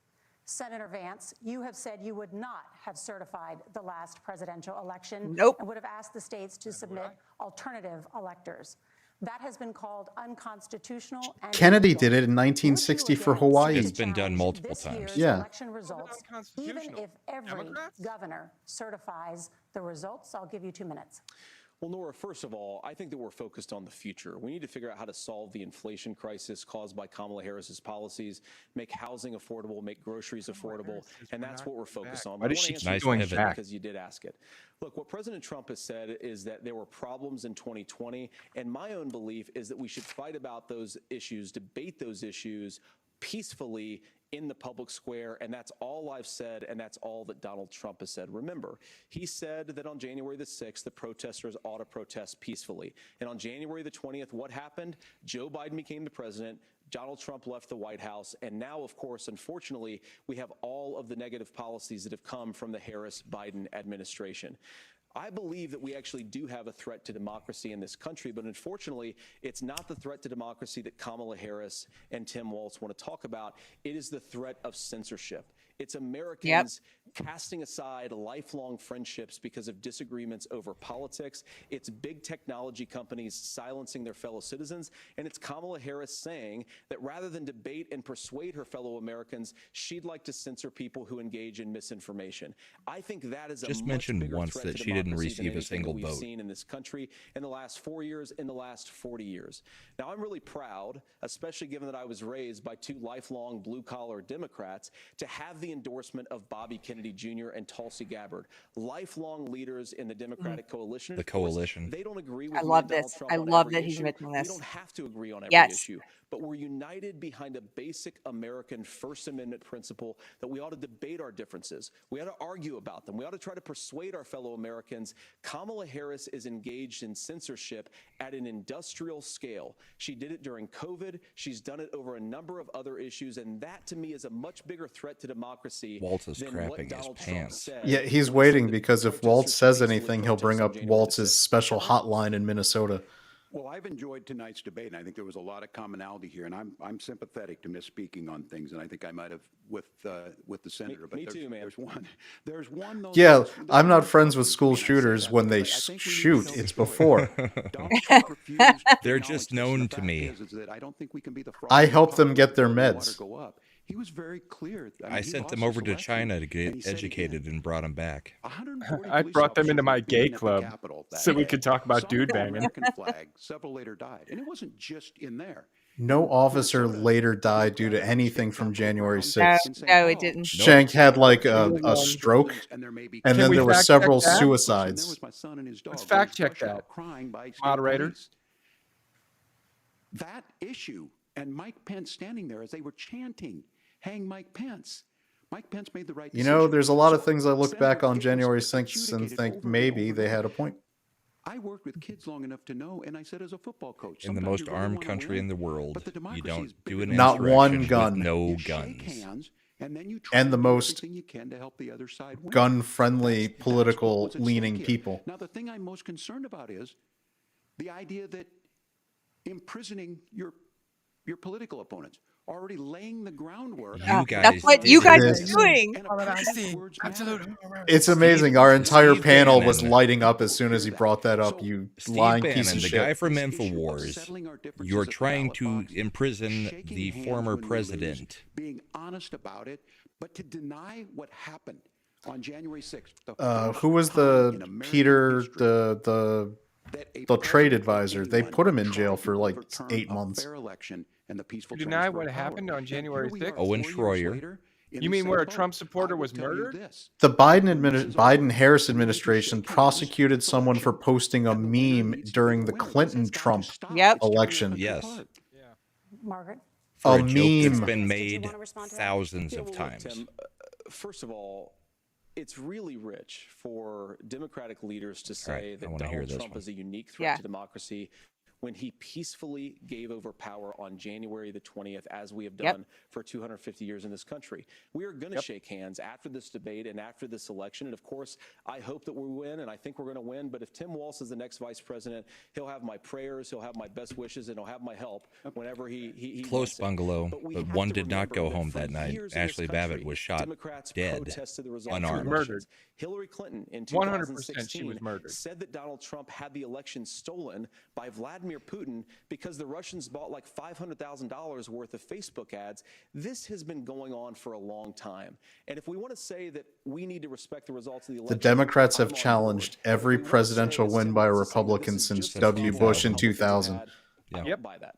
Senator Vance, you have said you would not have certified the last presidential election Nope. and would have asked the states to submit alternative electors. That has been called unconstitutional and Kennedy illegal. did it in Would you 1960 for again seek Hawaii. to It's been done challenge multiple this times. year's Yeah. election results, even unconstitutional? if every Democrats? governor certifies the results? I'll give you 2 minutes. Well, Nora, first of all, I think that we're focused on the future. We need to figure out how to solve the inflation crisis caused by Kamala Harris's policies, make housing affordable, make groceries affordable, and that's what we're focused on. Why does I she wanna keep answer going your question back? because you did ask it. Look, what President Trump has said is that there were problems in 2020, and my own belief is that we should fight about those issues, debate those issues peacefully in the public square, and that's all I've said, and that's all that Donald Trump has said. Remember, he said that on January the 6th, the protesters ought to protest peacefully. And on January the 20th, what happened? Joe Biden became the president, Donald Trump left the White House, and now, of course, unfortunately, we have all of the negative policies that have come from the Harris-Biden administration. I believe that we actually do have a threat to democracy in this country, but unfortunately, it's not the threat to democracy that Kamala Harris and Tim Walz want to talk about. It is the threat of censorship. It's Americans casting aside lifelong friendships because of disagreements over politics. It's big technology companies silencing their fellow citizens. And it's Kamala Harris saying that rather than debate and persuade her fellow Americans, she'd like to censor people who engage in misinformation. I think that is a Just much mentioned bigger once threat that to she didn't democracy than receive a anything single that we've vote. seen in this country in the last 4 years, in the last 40 years. Now, I'm really proud, especially given that I was raised by two lifelong blue-collar Democrats, to have the endorsement of Bobby Kennedy Jr. and Tulsi Gabbard, lifelong leaders in the Democratic coalition. The Of course, coalition. they don't agree with I me love and Donald this. Trump I on love every that he's issue. mentioning We this. don't have to agree on every Yes. issue, but we're united behind a basic American First Amendment principle that we ought to debate our differences. We ought to argue about them. We ought to try to persuade our fellow Americans. Kamala Harris is engaged in censorship at an industrial scale. She did it during COVID. She's done it over a number of other issues, and that to me is a much bigger threat to democracy Waltz is than what crapping his Donald Trump pants. said. Yeah, he's when he said waiting that because if protesters Waltz should says peacefully anything, he'll protest bring on up January the Waltz's 6th. special hotline in Minnesota. Well, I've enjoyed tonight's debate, and I think there was a lot of commonality here. And I'm sympathetic to misspeaking on things, and I think I might have with the senator. But Me too, man. There's one. Though, Yeah, there's I'm not one friends with problem school for me, and I say shooters that when they because I think we need to shoot. tell the It's story. before. Donald Trump refused to They're acknowledge just this, and known the to fact me. is that I don't think we can be the I fraud helped them get their let the water meds. go up. He was very clear. I he sent lost them this over to election, China to and get he said again, educated and brought them back. 140 I police brought them into officers my were gay beaten at the club Capitol that so we day. could talk about Some dude with the banging. American flag. Several later died, and it wasn't just in there. No In officer Minnesota, later died due to Democrats anything take from Capitol January grounds No, 6th. in St. no, it Paul. didn't. Shank had like It a was, stroke, And there may be and Can then we there were fact check several that? There suicides. was my son and his dog. Let's who was fact check rushed out that. crying by state Moderators. police. That issue and Mike Pence standing there as they were chanting, "Hang Mike Pence." Mike Pence made the right You decision. know, there's a lot of So, things I look back Senator, on it was January 6th and adjudicated think over and maybe over they and had a over. point. I worked with kids long enough to know, and I said as a football coach, In the sometimes most you really armed wanna country win, in the world, but the you democracy don't is do bigger an than Not that. one insurrection gun. with no You shake guns. hands, and then you try And the to do most everything you can to help the other side win. gun-friendly, That's what political was at leaning stake here. people. Now, the thing I'm most concerned about is the idea that imprisoning your political opponents already laying the groundwork. You guys That's what did you guys this. are doing. And All that I appreciate see. words Absolute matter. horror. It's amazing. Our entire Steve panel was Bannon. lighting up as soon as he brought that up. So, You Steve lying piece Bannon, of the shit. guy from This issue of InfoWars, settling our differences you're at the trying ballot to box, imprison shaking the hands former when we lose, president. being honest about it, but to deny what happened on January 6th. Who was the Peter, the trade advisor? They put him in jail for like 8 months. You deny what happened on January 6th? Owen Schroyer. You mean where a Trump supporter was murdered? The Biden-Harris administration prosecuted someone for posting a meme during the Clinton-Trump election. Yes. Margaret? For A a joke that's meme. been Did you made wanna respond to that? thousands Yeah, of well, look, times. Tim, first of all, it's really rich for Democratic leaders to say right, I that wanna hear Donald this Trump one. is a unique threat Yeah. to democracy when he peacefully gave over power on January the 20th, as we have Yep. done for 250 years in this country. We are going to shake hands after this debate and after this election. And of course, I hope that we win, and I think we're going to win. But if Tim Walz is the next vice president, he'll have my prayers, he'll have my best wishes, and he'll have my help whenever he Close wants it. bungalow, we but have one to did not remember go that home for that night. years in this Ashley Babbitt country, was shot Democrats dead, protested the results of unarmed. elections. Murdered. Hillary Clinton in 100% she 2016 was murdered. said that Donald Trump had the election stolen by Vladimir Putin because the Russians bought like $500,000 worth of Facebook ads. This has been going on for a long time. And if we want to say that we need to respect the results of the election, The Democrats I'm have on challenged board. But if every we want to say presidential that win Tim by a Walz is saying that Republican this is since just a W. Bush in Republican 2000, ad, I Yeah. don't buy that.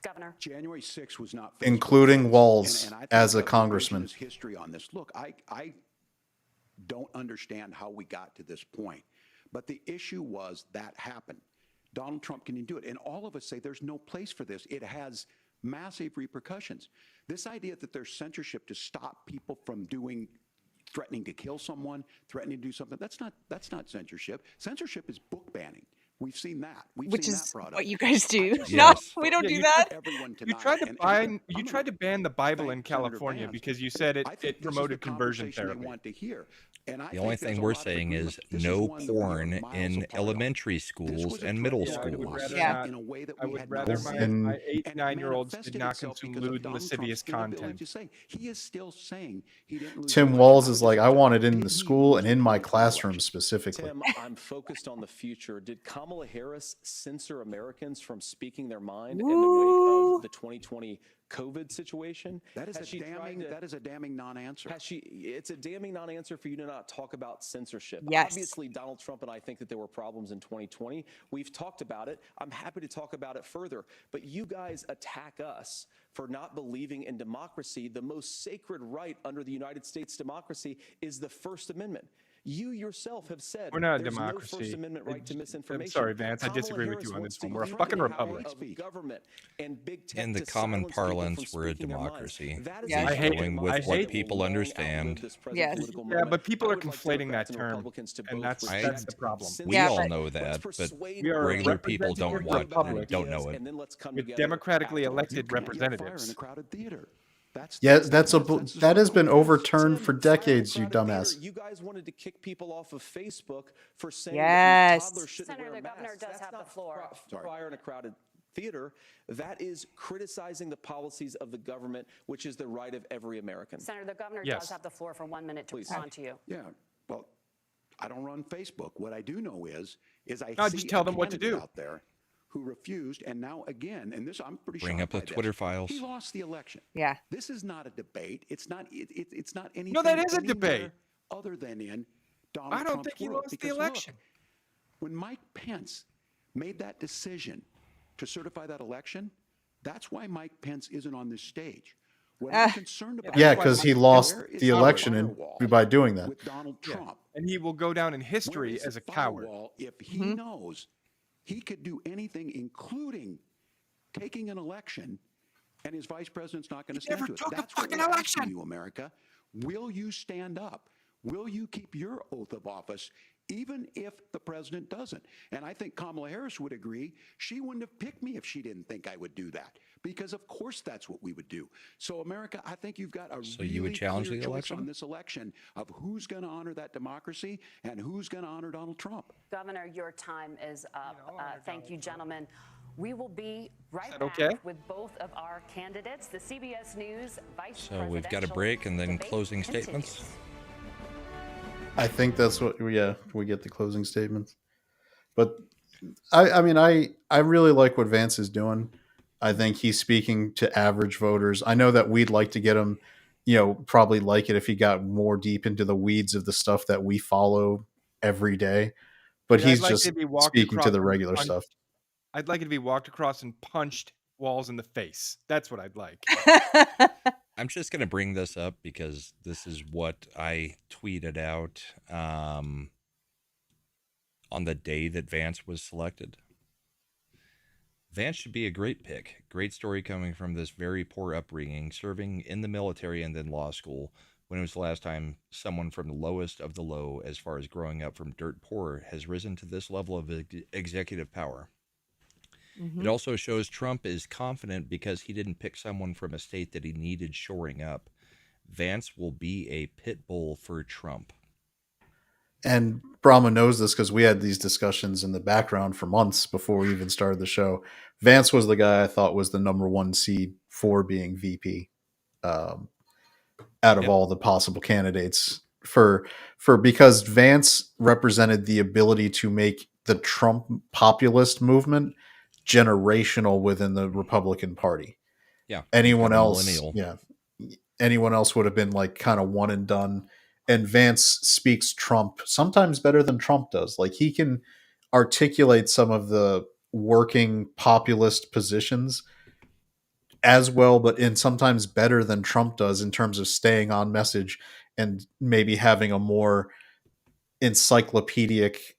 Governor. January 6th was not including Facebook, Walz and I think as a that congressman. revisionist history on this. Look, I don't understand how we got to this point, but the issue was that happened. Donald Trump can do it, and all of us say there's no place for this. It has massive repercussions. This idea that there's censorship to stop people from threatening to kill someone, threatening to do something, that's not censorship. Censorship is book banning. We've seen that. Which seen is that brought what up. you guys do. Yes. No, we don't Yeah, do you that. Everyone You tonight, tried to and you tried to ban the Bible in thank Senator California Vance. because you said I it think this is promoted the conversion conversation they therapy. want to hear. And I The think only there's thing a we're lot of saying agreement. is This no one that we are porn miles in apart on. elementary This schools was a and middle threat to our I would schools. rather Yeah. not. in a way that I we would had rather not my, seen. And- my 8, And it 9-year-olds did manifested not itself consume because of lewd and Donald Trump's lascivious inability content. to say. He is still saying he didn't lose Tim the Walz election. is like, I want it in Did the he school lose and the in my 2020 classroom election? specifically. Tim, I'm focused on the future. Did Kamala Harris censor Americans from speaking their mind in the wake of the 2020 COVID situation? That is Has she tried to- that is a damning non-answer. It's a damning non-answer for you to not talk about censorship. Yes. Obviously, Donald Trump and I think that there were problems in 2020. We've talked about it. I'm happy to talk about it further. But you guys attack us for not believing in democracy. The most sacred right under the United States democracy is the First Amendment. You yourself have said We're not a there's democracy. no First Amendment right to I'm misinformation. sorry, Vance. I Kamala disagree with Harris you on wants this one. to We're a use fucking the power republic. of government and big tech In the to common silence people from parlance, we're a speaking their minds. democracy. That is Yes. a I hate- going I with hate what it. people Long understand. outlive this present Yes. political Yeah, moment. but people I are would like conflating that Democrats and term, Republicans to and both that's respect the problem. We Yeah, all but- know Let's that, but persuade We are regular the people don't representative want republic. don't know it. and then let's come With together democratically afterwards. elected Can't yet fire in representatives. a crowded theater. Yeah, the that has been overturned Tim, for fire in a decades, you crowded dumbass. theater. You guys wanted to kick people off of Facebook for saying Yes. that toddlers shouldn't Senator, wear the governor masks. does That's have the not floor. fire in a crowded theater. That is criticizing the policies of the government, which is the right of every American. Senator, the governor Yes. does have the floor for 1 minute to Please. respond to you. Yeah, well, I don't run Facebook. What I do know is I No, see just tell a them what to candidate do. out there who refused, and now again, and this I'm pretty Bring shocked up the by this. Twitter files. He lost the election. Yeah. This is not a debate. It's not. It's not anything. No, that is a anywhere debate. Other than in Donald I don't Trump's think he world. lost the Because election. Look, when Mike Pence made that decision to certify that election, that's why Mike Pence isn't on this stage. What I'm concerned about. Yeah, is because he where lost is the election firewall by doing that. with Donald Trump. And he will go down in Where history is the as a coward. firewall if he knows he could do anything, including taking an election, and his vice president's not going to stand never to it? took a That's what fucking we're asking election. you, America. Will you stand up? Will you keep your oath of office, even if the president doesn't? And I think Kamala Harris would agree. She wouldn't have picked me if she didn't think I would do that, because of course that's what we would do. So, America, I think you've got a So really you would challenge clear the choice election? on this election of who's going to honor that democracy and who's going to honor Donald Trump. Governor, your time is up. Thank you, gentlemen. We will be right that back okay? with both of our candidates. The CBS News Vice So we've got a break and then closing statements. I think that's what, yeah, we get the closing statements. But I really like what Vance is doing. I think he's speaking to average voters. I know that we'd like to get him, probably like it if he got more deep into the weeds of the stuff that we follow every day. But I'd he's like just to be walked speaking to across the and regular punched. stuff. I'd like it to be walked across and punched Walz in the face. That's what I'd like. I'm just going to bring this up because this is what I tweeted out on the day that Vance was selected. Vance should be a great pick. Great story coming from this very poor upbringing, serving in the military and then law school. When it was the last time someone from the lowest of the low, as far as growing up from dirt poor, has risen to this level of executive power. It also shows Trump is confident because he didn't pick someone from a state that he needed shoring up. Vance will be a pit bull for Trump. And Brahma knows this because we had these discussions in the background for months before we even started the show. Vance was the guy I thought was the number one seed for being VP out of all the possible candidates for because Vance represented the ability to make the Trump populist movement generational within the Republican Party. Yeah. Anyone else would have been like kind of one and done. And Vance speaks Trump sometimes better than Trump does. Like he can articulate some of the working populist positions as well, but in sometimes better than Trump does in terms of staying on message and maybe having a more encyclopedic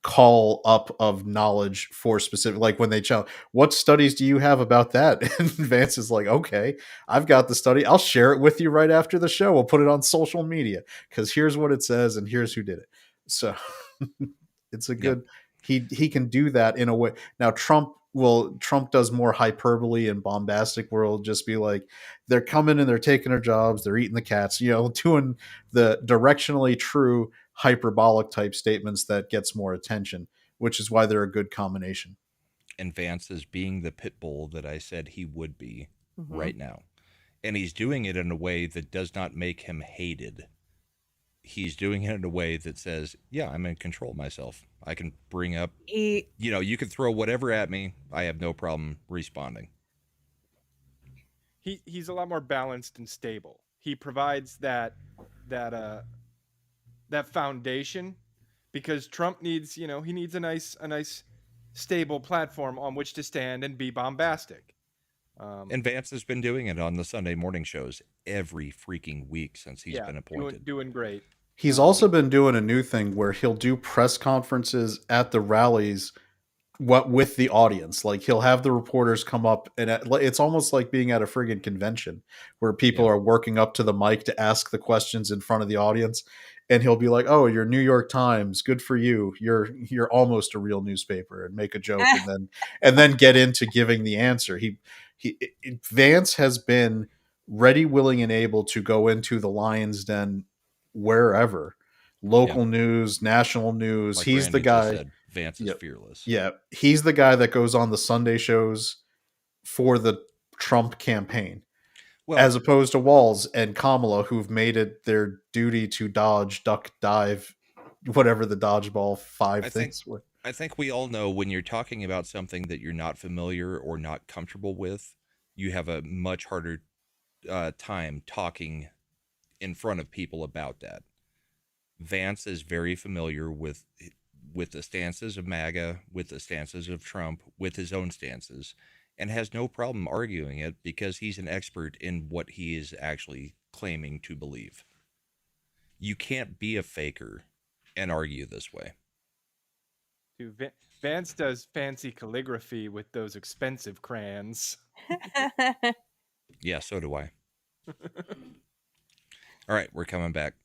call up of knowledge for specific, like when they challenge, what studies do you have about that? And Vance is like, okay, I've got the study, I'll share it with you right after the show, we'll put it on social media because here's what it says and here's who did it. So it's a good he can do that in a way. Now Trump does more hyperbole and bombastic, where it'll just be like they're coming and they're taking their jobs, they're eating the cats, doing the directionally true hyperbolic type statements that gets more attention, which is why they're a good combination. And Vance is being the pit bull that I said he would be right now. And he's doing it in a way that does not make him hated. He's doing it in a way that says, yeah, I'm in control of myself. I can bring up, you can throw whatever at me. I have no problem responding. He's a lot more balanced and stable. He provides that foundation, because Trump needs, he needs a nice stable platform on which to stand and be bombastic. And Vance has been doing it on the Sunday morning shows every freaking week since he's been appointed. Doing great. He's also been doing a new thing where he'll do press conferences at the rallies with the audience. Like he'll have the reporters come up and it's almost like being at a friggin' convention where people are working up to the mic to ask the questions in front of the audience. And he'll be like, "Oh, you're New York Times. Good for you. You're almost a real newspaper," and make a joke and then get into giving the answer. Vance has been ready, willing, and able to go into the Lion's Den wherever, local news, national news. Like he's Randy the guy. Just said, Vance is fearless. Yeah, he's the guy that goes on the Sunday shows for the Trump campaign. Well, as opposed to Walz and Kamala, who've made it their duty to dodge, duck, dive, whatever the dodgeball things were. I think we all know when you're talking about something that you're not familiar or not comfortable with, you have a much harder time talking in front of people about that. Vance is very familiar with the stances of MAGA, with the stances of Trump, with his own stances, and has no problem arguing it because he's an expert in what he is actually claiming to believe. You can't be a faker and argue this way. Dude, Vance does fancy calligraphy with those expensive crayons. Yeah, so do I. All right, we're coming back.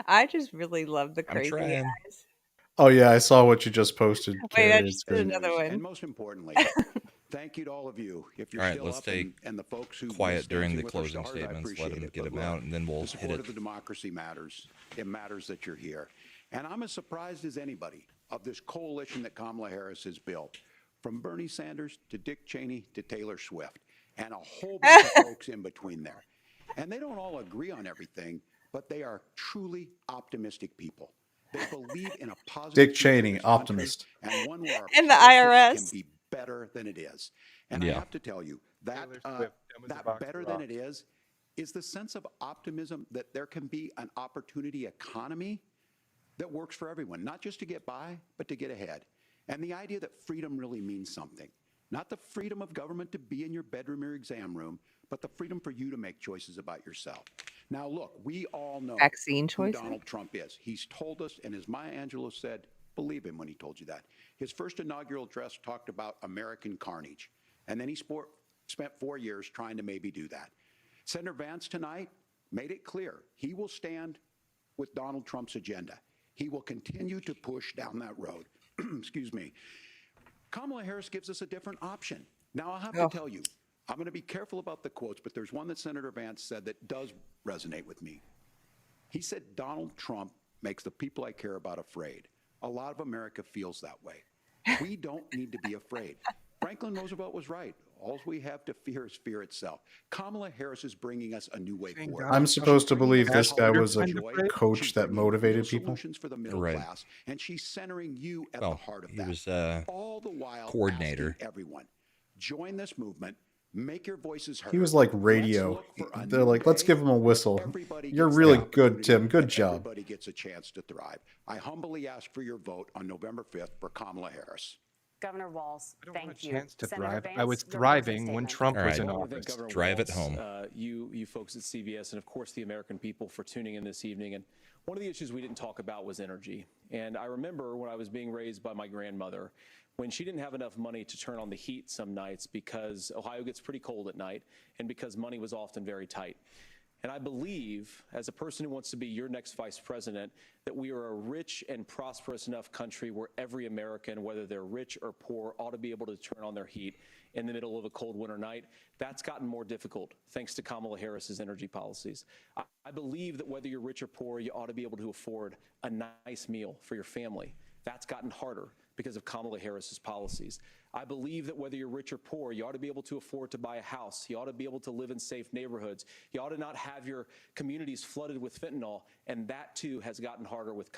I just really love the crazy eyes. Oh yeah, I saw what you just posted. Wait, I just did another one. And most importantly, Thank you to all of you. If you're All right, still let's up take and the folks who quiet miss during Dancing the with the closing Stars, I statements. Let appreciate them it. get But them look, out, and then we'll the hit support it. of the democracy matters. It matters that you're here. And I'm as surprised as anybody of this coalition that Kamala Harris has built, from Bernie Sanders to Dick Cheney to Taylor Swift, and a whole bunch of folks in between there. And they don't all agree on everything, but they are truly optimistic people. They believe in a positive Dick future for Cheney, this country, optimist. and one where our And the politics can IRS. be better than it is. And I Yeah. have to tell you, that, Taylor Swift, that was a that box better of than it rocks. is the sense of optimism that there can be an opportunity economy that works for everyone, not just to get by, but to get ahead. And the idea that freedom really means something. Not the freedom of government to be in your bedroom or exam room, but the freedom for you to make choices about yourself. Now, look, we all know Vaccine who choices. Donald Trump is. He's told us, and as Maya Angelou said, believe him when he told you that. His first inaugural address talked about American carnage, and then he spent 4 years trying to maybe do that. Senator Vance tonight made it clear he will stand with Donald Trump's agenda. He will continue to push down that road. Excuse me. Kamala Harris gives us a different option. Now, I'll have to tell you, I'm going to be careful about the quotes, but there's one that Senator Vance said that does resonate with me. He said, Donald Trump makes the people I care about afraid. A lot of America feels that way. We don't need to be afraid. Franklin Roosevelt was right. All we have to fear is fear itself. Kamala Harris is bringing us a new way forward. I'm supposed to believe this guy was a Joy. coach She's that bringing real motivated people. solutions for the middle Right. class, and she's centering you at Well, the heart of he that. was All the while coordinator. asking everyone, join this movement, make your voices heard. He was like Let's radio. look for a They're new like, let's way give him a whistle. where everybody You're gets really the good, opportunity Tim. Good and job. Everybody gets a chance to thrive. I humbly ask for your vote on November 5th for Kamala Harris. Governor Walz, I don't want thank a you. chance to Senator thrive. Vance, I was your closing thriving when statement. Trump All was right. in I want to thank office. Governor Drive it Walz, home. you folks at CBS, and of course the American people for tuning in this evening. And one of the issues we didn't talk about was energy. And I remember when I was being raised by my grandmother, when she didn't have enough money to turn on the heat some nights because Ohio gets pretty cold at night and because money was often very tight. And I believe, as a person who wants to be your next vice president, that we are a rich and prosperous enough country where every American, whether they're rich or poor, ought to be able to turn on their heat in the middle of a cold winter night. That's gotten more difficult thanks to Kamala Harris's energy policies. I believe that whether you're rich or poor, you ought to be able to afford a nice meal for your family. That's gotten harder because of Kamala Harris's policies. I believe that whether you're rich or poor, you ought to be able to afford to buy a house. You ought to be able to live in safe neighborhoods. You ought to not have your communities flooded with fentanyl. And that too has gotten harder with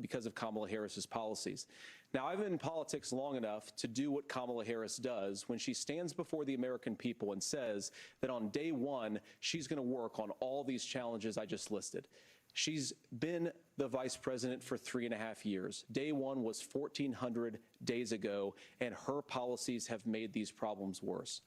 because of Kamala Harris's policies. Now, I've been in politics long enough to do what Kamala Harris does when she stands before the American people and says that on day one, she's going to work on all these challenges I just listed. She's been the vice president for 3.5 years. Day one was 1,400 days ago, and her policies have made these problems worse.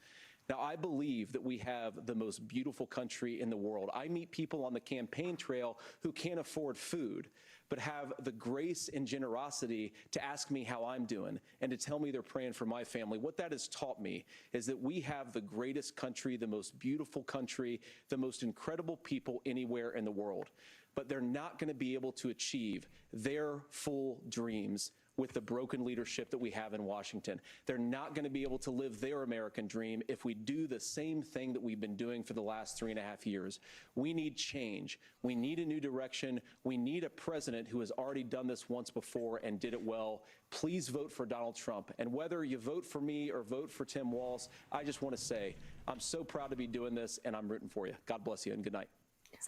Now, I believe that we have the most beautiful country in the world. I meet people on the campaign trail who can't afford food, but have the grace and generosity to ask me how I'm doing and to tell me they're praying for my family. What that has taught me is that we have the greatest country, the most beautiful country, the most incredible people anywhere in the world. But they're not going to be able to achieve their full dreams with the broken leadership that we have in Washington. They're not going to be able to live their American dream if we do the same thing that we've been doing for the last 3.5 years. We need change. We need a new direction. We need a president who has already done this once before and did it well. Please vote for Donald Trump. And whether you vote for me or vote for Tim Walz, I just want to say I'm so proud to be doing this, and I'm rooting for you. God bless you, and good night.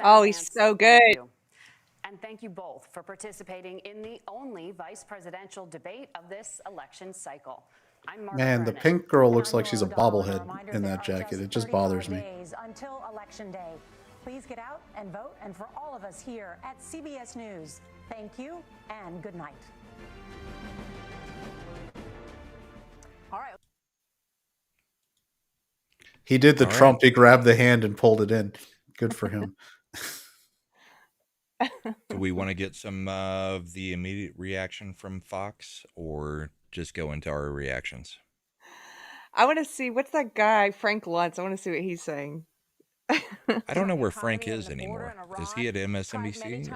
Oh, he's so good. Thank you. And thank you both for participating in the only vice presidential debate of this election cycle. I'm Margaret Man, the Brennan. pink girl And looks I'm like she's a Nora O'Donnell, and bobblehead reminder, in there that are jacket. It just 35 bothers me. days until Election Day. Please get out and vote. And for all of us here at CBS News, thank you and good night. All right. He did the All Trump. right. He grabbed the hand and pulled it in. Good for him. Do we want to get some of the immediate reaction from Fox, or just go into our reactions? I want to see, what's that guy, Frank Luntz? I want to see what he's saying. I don't know where Frank is anymore. Is he at MSNBC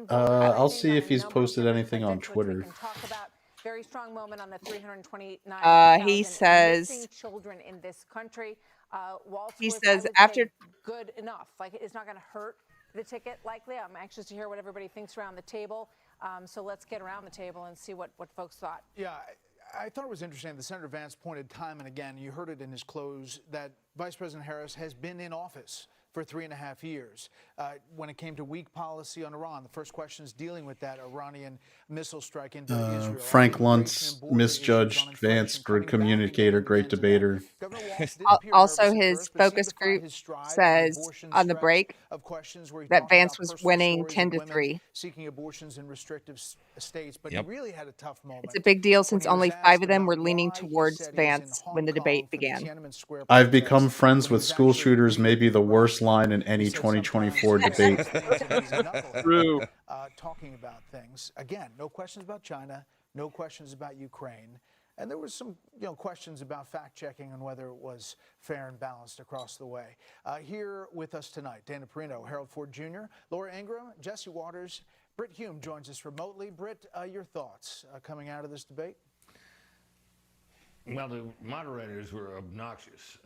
or? I'll see if he's posted anything on Twitter. Very strong moment on the 329,000 He missing says children in this country. Walz he was, says I would after say, good enough. Like, it's not going to hurt the ticket, likely. I'm anxious to hear what everybody thinks around the table. So let's get around the table and see what folks thought. Yeah, I thought it was interesting that Senator Vance pointed time and again, you heard it in his close, that Vice President Harris has been in office for 3.5 years. When it came to weak policy on Iran, the first questions dealing with that Iranian missile strike into Israel. Frank Luntz misjudged Vance, good communicator, great debater. also his focus group says on the break that Vance was winning 10-3. Seeking abortions in restrictive states, but he really had a tough moment. It's a big deal since only 5 of them were leaning towards Vance when the debate began. I've become friends with school shooters, maybe the worst line in any 2024 debate. True. Talking about things. Again, no questions about China, no questions about Ukraine. And there was some questions about fact-checking and whether it was fair and balanced across the way. Here with us tonight, Dana Perino, Harold Ford Jr., Laura Ingraham, Jesse Waters, Britt Hume joins us remotely. Britt, your thoughts coming out of this debate? Well, the moderators were obnoxious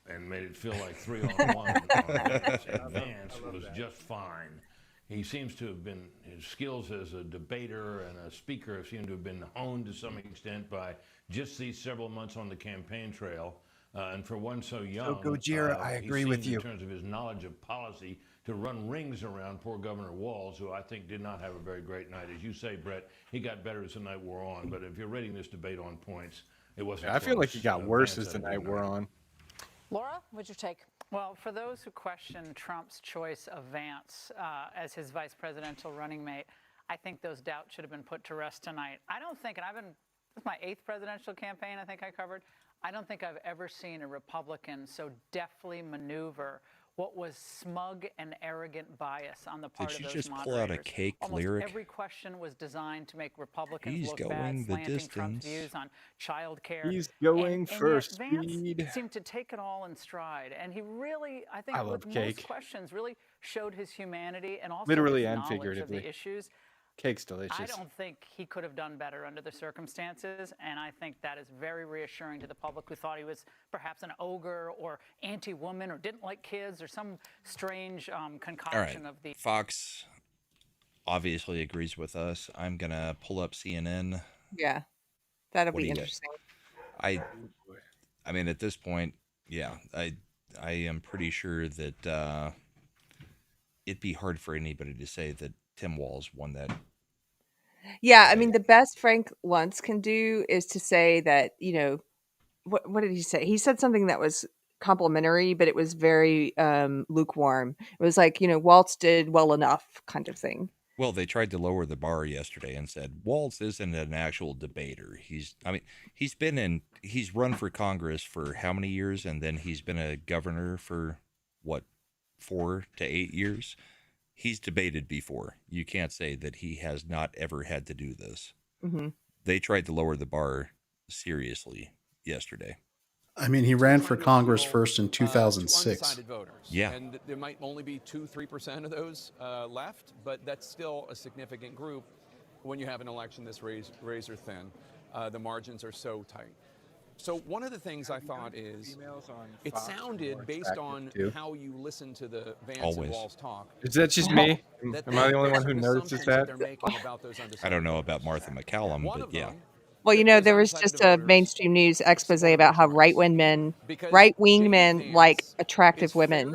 and made it feel like 3-on-1 on Vance. And Vance was just fine. He seems to have been, his skills as a debater and a speaker seem to have been honed to some extent by just these several months on the campaign trail. And for one so young, I agree with you. In terms of his knowledge of policy, to run rings around poor Governor Walz, who I think did not have a very great night. As you say, Brett, he got better as the night wore on. But if you're rating this debate on points, it wasn't I feel like he close. got worse Vance as the had a good night wore on. Laura, what's your take? Well, for those who question Trump's choice of Vance as his vice presidential running mate, I think those doubts should have been put to rest tonight. I don't think, and this is my 8th presidential campaign I think I covered, I don't think I've ever seen a Republican so deftly maneuver what was smug and arrogant bias on the part of those moderators. Did she just pull out a cake Almost lyric? every question was designed to make Republicans He's look going bad, the slanting Trump's distance. views on child care. He's going and for yet Vance speed. seemed to take it all in stride, and he really, I think, I love with cake. most questions, really showed his humanity and also Literally his and knowledge of figuratively. the issues. Cake's delicious. I don't think he could have done better under the circumstances, and I think that is very reassuring to the public who thought he was perhaps an ogre or anti-woman or didn't like kids or some strange concoction of the... Fox obviously agrees with us. I'm going to pull up CNN. Yeah, that'll What be do you got? interesting. I mean, at this point, yeah, I am pretty sure that it'd be hard for anybody to say that Tim Walz won that. Yeah, I mean, the best Frank Luntz can do is to say that, what did he say? He said something that was complimentary, but it was very lukewarm. It was like, Waltz did well enough kind of thing. Well, they tried to lower the bar yesterday and said Walz isn't an actual debater. He's run for Congress for how many years, and then he's been a governor for 4 to 8 years. He's debated before. You can't say that he has not ever had to do this. Mm-hmm. They tried to lower the bar seriously yesterday. I mean, he ran for Congress first in 2006. Undecided voters. Yeah. And there might only be 2-3% of those left, but that's still a significant group when you have an election this razor thin. The margins are so tight. So one of the things I thought is, it sounded based on how you listen to the Vance and Walz talk. Is that just me? Am I the only one who notices that? I don't know about Martha McCallum, but yeah. Well, there was just a mainstream news expose about how right-wing men like attractive women.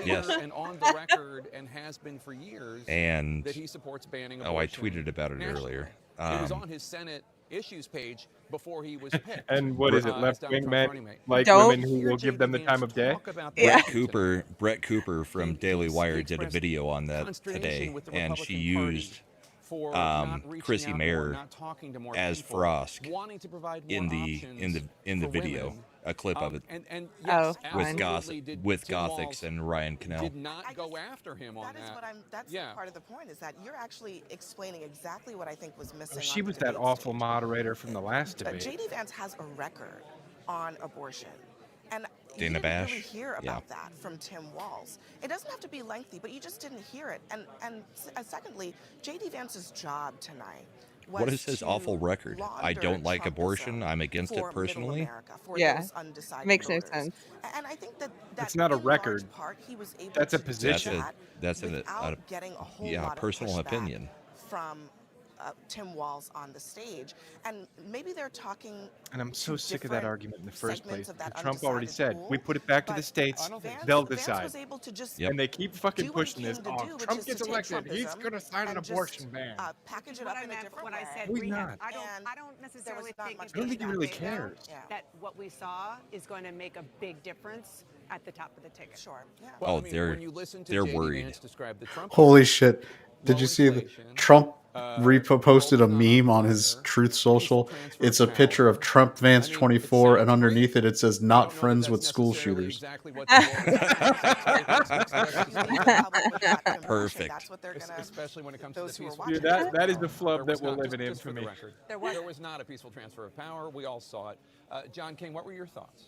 Yes. And on the record and has been for years And that he supports banning abortion. I tweeted about it earlier. It was on his Senate issues page before he was picked. And what is it, left-wing men like Don't. women who will give them the time of day? Brett Cooper from Daily Wire did a video on that today, and she used Chrissy Mayer as Frost in the video, a clip of it And yes, with Gothics and Ryan Cannell. did not go after him on that. That's part of the point, is that you're actually explaining exactly what I think was missing. She on the was that debate awful stage. moderator from the last debate. J.D. Vance has a record on abortion. And Dana you didn't Bash? really hear Yeah. about that from Tim Walz. It doesn't have to be lengthy, but you just didn't hear it. And secondly, J.D. Vance's job tonight What is his awful record? I don't like abortion. I'm against it personally. Yeah, makes no sense. And I think that It's not a in large record. part he was able That's a to do position. That's without getting a whole lot of personal pushback opinion. from Tim Walz on the stage, and maybe they're talking. And I'm so sick of that argument in the first place. of that Trump already undecided said, we put it back to the states, they'll decide. was able to just And they keep fucking pushing this. to Oh, do, which Trump is gets to take elected. He's Trumpism going to sign an and abortion just, ban. Package it up in a different way. I said He's rehab. not. I don't necessarily think much it's I don't think he really right now cares. that what we saw is going to make a big difference at the top of the ticket. Sure. Yeah. Oh, they're worried. Holy shit. Did you see the Trump reposted a meme on his Truth Social? It's a picture of Trump Vance 24, and underneath it, it says, "Not friends with school shooters." Perfect. Especially when it comes to the peaceful. Dude, that is the flub that will live in infamy. There was not a peaceful transfer of power. We all saw it. John King, what were your thoughts?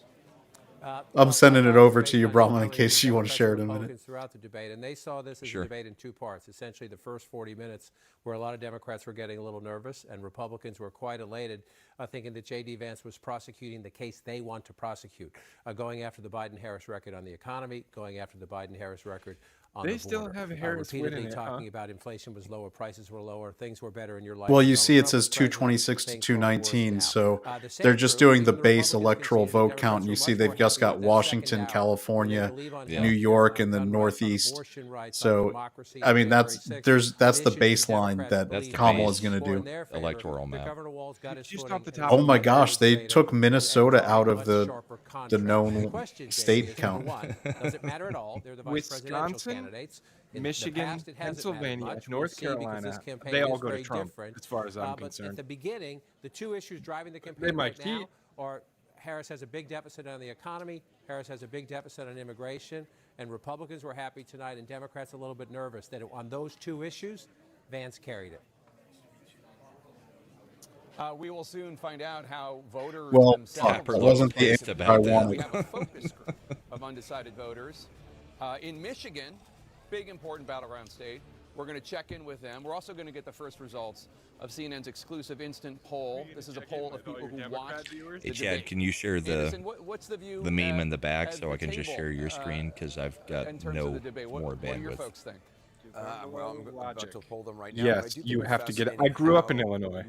I'm sending it over to you, Brahman, in case you want to share it in a minute. Throughout the debate, and they saw this as Sure. a debate in two parts. Essentially, the first 40 minutes, where a lot of Democrats were getting a little nervous, and Republicans were quite elated, thinking that J.D. Vance was prosecuting the case they want to prosecute, going after the Biden-Harris record on the economy, going after the Biden-Harris record on They the still border. have Harris repeatedly winning it, huh? talking about inflation was lower, prices were lower, things were better in your life. Well, you Donald see, it Trump says was president, 226 to things were worse 219, now. so The same they're just group, doing the even base Republicans electoral conceded that vote count. And you Democrats see, were they've much just more got happy with that Washington, second hour. California, We're gonna leave New on York, and the guns rights, on Northeast. abortion rights, on So, democracy, I mean, on that's January 6th, that's the on issues that baseline Democrats that believe Kamala base is going to more in do. their favor. Electoral But map. Governor Walz got his Just foot off the in top Oh of my my gosh, they debate took and Minnesota drawing out a of much the sharper contrast. known Question, Jamie, state is, count. number one, does it matter at all? They're the vice presidential Wisconsin, candidates. In the Michigan, past, it hasn't mattered Pennsylvania, much. We'll North see, because Carolina, this campaign they all is go to very Trump, different. as far as I'm But concerned. at the beginning, the two issues driving the They campaign might right now cheat. are Harris has a big deficit on the economy, Harris has a big deficit on immigration, and Republicans were happy tonight and Democrats a little bit nervous that on those two issues, Vance carried it. We will soon find out how voters Well, themselves. fuck, that wasn't the answer I We wanted. have a focus group of undecided voters in Michigan. Big important battleground state. We're going to check in with them. We're also going to get the first results of CNN's exclusive instant poll. This is a poll of people who watch. Hey, Chad, can you share Anderson, what's the view meme at- in the back at so the I can just table, share your screen because I've got in terms no of the debate? What more do your bandwidth. folks think? Well, I'm about to pull them right now. Yes, you have to get it. I grew up in Illinois.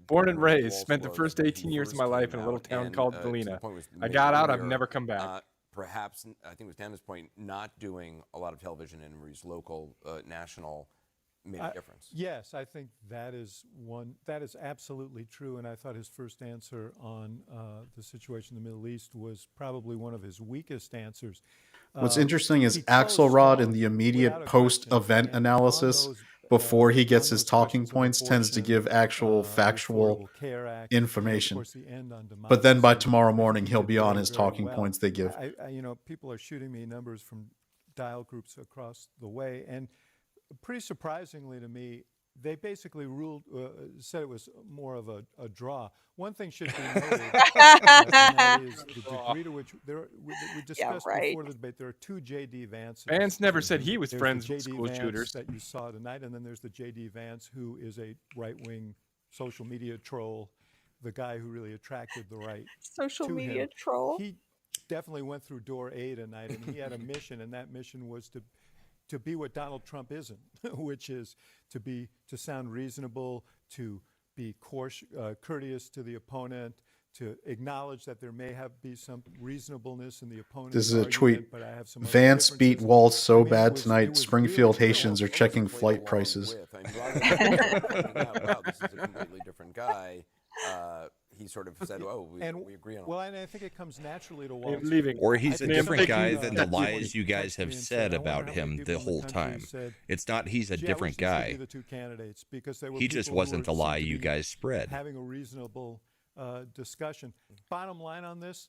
Born and raised. Spent the first 18 years of my life in a little town called Galena. I got out. I've never come back. Perhaps, I think with Tana's point, not doing a lot of television interviews, local, national, made a difference. Yes, I think that is absolutely true. And I thought his first answer on the situation in the Middle East was probably one of his weakest answers. What's interesting is Axelrod in the immediate post-event analysis, before he gets his talking points, tends to give actual factual information. But then by tomorrow morning, he'll be on his talking points they give. People are shooting me numbers from dial groups across the way, and pretty surprisingly to me, they basically said it was more of a draw. One thing should be noted, and that is the degree to which we discussed before the debate. There are two J.D. Vances. Vance never said he was There's friends the with J.D. school Vance shooters. that you saw tonight, and then there's the J.D. Vance, who is a right-wing social media troll, the guy who really attracted the right Social to media him. troll. He definitely went through door A tonight, and he had a mission, and that mission was to be what Donald Trump isn't, which is to sound reasonable, to be courteous to the opponent, to acknowledge that there may be some reasonableness in the opponent's This is a argument, tweet. but I have some other Vance beat differences. Walz so I mean, bad it tonight, was Springfield really Haitians are checking flight prices. Wow, this is a completely different guy. He sort of said, "Oh, we agree on." Well, and I think it comes naturally to Walz. Or he's a different guy than the Someone lies you guys have said about him the whole time. It's not he's a different guy. He just wasn't the lie you guys spread. Having a reasonable discussion. Bottom line on this,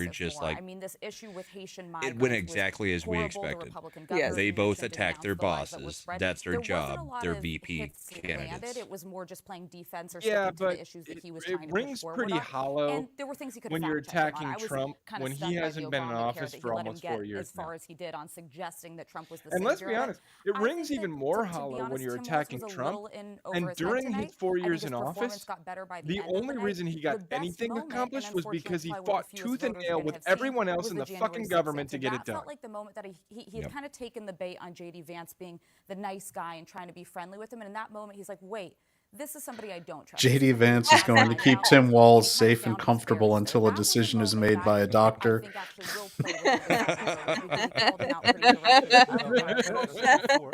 answer, just more. like I mean, this issue with Haitian it migrants went was exactly as we horrible. The expected. Republican Yes. governor They you both mentioned attack their denounced the lies that were bosses. spread. That's their There wasn't a job. lot They're of VP hits landed. candidates. It was more just playing defense or Yeah, sticking to but the issues that he was it trying to push rings forward pretty on. hollow And there were things he could when have you're fact checked him on. attacking I was Trump kind when of he stunned by the hasn't been in Obamacare office that for he let him almost get 4 years as far now. as he did on suggesting that Trump was the And let's savior be of it. honest, it I rings think even more to be hollow when honest, you're Tim Walz attacking was a Trump. little in over And his head during his tonight. 4 I think years his in performance office, got better by the the end of the only night. reason he The got best anything moment, and accomplished was unfortunately because he probably what the fought fewest tooth and voters are nail going to with have seen, everyone else was in the the January fucking 6th government to answer. get it That done. felt like the moment that he had kind of taken the bait on J.D. Vance being the nice guy and trying to be friendly with him. And in that moment, he's like, wait, this is somebody I don't trust. This is JD somebody who Vance is going to cannot keep find Tim balance, Walz and he kind of safe and found his comfortable fairness there. until a That was the decision is moment made that by a I doctor. think actually will play with him this October, because he called him out pretty directly.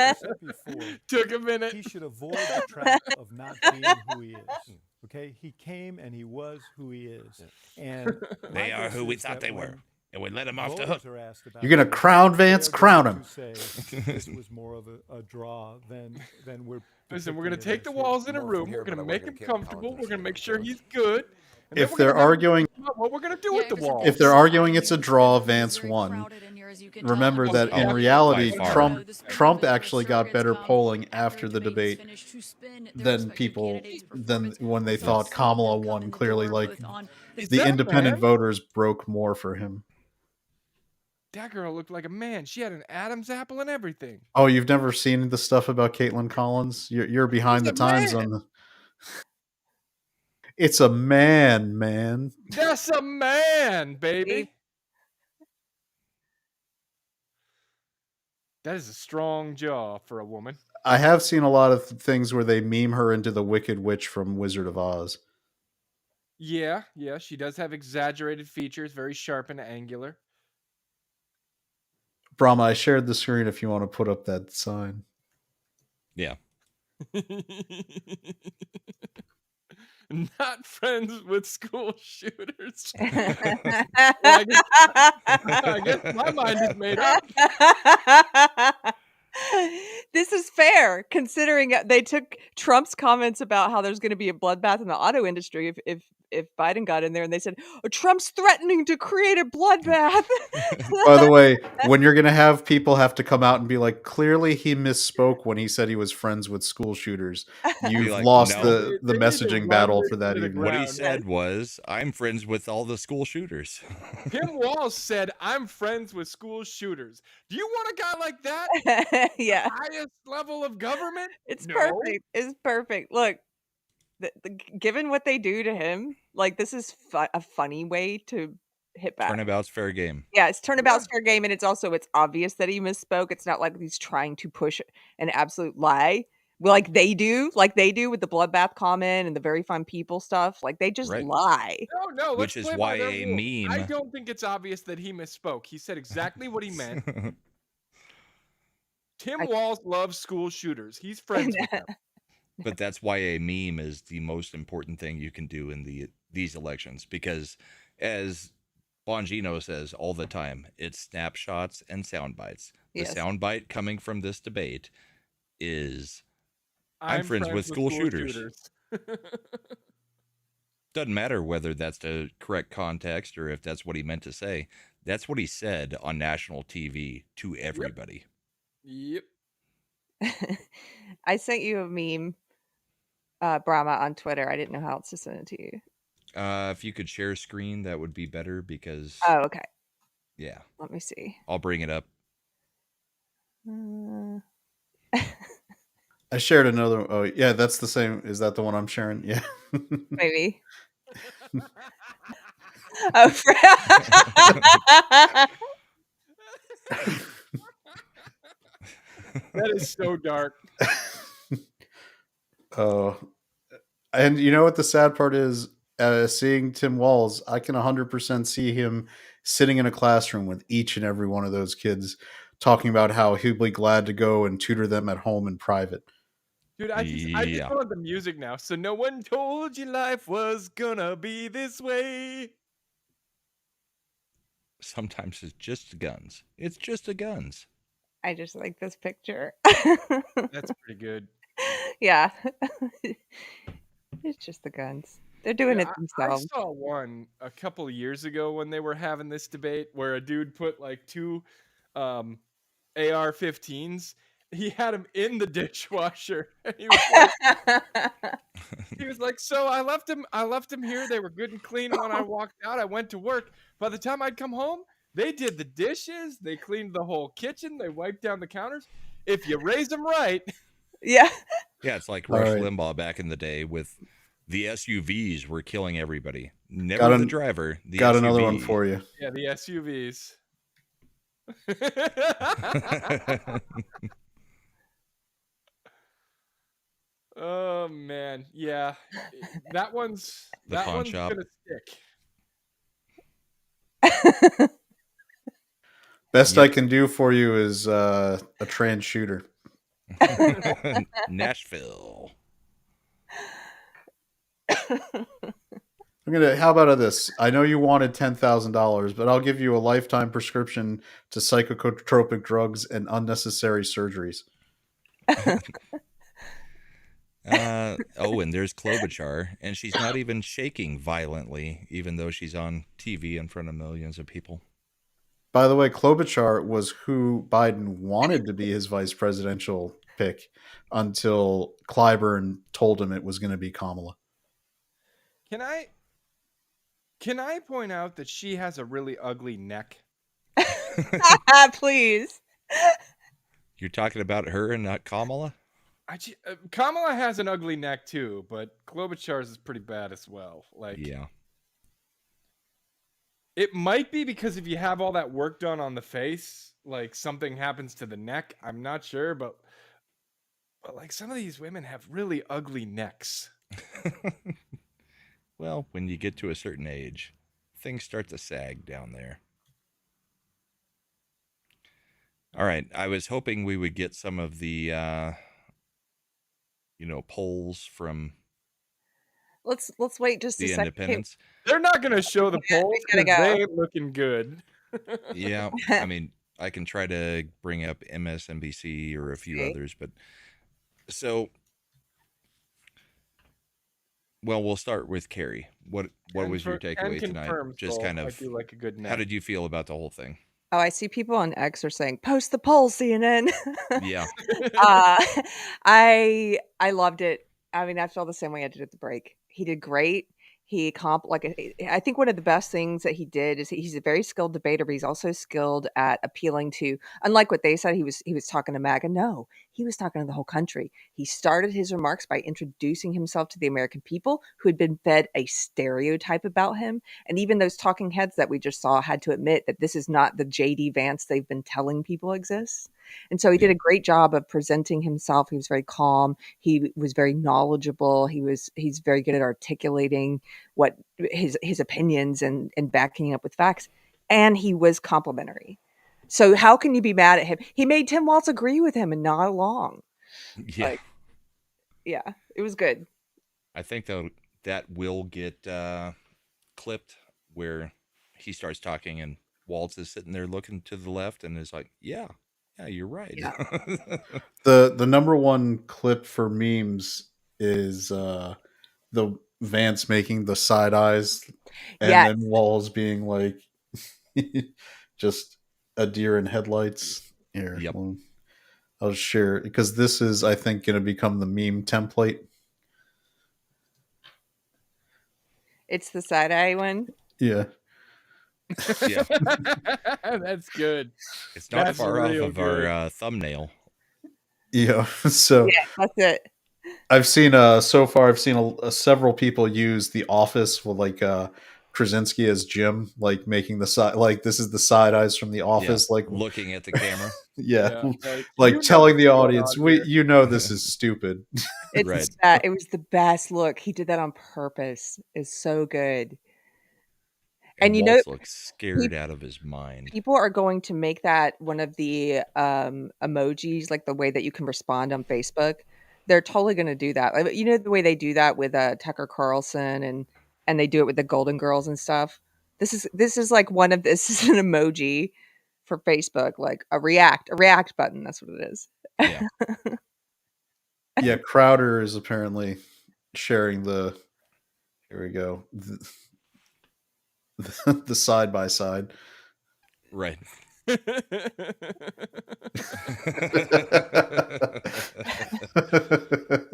I said before, Took a minute. He should avoid the trap of not being who he is. Okay, he came and he was who he is, and They are who we thought that they were, and we let them off the voters hook. are asked about You're going to this, crown they Vance? are Crown going him. to say this was more of a draw than we're. Listen, we're going to depicting it take the as. Walls in a More from room. here, We're going but to I make wasn't him gonna keep comfortable. politics We're going to here, make sure Kevin. he's good. And If then we're they're gonna have a arguing, discussion about what we're going to do with the Walls. if they're arguing it's a draw, Vance won. Remember that in Oh, reality, by far. Trump actually got better polling after the debate than when they thought Kamala won. Clearly, like Is the that a independent man? voters broke more for him. That girl looked like a man. She had an Adam's apple and everything. Oh, you've never seen the stuff about Caitlin Collins? You're behind She's the a times man. on the. It's a man. That's a man, baby. That is a strong jaw for a woman. I have seen a lot of things where they meme her into the Wicked Witch from Wizard of Oz. Yeah, she does have exaggerated features, very sharp and angular. Brahma, I shared the screen if you want to put up that sign. Yeah. Not friends with school shooters. Well, I guess my mind is made up. This is fair, considering they took Trump's comments about how there's going to be a bloodbath in the auto industry if Biden got in there, and they said, oh, Trump's threatening to create a bloodbath. By the way, when you're going to have people have to come out and be like, clearly he misspoke when he said he was friends with school shooters. You've like, lost no. the messaging battle for that evening. What he said was, I'm friends with all the school shooters. Tim Walz said, I'm friends with school shooters. Do you want a guy like that? Yeah. The highest level of government? It's No. perfect. It's perfect. Look, given what they do to him, like, this is a funny way to hit back. Turnabout's fair game. Yeah, it's turnabout's fair game, and it's obvious that he misspoke. It's not like he's trying to push an absolute lie, like they do with the bloodbath comment and the very fine people stuff. Like, they just lie. No. Which let's is play why by their a rules. I meme. don't think it's obvious that he misspoke. He said exactly what he meant. Tim Walz loves school shooters. He's friends with them. But that's why a meme is the most important thing you can do in these elections, because as Bongino says all the time, it's snapshots and sound bites. The sound bite coming from this debate is I'm friends with school shooters. Doesn't matter whether that's the correct context or if that's what he meant to say. That's what he said on national TV to everybody. Yep. I sent you a meme, Brahma, on Twitter. I didn't know how else to send it to you. If you could share screen, that would be better because... Oh, okay. Yeah. Let me see. I'll bring it up. I shared another. Oh, yeah, that's the same. Is that the one I'm sharing? Yeah. Maybe. Oh, that is so dark. Oh, and you know what the sad part is? Seeing Tim Walz, I can 100% see him sitting in a classroom with each and every one of those kids, talking about how he'd be glad to go and tutor them at home in private. Dude, I just want the music now. So no one told you life was gonna be this way. Sometimes it's just the guns. It's just the guns. I just like this picture. That's pretty good. Yeah. It's just the guns. They're doing it themselves. I saw one a couple of years ago when they were having this debate where a dude put like 2 AR-15s. He had them in the dishwasher. And he was like, so I left him here. They were good and clean when I walked out. I went to work. By the time I'd come home, they did the dishes. They cleaned the whole kitchen. They wiped down the counters. if you raise them right. Yeah. Yeah, it's like All Rush right. Limbaugh back in the day with the SUVs were killing everybody. Never Got the an- driver. The Got SUV. another one for you. Yeah, the SUVs. Oh man, yeah, that one's The pawn shop. gonna stick. Best I can do for you is a trans shooter. Nashville. How about this? I know you wanted $10,000, but I'll give you a lifetime prescription to psychotropic drugs and unnecessary surgeries. And there's Klobuchar, and she's not even shaking violently, even though she's on TV in front of millions of people. By the way, Klobuchar was who Biden wanted to be his vice presidential pick until Clyburn told him it was going to be Kamala. Can I point out that she has a really ugly neck? Please. You're talking about her and not Kamala? Kamala has an ugly neck too, but Klobuchar's is pretty bad as well. Yeah. It might be because if you have all that work done on the face, like something happens to the neck. I'm not sure, but like some of these women have really ugly necks. Well, when you get to a certain age, things start to sag down there. All right. I was hoping we would get some of the, polls from Let's wait just a the second. independents. They're not going to show the polls gotta because go. they ain't looking good. Yeah. I mean, I can try to bring up MSNBC or a few others, but so, well, we'll start with Keri. What was your takeaway tonight? Just kind of, like a good how did you feel about the whole thing? Oh, I see people on X are saying, "Post the poll, CNN." Yeah. I loved it. I mean, I felt the same way I did at the break. He did great. He I think one of the best things that he did is he's a very skilled debater, but he's also skilled at appealing to, unlike what they said, he was talking to MAGA. No, he was talking to the whole country. He started his remarks by introducing himself to the American people who had been fed a stereotype about him. And even those talking heads that we just saw had to admit that this is not the JD Vance they've been telling people exists. And so he did a great job of presenting himself. He was very calm. He was very knowledgeable. He's very good at articulating what his opinions and backing up with facts. And he was complimentary. So how can you be mad at him? He made Tim Walz agree with him and nod along. Yeah. Yeah, it was good. I think though that will get clipped where he starts talking and Walz is sitting there looking to the left and is like, yeah, you're right. Yeah. The number one clip for memes is the Vance making the side eyes and Yes. then Walz being like just a deer in headlights. Here, Yep. I'll share it because this is, I think, going to become the meme template. It's the side eye one. Yeah. Yeah. That's good. It's not That's far off real of good. our thumbnail. Yeah. So Yeah, that's it. I've seen so far I've seen several people use The Office with like Krasinski as Jim, like making the side, like this is the side eyes from The Office, like looking at the camera. yeah, Yeah, like you know telling what's the going audience, on here. this is stupid. It was the best look. He did that on purpose. It's so good. And you Walz know, looks scared out of his mind. people are going to make that one of the emojis, like the way that you can respond on Facebook. They're totally going to do that. Like, you know the way they do that with Tucker Carlson and they do it with the Golden Girls and stuff. This is like this is an emoji for Facebook, like a react button. That's what it is. Yeah. Yeah, Crowder is apparently sharing the. Here we go. The side by side. Right.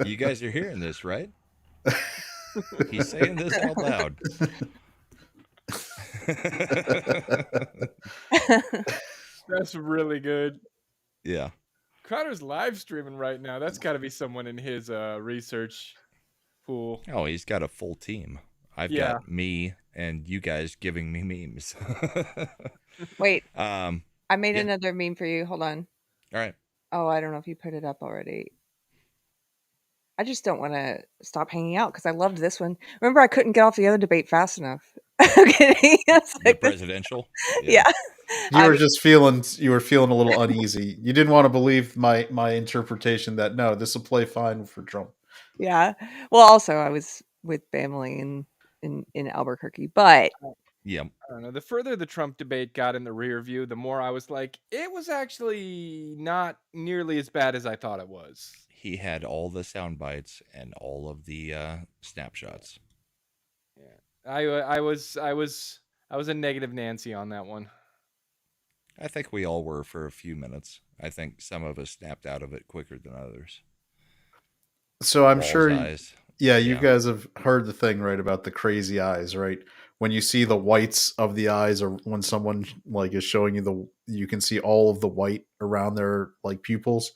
You guys are hearing this, right? He's saying this out loud. That's really good. Yeah. Crowder's live streaming right now. That's got to be someone in his research pool. Oh, he's got a full team. I've got me and you guys giving me memes. Wait. I made another meme for you. Hold on. All right. Oh, I don't know if you put it up already. I just don't want to stop hanging out because I loved this one. Remember, I couldn't get off the other debate fast enough. Okay. The presidential? Yeah. You were just feeling a little uneasy. You didn't want to believe my interpretation that no, this will play fine for Trump. Yeah. Well, also I was with family in Albuquerque, but yeah, I don't know. The further the Trump debate got in the rear view, the more I was like, it was actually not nearly as bad as I thought it was. He had all the sound bites and all of the snapshots. Yeah, I was a negative Nancy on that one. I think we all were for a few minutes. I think some of us snapped out of it quicker than others. So I'm Walz sure, eyes. You guys have heard the thing, right, about the crazy eyes, right? When you see the whites of the eyes, or when someone like is showing you you can see all of the white around their like pupils.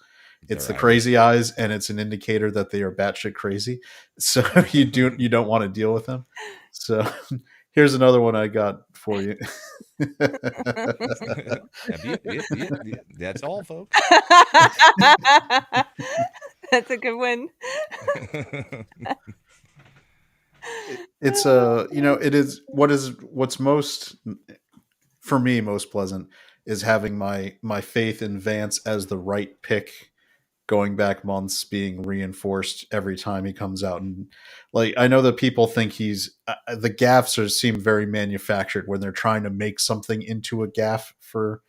It's Their the crazy eyes, and it's an indicator that they are batshit crazy. So you don't want to deal with them. So here's another one I got for you. That's all, folks. That's a good one. It's it is what's most for me most pleasant is having my faith in Vance as the right pick going back months being reinforced every time he comes out. And like, I know that people think he's the gaffes seem very manufactured when they're trying to make something into a gaff for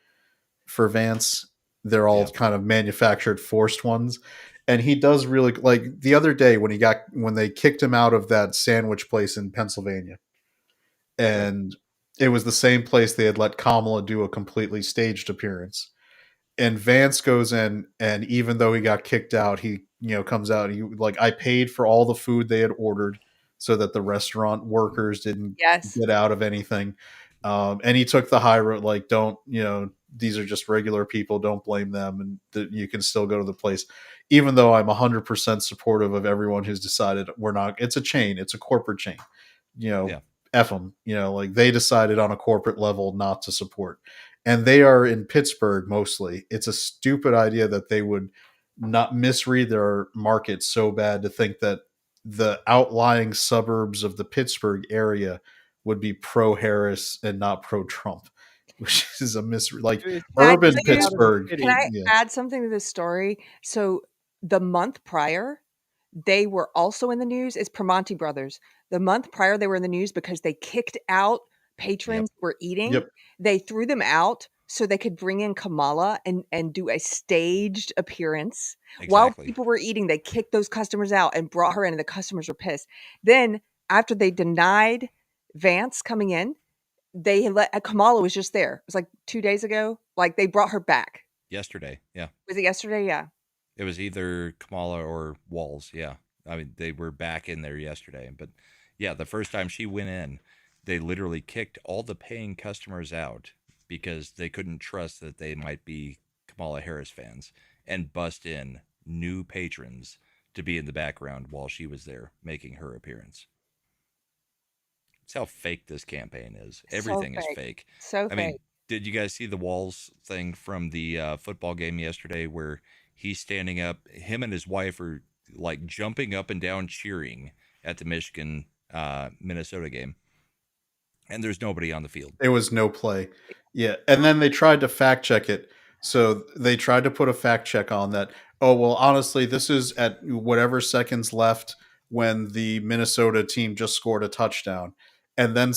Vance. They're all kind of manufactured, forced ones. And he does really, like the other day when they kicked him out of that sandwich place in Pennsylvania, and it was the same place they had let Kamala do a completely staged appearance. And Vance goes in, and even though he got kicked out, he comes out. He like, I paid for all the food they had ordered so that the restaurant workers didn't get out of anything. And he took the high road, like, don't, these are just regular people, don't blame them, and that you can still go to the place. Even though I'm 100% supportive of everyone who's decided we're not, it's a chain, it's a corporate chain, F them, like they decided on a corporate level not to support. And they are in Pittsburgh mostly. It's a stupid idea that they would not misread their market so bad to think that the outlying suburbs of the Pittsburgh area would be pro-Harris and not pro-Trump, which is a misread. Like urban Pittsburgh. Can I add something to this story? So the month prior, they were also in the news. It's Primanti Brothers. The month prior, they were in the news because they kicked out patrons who were eating. They threw them out so they could bring in Kamala and do a staged appearance. While people were eating, they kicked those customers out and brought her in, and the customers were pissed. Then after they denied Vance coming in, they let Kamala was just there. It was like 2 days ago. Like they brought her back. Yesterday, yeah. Was it yesterday? Yeah. It was either Kamala or Walz, yeah. I mean, they were back in there yesterday. But yeah, the first time she went in, they literally kicked all the paying customers out because they couldn't trust that they might be Kamala Harris fans, and bust in new patrons to be in the background while she was there making her appearance. It's how fake this campaign is. Everything is fake. So fake. I mean, did you guys see the Walz thing from the football game yesterday where he's standing up, him and his wife are like jumping up and down cheering at the Michigan Minnesota game, and there's nobody on the field. There was no play. Yeah. And then they tried to fact check it. So they tried to put a fact check on that. Oh, well, honestly, this is at whatever seconds left when the Minnesota team just scored a touchdown. And then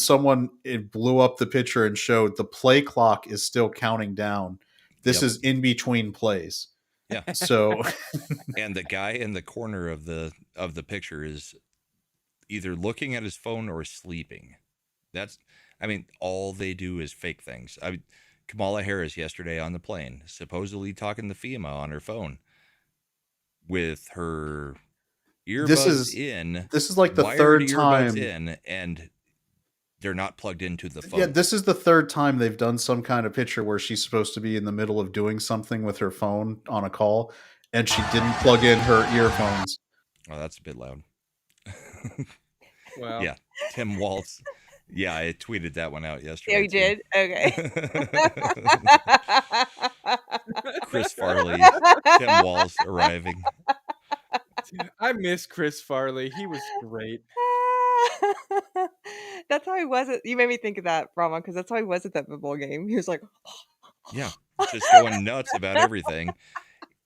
it blew up the picture and showed the play clock is still counting down. This is in between plays. Yeah. So, and the guy in the corner of the picture is either looking at his phone or sleeping. All they do is fake things. Kamala Harris yesterday on the plane, supposedly talking to FEMA on her phone with her earbuds in. This is like the third time in, and they're not plugged into the phone. Yeah, this is the third time they've done some kind of picture where she's supposed to be in the middle of doing something with her phone on a call, and she didn't plug in her earphones. Oh, that's a bit loud. Well, yeah, Tim Walz. Yeah, I tweeted that one out yesterday. Yeah, you did? Okay. Chris Farley, Tim Walz arriving. I miss Chris Farley. He was great. That's how he was at, you made me think of that, Brahma, because that's how he was at that football game. He was like, Yeah, just going nuts about everything.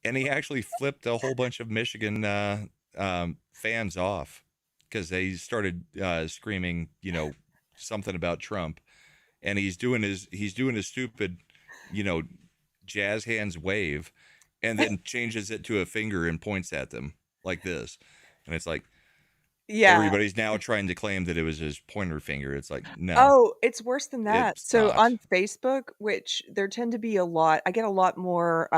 And he actually flipped a whole bunch of Michigan fans off because they started screaming, something about Trump. And he's doing his stupid, jazz hands wave, and then changes it to a finger and points at them like this. And it's like, yeah. everybody's now trying to claim that it was his pointer finger. It's like, no. Oh, it's worse than that. It's So not. on Facebook, which there tend to be a lot, I get a lot more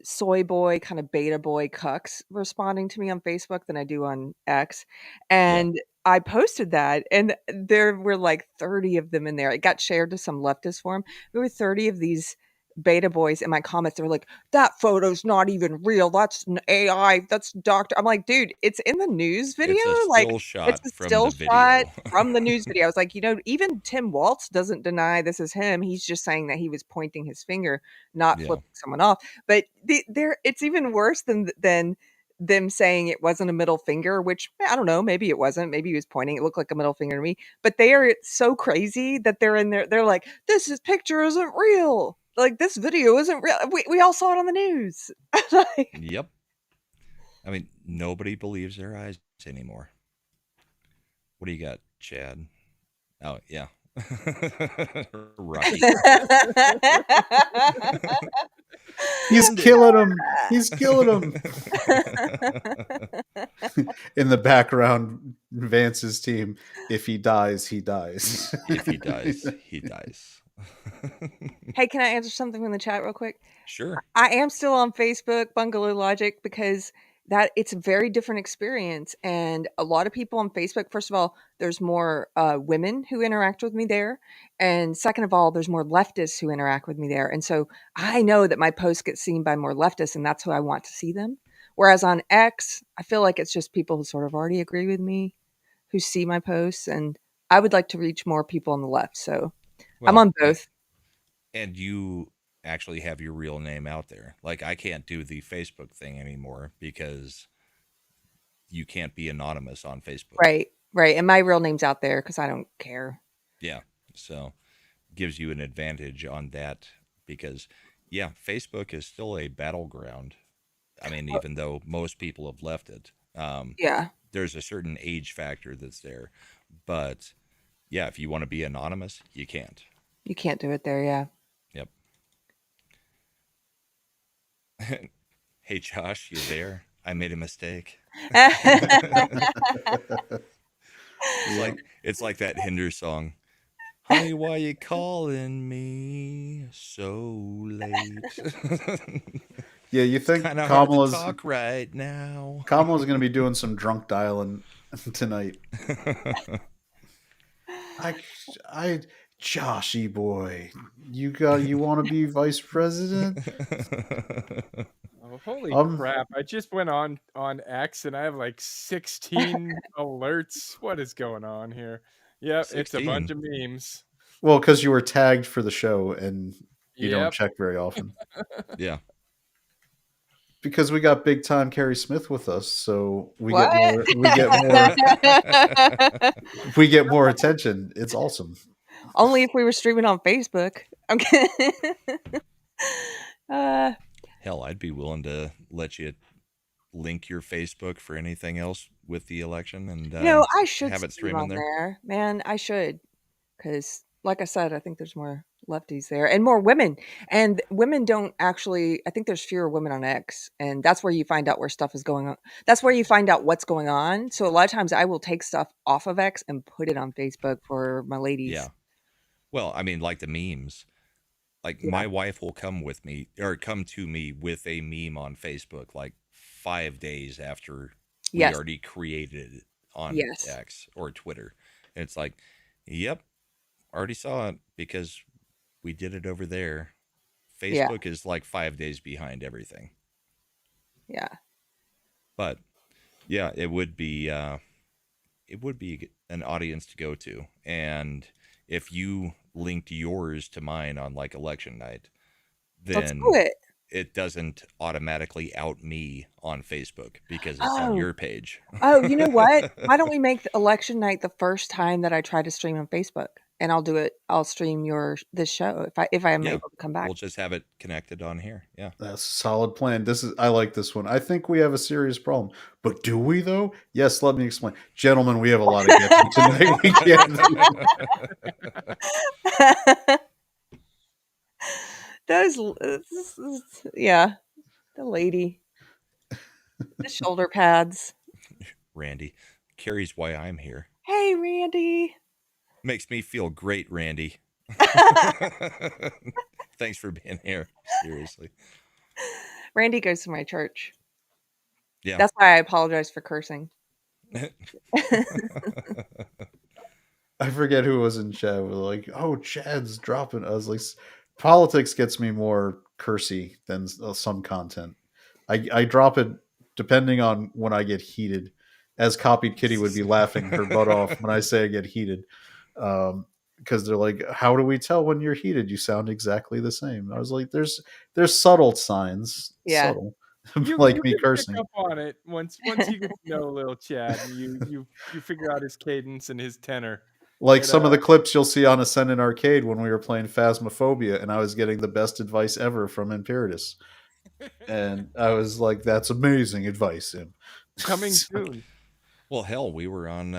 soy boy, kind of beta boy cucks responding to me on Facebook than I do on X. And I posted that, and there were like 30 of them in there. It got shared to some leftist forum. There were 30 of these beta boys in my comments. They were like, that photo's not even real. That's an AI. That's doctor. I'm like, dude, it's in the news video. It's a like, still shot it's a from still the video. shot from the news video. I was like, even Tim Walz doesn't deny this is him. He's just saying that he was pointing his finger, not flipping someone off. But it's even worse than them saying it wasn't a middle finger, which I don't know, maybe it wasn't, maybe he was pointing, it looked like a middle finger to me, but they are so crazy that they're in there, they're like, picture isn't real, like this video isn't real, we all saw it on the news. Like, Yep. I mean, nobody believes their eyes anymore. What do you got, Chad? Oh, yeah. Rocky. He's killing him. He's killing him. In the background, Vance's team. If he dies, he dies. If he dies, he dies. hey, can I answer something from the chat real quick? Sure. I am still on Facebook, Bungalow Logic, because it's a very different experience. And a lot of people on Facebook, first of all, there's more women who interact with me there. And second of all, there's more leftists who interact with me there. And so I know that my posts get seen by more leftists, and that's who I want to see them. Whereas on X, I feel like it's just people who sort of already agree with me, who see my posts. And I would like to reach more people on the left. So I'm on both. And you actually have your real name out there. Like, I can't do the Facebook thing anymore because you can't be anonymous on Facebook. Right. And my real name's out there because I don't care. Yeah. So gives you an advantage on that because, Facebook is still a battleground. I mean, even though most people have left it, there's a certain age factor that's there. But, if you want to be anonymous, you can't. You can't do it there, yeah. Yep. Hey, Josh, you there? I made a mistake. It's like that Hinder song. Honey, why you calling me so late? Yeah, you think kind of hard to Kamala's talk right now? Kamala's going to be doing some drunk dialing tonight. Joshy boy, you want to be vice president? Oh, holy crap. I just went on X and I have like 16 alerts. What is going on here? Yep, 16. It's a bunch of memes. Well, because you were tagged for the show and you don't check very often. Yeah. Because we got big time Keri Smith with us, so we get more attention. It's awesome. Only if we were streaming on Facebook. Okay. Hell, I'd be willing to let you link your Facebook for anything else with the election and I should have it stream stream on in there. there. Man, I should. Because, like I said, I think there's more lefties there and more women. And women don't actually, I think there's fewer women on X. And that's where you find out where stuff is going on. That's where you find out what's going on. So a lot of times I will take stuff off of X and put it on Facebook for my ladies. Yeah. Well, I mean, like the memes. Like my wife will come to me with a meme on Facebook like 5 days after we already created it on X or Twitter. And it's like, yep, already saw it because we did it over there. Facebook is like 5 days behind everything. Yeah. But yeah, it would be an audience to go to. And if you linked yours to mine on like election night, then it doesn't automatically out me on Facebook because it's on your page. Oh, you know what? Why don't we make election night the first time that I try to stream on Facebook? And I'll do it. I'll stream this show if I am able to come back. We'll just have it connected on here. Yeah. That's a solid plan. I like this one. I think we have a serious problem. But do we though? Yes, let me explain. Gentlemen, we have a lot to get to tonight. We can't. The lady. The shoulder pads. Randy. Keri's why I'm here. Hey, Randy. Makes me feel great, Randy. Thanks for being here. Seriously. Randy goes to my church. Yeah. That's why I apologize for cursing. I forget who was in chat. We're like, oh, Chad's dropping. I was like, politics gets me more cursy than some content. I drop it depending on when I get heated. As Copied Kitty would be laughing her butt off when I say I get heated. Because they're like, how do we tell when you're heated? You sound exactly the same. I was like, there's subtle signs. Yeah. Subtle. You me can cursing. pick up on it once you get to know Lil Chad and you figure out his cadence and his tenor. Like some of the clips you'll see on Ascendant Arcade when we were playing Phasmophobia, and I was getting the best advice ever from Imperatus. And I was like, that's amazing advice, Im. Coming soon. Well, hell, we were on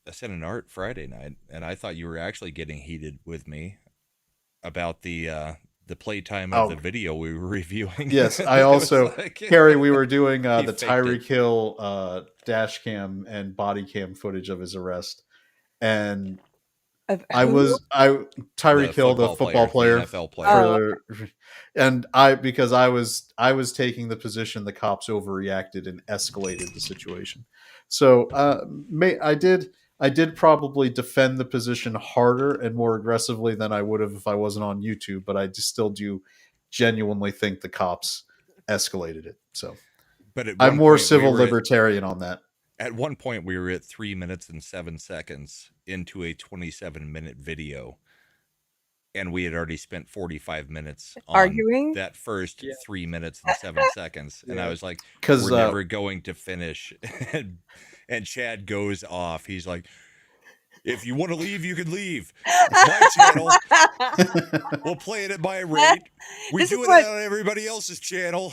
Ascendant Art Friday night, and I thought you were actually getting heated with me about the playtime of the video we were reviewing. Yes, I also, Keri, we were doing the Tyreek Hill dash cam and body cam footage of his arrest. And Tyreek Hill, the football player, the NFL player. And because I was taking the position the cops overreacted and escalated the situation. So I did probably defend the position harder and more aggressively than I would have if I wasn't on YouTube, but I just still do genuinely think the cops escalated it. So, but I'm more civil libertarian on that. At one point, we were at 3 minutes and 7 seconds into a 27-minute video, and we had already spent 45 minutes on arguing that first 3 minutes and 7 seconds. And I was like, "Because we're never going to finish." And Chad goes off. He's like, if you want to leave, you can leave. It's my channel. We'll play it at my rate. We do it on everybody else's channel.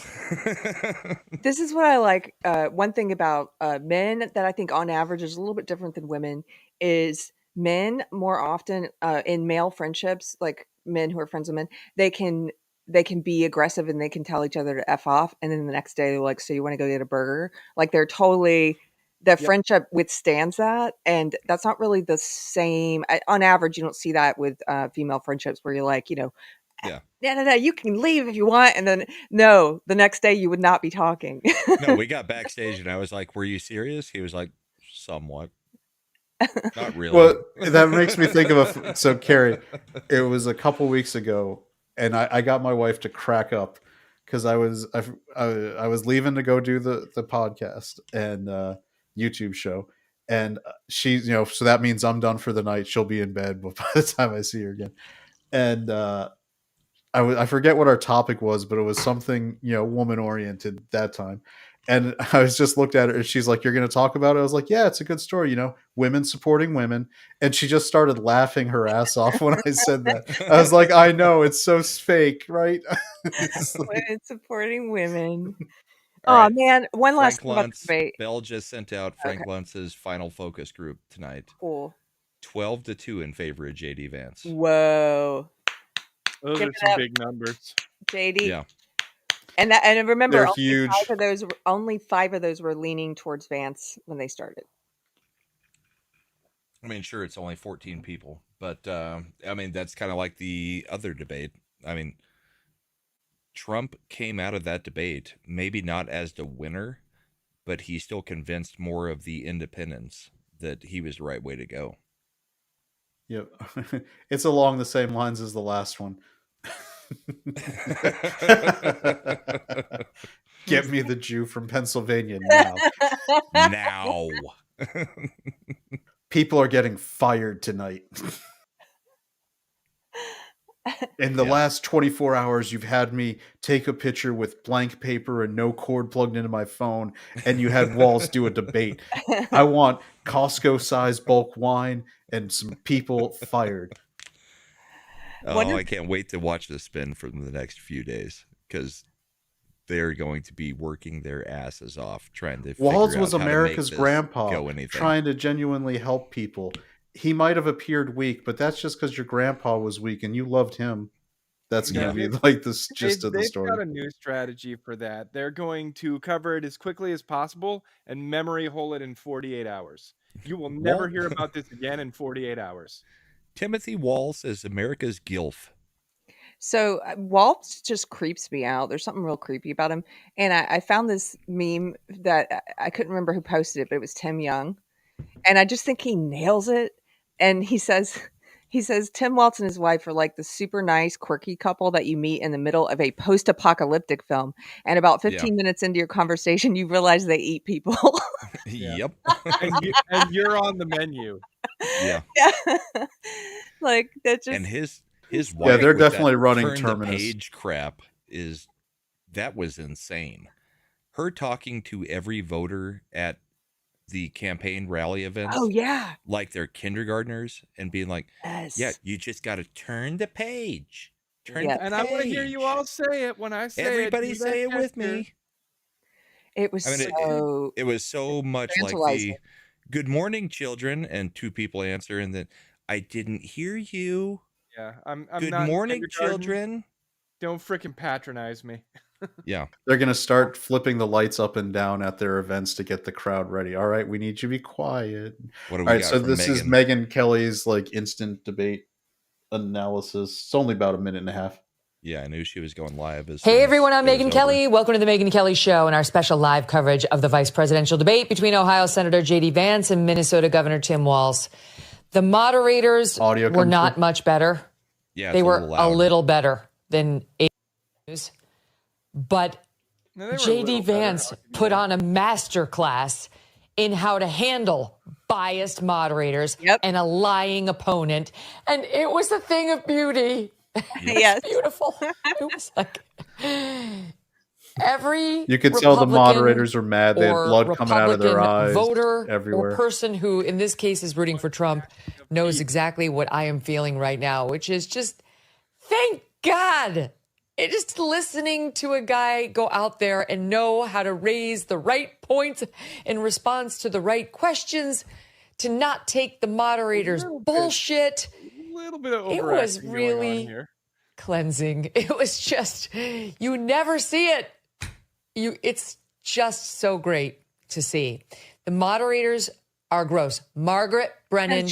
This is what I like. One thing about men that I think on average is a little bit different than women is men more often in male friendships, like men who are friends with men, they can be aggressive and they can tell each other to F off. And then the next day they're like, so you want to go get a burger? Like they're totally... The friendship withstands that, and that's not really the same. On average, you don't see that with female friendships where you're like, no, you can leave if you want, and then the next day you would not be talking. No, we got backstage, and I was like, "Were you serious?" He was like, "Somewhat." Not really. Well, that makes me think of so Keri, it was a couple weeks ago, and I got my wife to crack up because I was leaving to go do the podcast and. YouTube show, and she's so that means I'm done for the night. She'll be in bed by the time I see her again. And I forget what our topic was, but it was something woman oriented that time. And I was just looked at her and she's like, "You're going to talk about it?" I was like, "Yeah, it's a good story, women supporting women." And she just started laughing her ass off when I said that. I was like, "I know, it's so fake, right?" Women supporting women. Right. Man, one last thing about the debate. Bell just sent out Frank Luntz's final focus group tonight. Cool. 12-2 in favor of JD Vance. Whoa. Those are some big numbers. JD. Yeah. And remember, huge. Only 5 of those were leaning towards Vance when they started. I mean, sure, it's only 14 people, but that's kind of like the other debate. I mean, Trump came out of that debate, maybe not as the winner, but he still convinced more of the independents that he was the right way to go. Yep. It's along the same lines as the last one. Get me the Jew from Pennsylvania now. Now. People are getting fired tonight. In the last 24 hours, you've had me take a picture with blank paper and no cord plugged into my phone, and you had Walz do a debate. I want Costco-sized bulk wine and some people fired. Oh, I can't wait to watch this spin for the next few days, because they're going to be working their asses off trying to Walz figure was out how America's to make this grandpa, go anything. trying to genuinely help people. He might have appeared weak, but that's just because your grandpa was weak and you loved him. That's going to be like this gist of the story. They've got a new strategy for that. They're going to cover it as quickly as possible and memory hole it in 48 hours. You will never hear about this again in 48 hours. Timothy Walz is America's Gilf. So Waltz just creeps me out. There's something real creepy about him. And I found this meme that I couldn't remember who posted it, but it was Tim Young. And I just think he nails it. And he says Tim Waltz and his wife are like the super nice, quirky couple that you meet in the middle of a post-apocalyptic film. And about 15 minutes into your conversation, you realize they eat people. Yep. and you're on the menu. Yeah. Like that just. And his wife, they're with definitely that running turn the Terminus. page crap that was insane. Her talking to every voter at the campaign rally events. Oh yeah, like they're kindergartners, and being like, yes. "Yeah, you just got to turn the page, turn Yeah. the And page." I want to hear you all say it when I say Everybody it. say it with me. It was it was so much like the "Good morning, children," and two people answer, and then "I didn't hear you." Yeah, I'm Good not in morning, kindergarten. children. Don't freaking patronize me. Yeah. They're going to start flipping the lights up and down at their events to get the crowd ready. All right, we need you to be quiet. What do All we right, got so from this is Megan? Megyn Kelly's like instant debate analysis. It's only about a minute and a half. Yeah, I knew she was going live. Hey everyone, I'm Megyn Kelly. Welcome to the Megyn Kelly Show and our special live coverage of the vice presidential debate between Ohio Senator J.D. Vance and Minnesota Governor Tim Walz. The moderators were not much better. Yeah, they it's were a a little better than ABC News, but J.D. Vance put on a master class in how to handle biased moderators and a lying opponent, and it was a thing of beauty. Yes. Beautiful. It was like every You could tell the Republican moderators are mad. They had or blood coming out of their Republican eyes voter everywhere. or person who, in this case, is rooting for Trump knows exactly what I am feeling right now, which is just, thank God. It's just listening to a guy go out there and know how to raise the right points in response to the right questions, to not take the moderator's bullshit. A little bit of It was overacting going on really here. cleansing. It was just, you never see it. It's just so great to see. The moderators are gross. Margaret Brennan,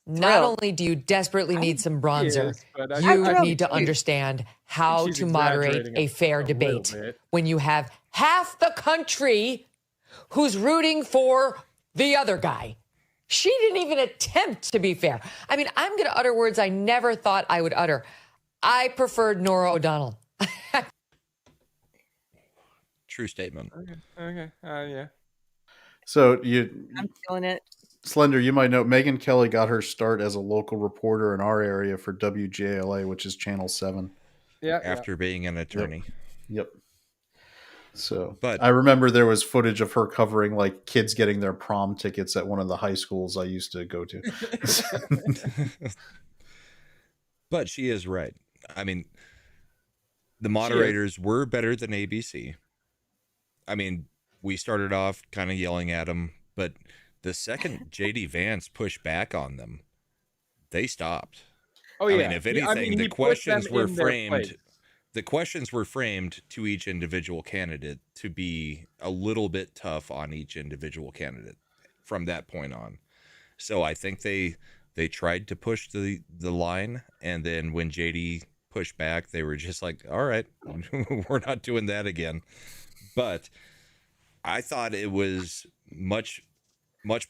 not only do you desperately need some bronzer, is, but I you need to think understand how she's to moderate exaggerating a fair a little debate bit. when you have half the country who's rooting for the other guy. She didn't even attempt to be fair. I mean, I'm going to utter words I never thought I would utter. I preferred Norah O'Donnell. True statement. Okay. Yeah. So I'm feeling it. Slender, you might know Megyn Kelly got her start as a local reporter in our area for WJLA, which is Channel 7. Yeah. After being an attorney. Yep. So, but I remember there was footage of her covering like kids getting their prom tickets at one of the high schools I used to go to. But she is right. I mean, the moderators were better than ABC. I mean, we started off kind of yelling at them, but the second J.D. Vance pushed back on them, they stopped. Oh, yeah. I mean, if anything, the he put questions them were in their framed. place. The questions were framed to each individual candidate to be a little bit tough on each individual candidate from that point on. So I think they tried to push the line, and then when JD pushed back, they were just like, all right, we're not doing that again. But I thought it was much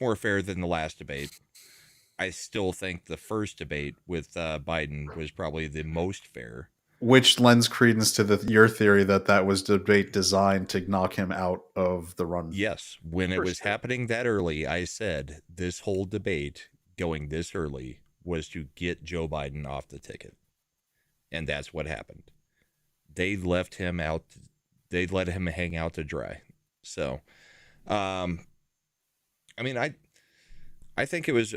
more fair than the last debate. I still think the first debate with Biden was probably the most fair. Which lends credence to your theory that was debate designed to knock him out of the run. Yes, when it was happening that early, I said this whole debate going this early was to get Joe Biden off the ticket. And that's what happened. They left him out. They let him hang out to dry. So, I mean, I think it was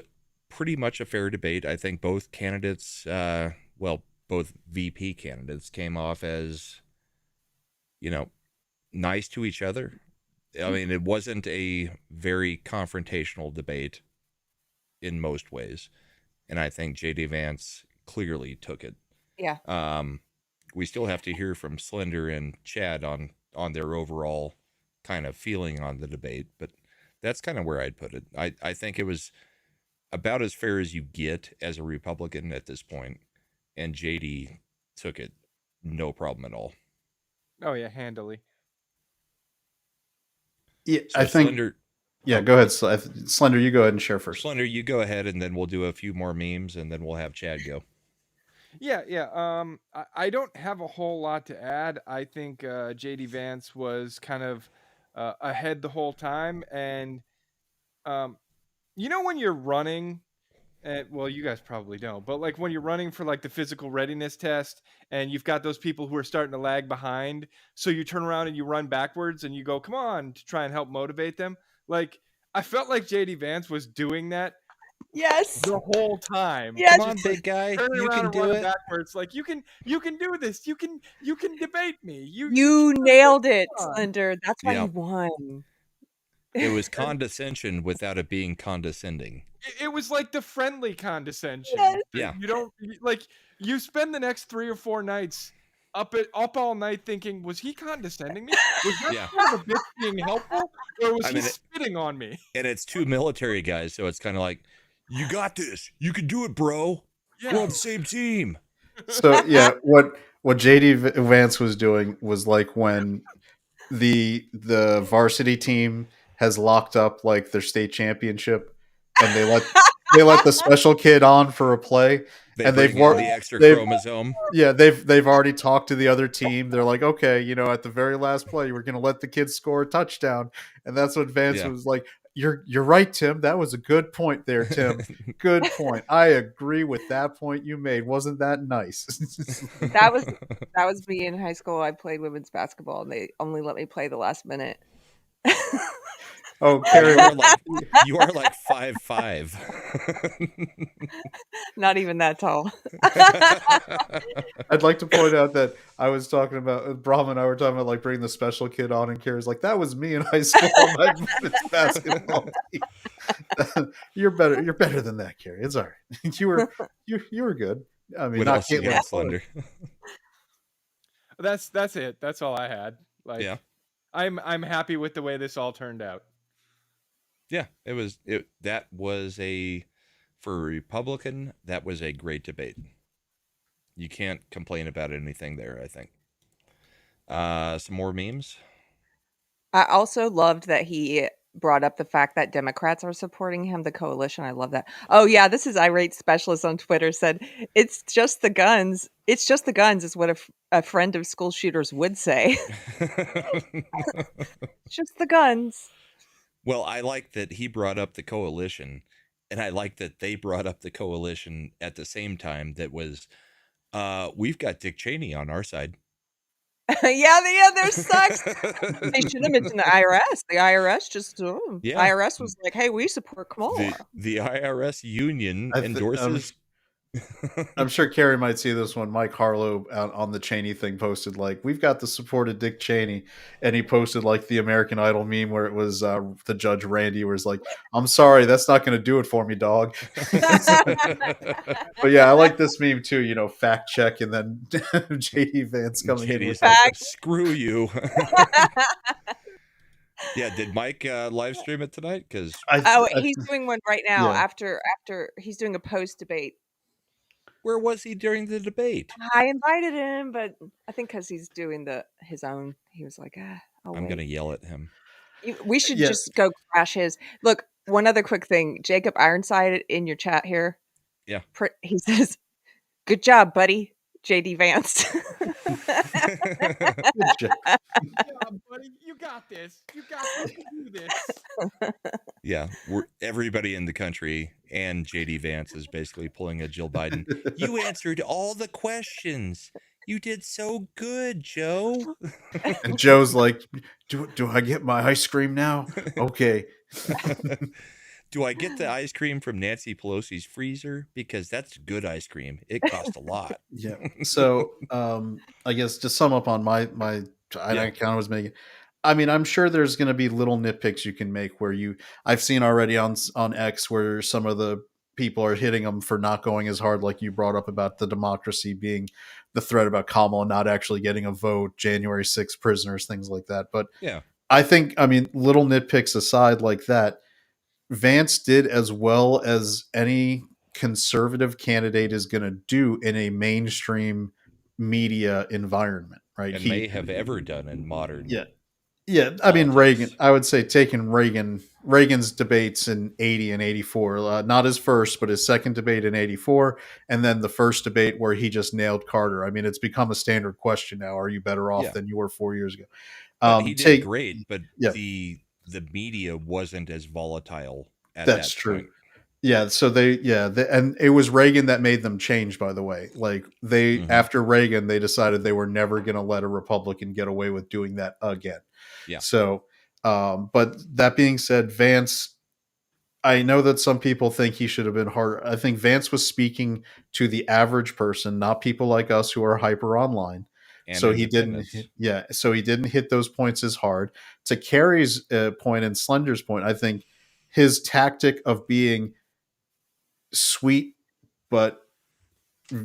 pretty much a fair debate. I think both candidates, both VP candidates came off as, nice to each other. I mean, it wasn't a very confrontational debate in most ways. And I think J.D. Vance clearly took it. Yeah. We still have to hear from Slender and Chad on their overall kind of feeling on the debate, but that's kind of where I'd put it. I think it was about as fair as you get as a Republican at this point, and JD took it no problem at all. Oh yeah, handily. Yeah, So I think. Slender, Go ahead, Slender. You go ahead and share first. Slender, you go ahead, and then we'll do a few more memes, and then we'll have Chad go. Yeah. I don't have a whole lot to add. I think J.D. Vance was kind of ahead the whole time, and when you're running, you guys probably don't, but like when you're running for like the physical readiness test, and you've got those people who are starting to lag behind, so you turn around and you run backwards, and you go, "Come on," to try and help motivate them. Like I felt like J.D. Vance was doing that. Yes. The whole time. Yes. Come on, big guy. Turning You around can and do running it. backwards. Like you can do this. You can debate me. You nailed it, Slender. That's why Yeah. you won. It was condescension without it being condescending. It was like the friendly condescension. Yes. Yeah. You don't like. You spend the next 3 or 4 nights up all night thinking, was he condescending me? Was that Yeah. son of a bitch being helpful, or was I he mean, spitting on me? And it's two military guys, so it's kind of like, you got this. You can do it, bro. Yeah. We're on the same team. So yeah, what JD Vance was doing was like when the varsity team has locked up like their state championship, and they let the special kid on for a play, and bring in the extra chromosome. Yeah, they've already talked to the other team. They're like, okay, at the very last play, we're gonna let the kid score a touchdown, and that's what Vance was like. You're right, Tim. That was a good point there, Tim. Good point. I agree with that point you made. Wasn't that nice? That was me in high school. I played women's basketball, and they only let me play the last minute. Oh, Keri, you are like 5'5". Not even that tall. I'd like to point out that I was talking about Brahma and I were talking about like bringing the special kid on, and Keri's like, that was me in high school on my women's basketball team. You're better than that, Keri. It's all right. You were good. I mean, what not else you got, Slender? That's it. That's all I had. Like, yeah. I'm happy with the way this all turned out. Yeah, that was for a Republican, that was a great debate. You can't complain about anything there, I think. Some more memes. I also loved that he brought up the fact that Democrats are supporting him, the coalition. I love that. Oh yeah, this is Irate Specialist on Twitter said, it's just the guns. It's just the guns is what a friend of school shooters would say. Just the guns. Well, I like that he brought up the coalition, and I like that they brought up the coalition at the same time. That was, we've got Dick Cheney on our side. Yeah, there's sucks. They should have mentioned the IRS. The IRS IRS was like, hey, we support Kamala. The IRS union endorses. I'm sure Keri might see this one. Mike Harlow out on the Cheney thing posted like, we've got the support of Dick Cheney, and he posted like the American Idol meme where it was the Judge Randy, where it's like, I'm sorry, that's not going to do it for me, dog. But yeah, I like this meme too. Fact check, and then J.D. Vance coming in with like, screw you. Yeah, did Mike live stream it tonight? Because he's doing one right now. Yeah. After he's doing a post debate. Where was he during the debate? I invited him, but I think because he's doing his own, he was like, I'm going to yell at him. We should just go crash his. Look, One other quick thing. Jacob Ironside in your chat here. Yeah. He says, "Good job, buddy." JD Vance. Yeah, buddy, you got this. You can do this. Yeah, everybody in the country and JD Vance is basically pulling a Jill Biden. You answered all the questions. You did so good, Joe. And Joe's like, do I get my ice cream now? Okay. Do I get the ice cream from Nancy Pelosi's freezer? Because that's good ice cream. It cost a lot. Yeah. So I guess to sum up on my I Yeah. kind of was making. I mean, I'm sure there's going to be little nitpicks you can make where I've seen already on X where some of the people are hitting them for not going as hard, like you brought up about the democracy being the threat about Kamala not actually getting a vote, January 6th prisoners, things like that. But yeah, I think, I mean, little nitpicks aside like that, Vance did as well as any conservative candidate is going to do in a mainstream media environment, right? And may have ever done in modern. Yeah. Yeah. I mean, Reagan, I would say taking Reagan's debates in 80 and 84, not his first, but his second debate in 84. And then the first debate where he just nailed Carter. I mean, it's become a standard question now. Are you better off than you were 4 years ago? But he did great, but yeah. the media wasn't as volatile at That's that true. point. Yeah, so and it was Reagan that made them change, by the way. Like after Reagan, they decided they were never going to let a Republican get away with doing that again. Yeah. So, but that being said, Vance, I know that some people think he should have been harder. I think Vance was speaking to the average person, not people like us who are hyper online. And so he didn't hit those points as hard. To Keri's point and Slender's point, I think his tactic of being sweet but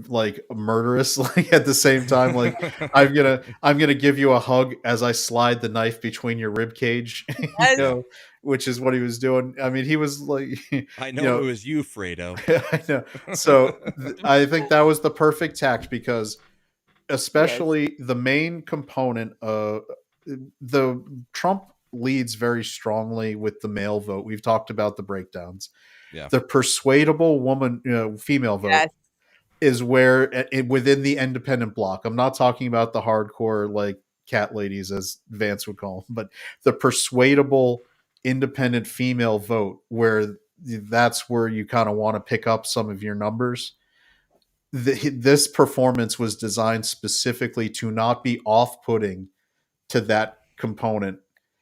like murderous, like at the same time, like I'm gonna give you a hug as I slide the knife between your rib cage, which is what he was doing. I mean, he was like, I know, it was you, Fredo. I know. So I think that was the perfect tact because especially the main component of the Trump leads very strongly with the male vote. We've talked about the breakdowns. Yeah. The persuadable woman, female vote is where within the independent bloc. I'm not talking about the hardcore like cat ladies, as Vance would call them, but the persuadable independent female vote, where that's where you kind of want to pick up some of your numbers. This performance was designed specifically to not be off-putting to that component.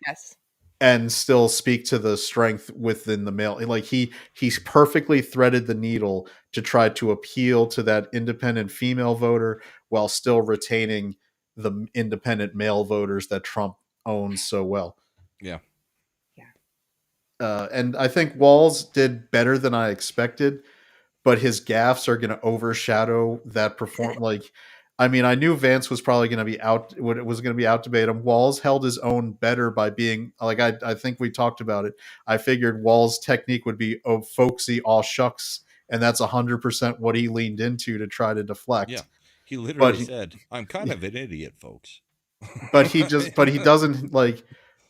Yes. And still speak to the strength within the male. Like he's perfectly threaded the needle to try to appeal to that independent female voter while still retaining the independent male voters that Trump owns so well. Yeah. And I think Walz did better than I expected, but his gaffes are going to overshadow that perform. Like, I mean, I knew Vance was probably going to be out. What was going to be out debate him. Walz held his own better by being like I think we talked about it. I figured Walz's technique would be folksy, all shucks, and that's 100% what he leaned into to try to deflect. Yeah, he literally said, "I'm kind of an idiot, folks." But he doesn't like.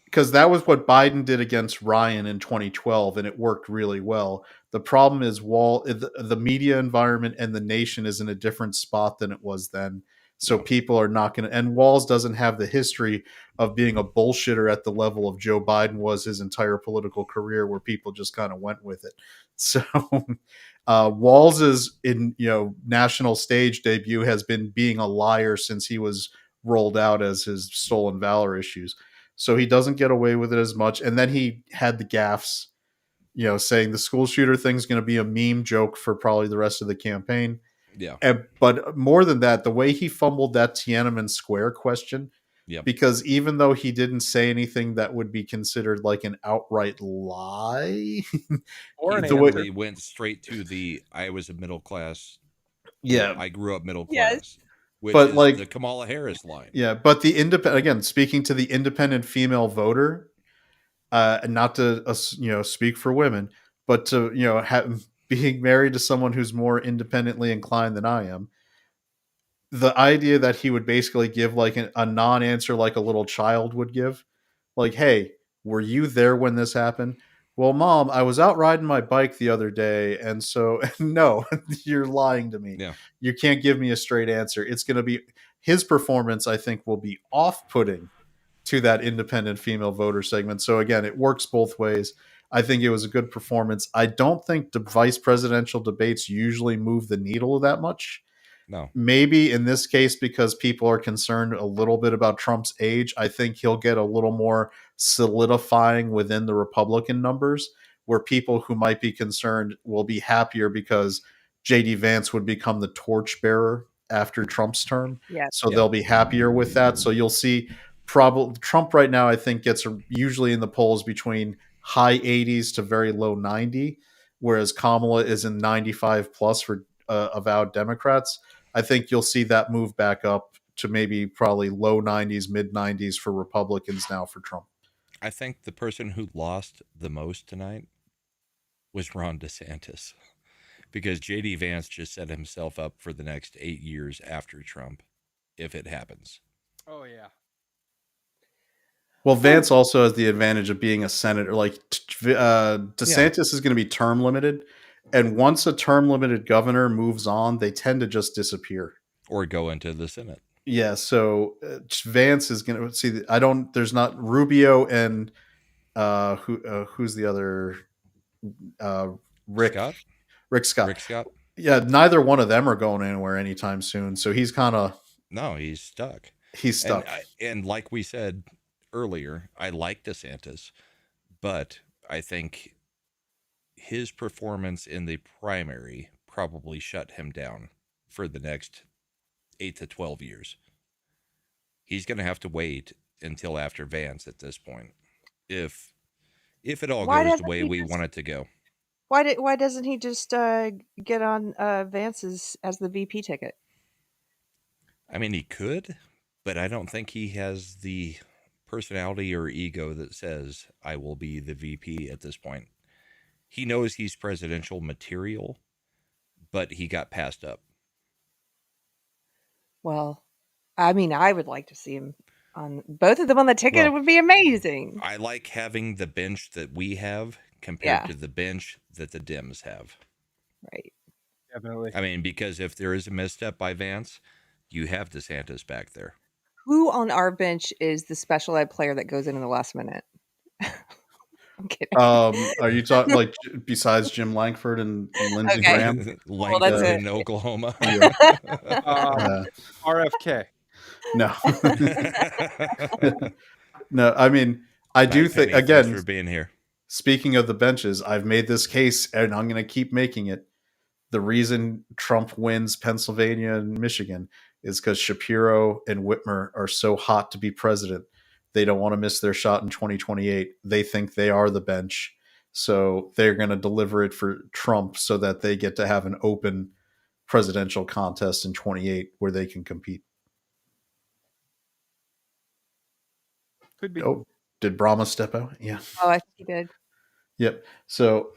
Because that was what Biden did against Ryan in 2012, and it worked really well. The problem is the media environment and the nation is in a different spot than it was then. So people are not going to... And Walz doesn't have the history of being a bullshitter at the level of Joe Biden was his entire political career, where people just kind of went with it. So Walz's national stage debut has been being a liar since he was rolled out as his stolen valor issues. So he doesn't get away with it as much. And then he had the gaffes, saying the school shooter thing's going to be a meme joke for probably the rest of the campaign. Yeah. But more than that, the way he fumbled that Tiananmen Square question, because even though he didn't say anything that would be considered like an outright lie, he went straight to the I was a middle class. Yeah. I grew up middle class. Yes. Which but is like the Kamala Harris line. Yeah, but the again, speaking to the independent female voter, not to speak for women, but to being married to someone who's more independently inclined than I am, the idea that he would basically give like a non-answer like a little child would give, like, hey, were you there when this happened? Well, Mom, I was out riding my bike the other day, and so no, you're lying to me. Yeah. You can't give me a straight answer. It's going to be his performance, I think, will be off-putting to that independent female voter segment. So again, it works both ways. I think it was a good performance. I don't think the vice presidential debates usually move the needle that much. No. Maybe in this case, because people are concerned a little bit about Trump's age, I think he'll get a little more solidifying within the Republican numbers, where people who might be concerned will be happier because JD Vance would become the torchbearer after Trump's term. Yes. So they'll be happier with that. So you'll see probably Trump right now, I think, gets usually in the polls between high 80s to very low 90, whereas Kamala is in 95 plus for avowed Democrats. I think you'll see that move back up to maybe probably low 90s, mid 90s for Republicans now for Trump. I think the person who lost the most tonight was Ron DeSantis, because JD Vance just set himself up for the next 8 years after Trump, if it happens. Oh, yeah. Well, Vance also has the advantage of being a senator. Like DeSantis is going to be term limited. And once a term limited governor moves on, they tend to just disappear or go into the Senate. Yeah. So Vance is going to see. There's not Rubio and who's the other? Rick Scott. Rick Scott. Yeah. Neither one of them are going anywhere anytime soon. So he's kind of he's stuck. He's stuck. And like we said earlier, I like DeSantis, but I think his performance in the primary probably shut him down for the next 8 to 12 years. He's going to have to wait until after Vance at this point, if it all goes the way we want it to go. Why doesn't he just get on Vance's as the VP ticket? I mean, he could, but I don't think he has the personality or ego that says I will be the VP at this point. He knows he's presidential material, but he got passed up. Well, I mean, I would like to see him on both of them on the ticket. It would be amazing. I like having the bench that we have compared to the bench that the Dems have. Right. Definitely. I mean, because if there is a misstep by Vance, you have DeSantis back there. Who on our bench is the special ed player that goes in the last minute? I'm kidding. Are you talking like besides Jim Langford and Lindsey Graham? Langford in Oklahoma. RFK. No. No, I mean, I do think, again, thanks for being here. Speaking of the benches, I've made this case and I'm going to keep making it. The reason Trump wins Pennsylvania and Michigan is because Shapiro and Whitmer are so hot to be president. They don't want to miss their shot in 2028. They think they are the bench. So they're going to deliver it for Trump so that they get to have an open presidential contest in 28 where they can compete. Could be. Oh, did Brahma step out? Yeah. Oh, I think he did. Yep. So,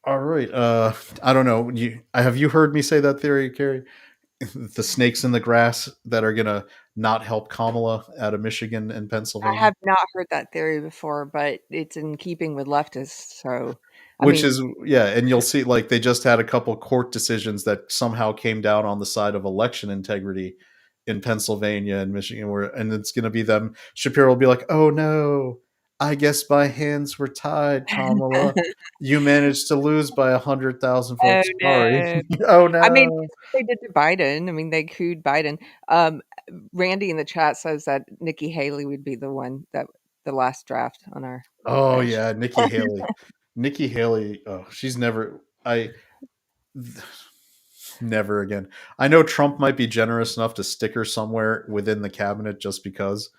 all right. I don't know. Have you heard me say that theory, Keri? The snakes in the grass that are going to not help Kamala out of Michigan and Pennsylvania? I have not heard that theory before, but it's in keeping with leftists. So, and you'll see, like, they just had a couple court decisions that somehow came down on the side of election integrity in Pennsylvania and Michigan, and it's going to be them. Shapiro will be like, "Oh no, I guess my hands were tied, Kamala. You managed to lose by 100,000 votes. Oh, Sorry." no. Oh no. I mean, they did to Biden. I mean, they cooed Biden. Randy in the chat says that Nikki Haley would be the one that the last draft on our. Oh bench. Yeah, Nikki Haley. Nikki Haley. Oh, she's never. Never again. I know Trump might be generous enough to stick her somewhere within the cabinet just because,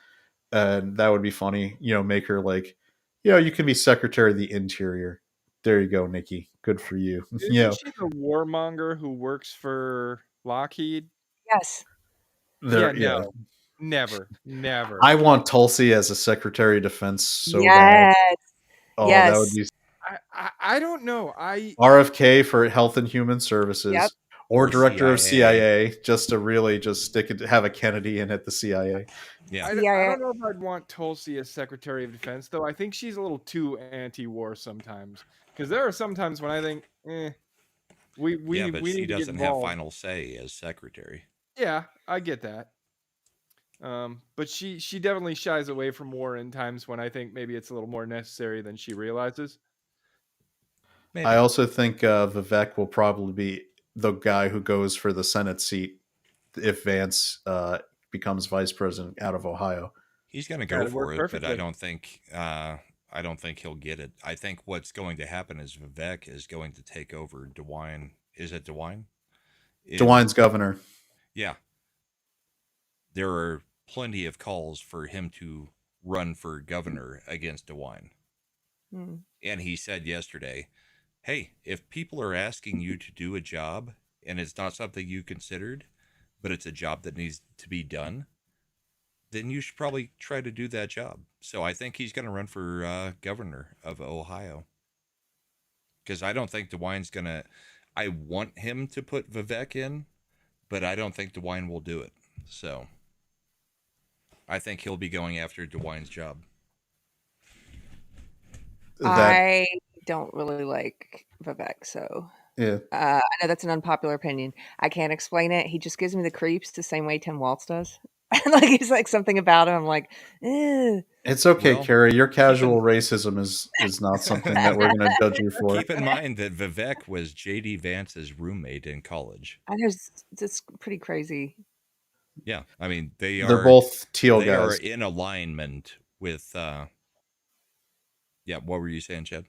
and that would be funny. Make her like, you can be Secretary of the Interior. There you go, Nikki. Good for you. Isn't she the warmonger who works for Lockheed? Yes. No. Never. I want Tulsi as a Secretary of Defense so bad. Oh, yes. That would be. I don't know. RFK for Health and Human Services, or director of CIA, just to really just stick it, have a Kennedy in at the CIA. Yeah. I don't know if I'd want Tulsi as Secretary of Defense, though. I think she's a little too anti-war sometimes. Because there are some times when I think, we but need she to get doesn't have involved. final say as secretary. Yeah, I get that. But she definitely shies away from war in times when I think maybe it's a little more necessary than she realizes. Maybe. I also think Vivek will probably be the guy who goes for the Senate seat if Vance becomes vice president out of Ohio. He's going to go for it, but I don't think he'll get it. I think what's going to happen is Vivek is going to take over DeWine. Is it DeWine? DeWine's governor. Yeah. There are plenty of calls for him to run for governor against DeWine. And he said yesterday, hey, if people are asking you to do a job and it's not something you considered, but it's a job that needs to be done, then you should probably try to do that job. So I think he's going to run for governor of Ohio. Because I don't think DeWine's going to... I want him to put Vivek in, but I don't think DeWine will do it. So I think he'll be going after DeWine's job. I don't really like Vivek, so yeah. I know that's an unpopular opinion. I can't explain it. He just gives me the creeps the same way Tim Walz does. Like he's like something about him. I'm like, eh. It's okay, Keri. Your casual racism is not something that we're going to judge you for. Keep in mind that Vivek was J.D. Vance's roommate in college. That's pretty crazy. Yeah, I mean they're both teal guys. They are in alignment with. Yeah, what were you saying, Chad?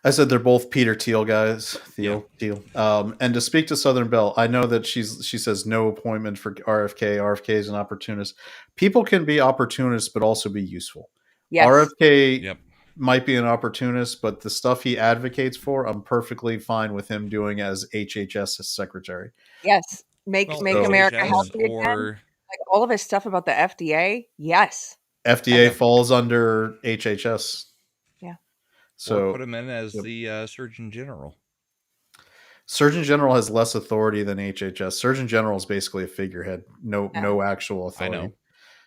I said they're both Peter Thiel guys. Thiel. And to speak to Southern Belle, I know that she says no appointment for RFK. RFK is an opportunist. People can be opportunists, but also be useful. Yes. RFK might be an opportunist, but the stuff he advocates for, I'm perfectly fine with him doing as HHS secretary. Yes. Make America healthy again. Like all of his stuff about the FDA. Yes. FDA falls under HHS. So or put him in as the Surgeon General. Surgeon General has less authority than HHS. Surgeon General is basically a figurehead, no actual authority. I know.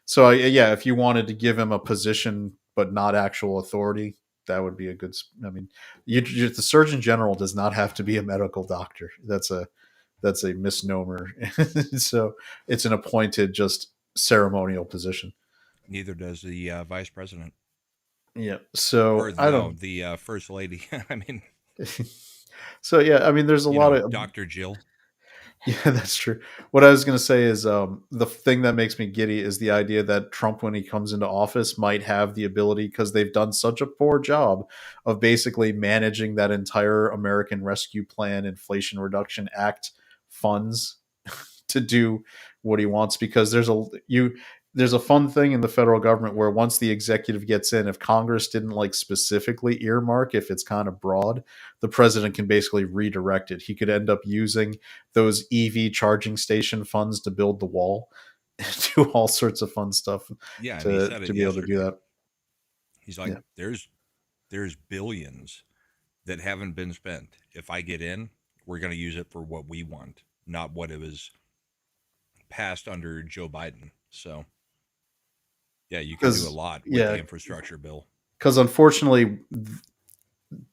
So yeah, if you wanted to give him a position but not actual authority, that would be a good. I mean, the Surgeon General does not have to be a medical doctor. That's a misnomer. So it's an appointed, just ceremonial position. Neither does the vice president. Yeah. So the first lady. I mean, so yeah, I mean, there's a lot of Dr. Jill. Yeah, that's true. What I was going to say is the thing that makes me giddy is the idea that Trump, when he comes into office, might have the ability, because they've done such a poor job of basically managing that entire American Rescue Plan, Inflation Reduction Act funds to do what he wants. Because there's a fun thing in the federal government where once the executive gets in, if Congress didn't specifically earmark, if it's kind of broad, the president can basically redirect it. He could end up using those EV charging station funds to build the wall, do all sorts of fun stuff. Yeah, to be able to do that. He's like, there's billions that haven't been spent. If I get in, we're going to use it for what we want, not what it was passed under Joe Biden. So. Yeah, you can do a lot with the infrastructure bill. Because unfortunately,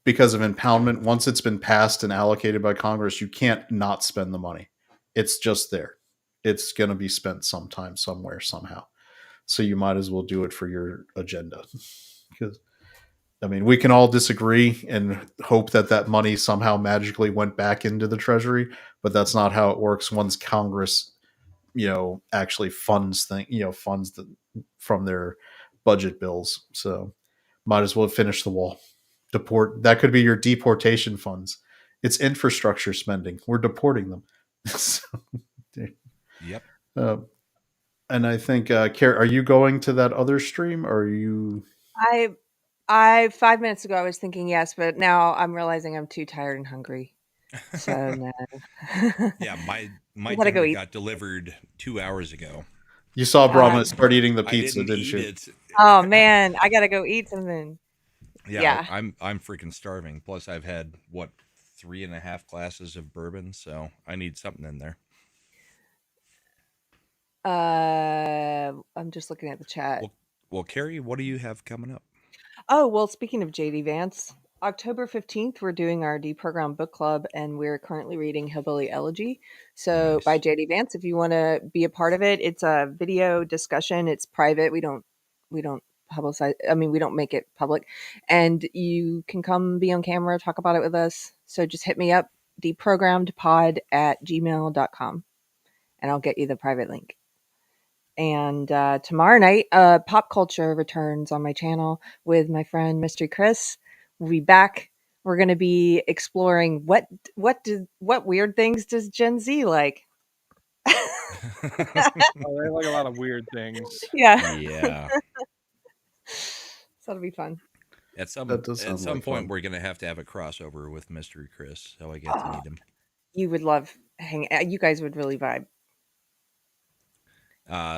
because of impoundment, once it's been passed and allocated by Congress, you can't not spend the money. It's just there. It's going to be spent sometime, somewhere, somehow. So you might as well do it for your agenda. Because, I mean, we can all disagree and hope that money somehow magically went back into the Treasury, but that's not how it works once Congress actually funds from their budget bills. So might as well finish the wall. That could be your deportation funds. It's infrastructure spending. We're deporting them. Yep. And I think, Keri, are you going to that other stream, or are you? I 5 minutes ago I was thinking yes, but now I'm realizing I'm too tired and hungry. So no. Yeah, my dinner got delivered 2 hours ago. You saw Brahma start eating the pizza, didn't you? Oh man, I gotta go eat something. Yeah. I'm freaking starving. Plus, I've had 3.5 glasses of bourbon, so I need something in there. I'm just looking at the chat. Well, Keri, what do you have coming up? Oh, well, speaking of JD Vance, October 15th, we're doing our Deprogram Book Club, and we're currently reading Hillbilly Elegy. So by JD Vance, if you want to be a part of it, it's a video discussion. It's private. We don't publicize. I mean, we don't make it public, and you can come be on camera, talk about it with us. So just hit me up, deprogrammedpod@gmail.com, and I'll get you the private link. And tomorrow night, Pop Culture returns on my channel with my friend Mystery Chris. We'll be back. We're going to be exploring what weird things does Gen Z like? Oh, they like a lot of weird things. Yeah. Yeah. So it'll be fun. At some like point, fun. we're going to have a crossover with Mystery Chris, so I get to meet him. You would love hanging. You guys would really vibe.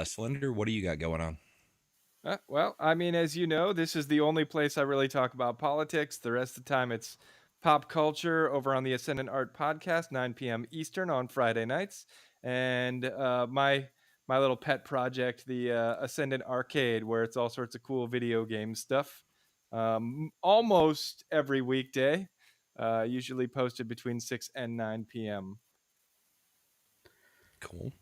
Slender, what do you got going on? Well, I mean, as you know, this is the only place I really talk about politics. The rest of the time, it's pop culture over on the Ascendant Art Podcast, 9 p.m. Eastern on Friday nights. And my little pet project, the Ascendant Arcade, where it's all sorts of cool video game stuff. Almost every weekday, usually posted between 6 and 9 p.m. Cool.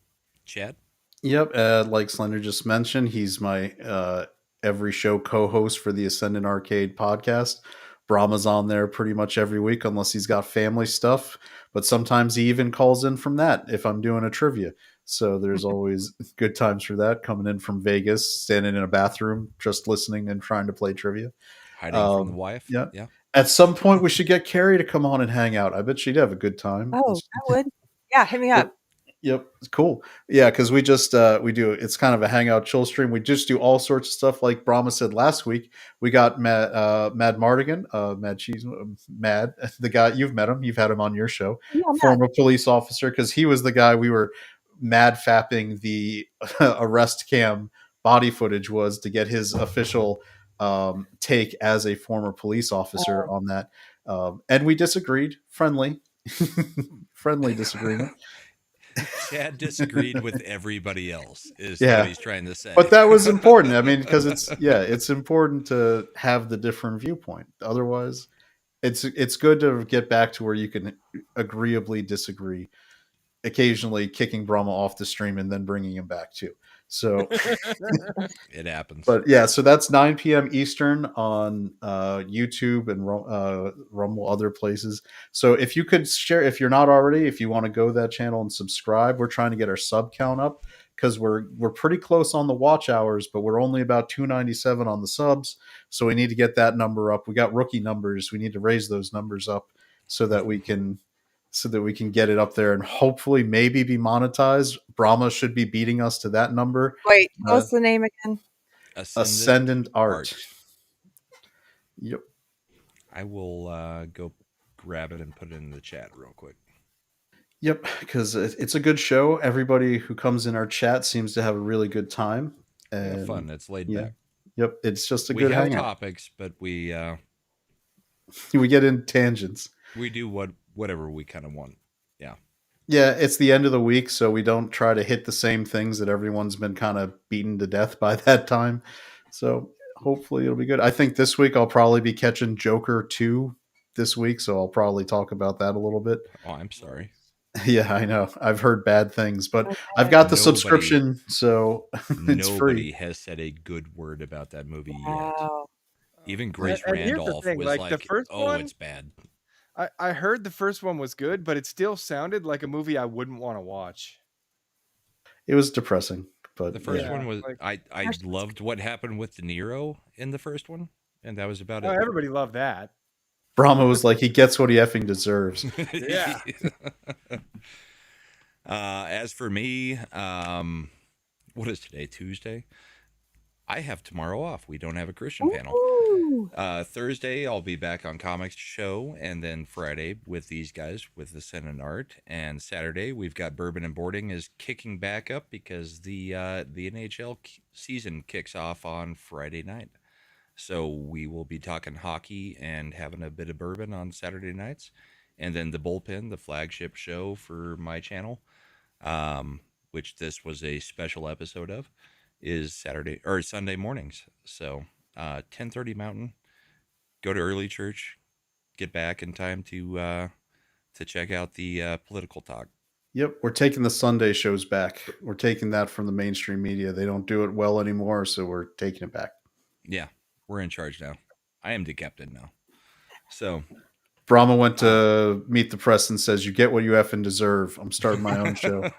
Chad? Yep, like Slender just mentioned, he's my every show co-host for the Ascendant Arcade podcast. Brahma's on there pretty much every week unless he's got family stuff, but sometimes he even calls in from that if I'm doing a trivia. So there's always good times for that, coming in from Vegas, standing in a bathroom, just listening and trying to play trivia. Hiding from the wife? Yeah. Yeah. At some point, we should get Keri to come on and hang out. I bet she'd have a good time. Oh, I would. Yeah, hit me up. Yep, it's cool. Yeah, because we just we do it's kind of a hangout chill stream. We just do all sorts of stuff. Like Brahma said last week, we got Mad Mardigan, Mad Cheese, Mad, the guy you've met him, you've had him on your show, former police officer, because he was the guy we were mad fapping the arrest cam body footage was to get his official take as a former police officer on that, and we disagreed, friendly disagreement. Chad disagreed with everybody else, is what he's trying to say. But that was important. I mean, because it's important to have the different viewpoint. Otherwise, it's good to get back to where you can agreeably disagree, occasionally kicking Brahma off the stream and then bringing him back too. So it happens. But yeah, so that's 9 p.m. Eastern on YouTube and Rumble, other places. So if you could share, if you're not already, if you want to go to that channel and subscribe, we're trying to get our sub count up because we're pretty close on the watch hours, but we're only about 297 on the subs. So we need to get that number up. We got rookie numbers. We need to raise those numbers up so that we can get it up there and hopefully maybe be monetized. Brahma should be beating us to that number. Wait, what's the name again? Ascendant Art. Yep. I will go grab it and put it in the chat real quick. Yep, because it's a good show. Everybody who comes in our chat seems to have a really good time. And fun. It's laid back. Yep, it's just a we good have hangout. Topics, but we get in tangents. We do whatever we kind of want. Yeah. Yeah, it's the end of the week, so we don't try to hit the same things that everyone's been kind of beaten to death by that time. So hopefully it'll be good. I think this week I'll probably be catching Joker 2 this week, so I'll probably talk about that a little bit. Oh, I'm sorry. Yeah, I know. I've heard bad things, but I've got the subscription, so it's free. Nobody has said a good word about that movie yet. Even Grace Randolph was like, the first one, it's bad. I heard the first one was good, but it still sounded like a movie I wouldn't want to watch. It was depressing, but the first one was I loved what happened with De Niro in the first one, and that was about it. Everybody loved that. Brahma was like, he gets what he effing deserves. Yeah. As for me, what is today? Tuesday? I have tomorrow off. We don't have a Christian panel. Thursday, I'll be back on Comics Show, and then Friday with these guys with the Ascendant Art. And Saturday, we've got Bourbon and Boarding is kicking back up because the NHL season kicks off on Friday night. So we will be talking hockey and having a bit of bourbon on Saturday nights. And then the Bullpen, the flagship show for my channel, which this was a special episode of, is Sunday mornings. So 10:30 Mountain. Go to early church, get back in time to check out the political talk. Yep, we're taking the Sunday shows back. We're taking that from the mainstream media. They don't do it well anymore, so we're taking it back. Yeah, we're in charge now. I am the captain now. So Brahma went to Meet the Press and says, "You get what you effing deserve." I'm starting my own show.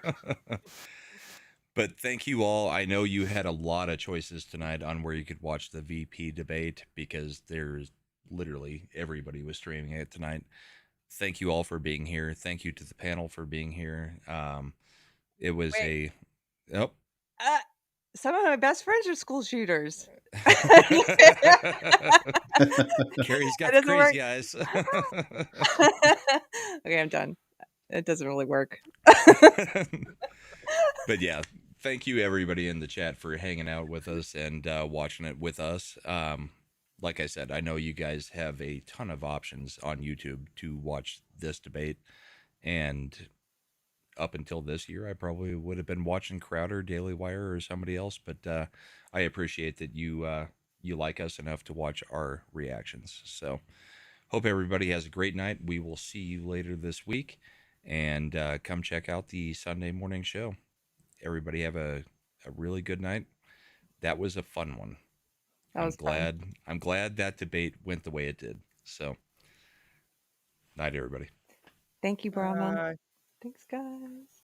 But thank you all. I know you had a lot of choices tonight on where you could watch the VP debate, because there's literally everybody was streaming it tonight. Thank you all for being here. Thank you to the panel for being here. It was Some of my best friends are school shooters. Carrie's got That the doesn't work. crazy eyes. Okay, I'm done. It doesn't really work. But yeah, thank you everybody in the chat for hanging out with us and watching it with us. Like I said, I know you guys have a ton of options on YouTube to watch this debate, and up until this year, I probably would have been watching Crowder, Daily Wire, or somebody else. But I appreciate that you like us enough to watch our reactions. So hope everybody has a great night. We will see you later this week, and come check out the Sunday morning show. Everybody have a really good night. That was a fun one. I'm glad that debate went the way it did. So night, everybody. Thank you, Brahma. Bye. Thanks, guys.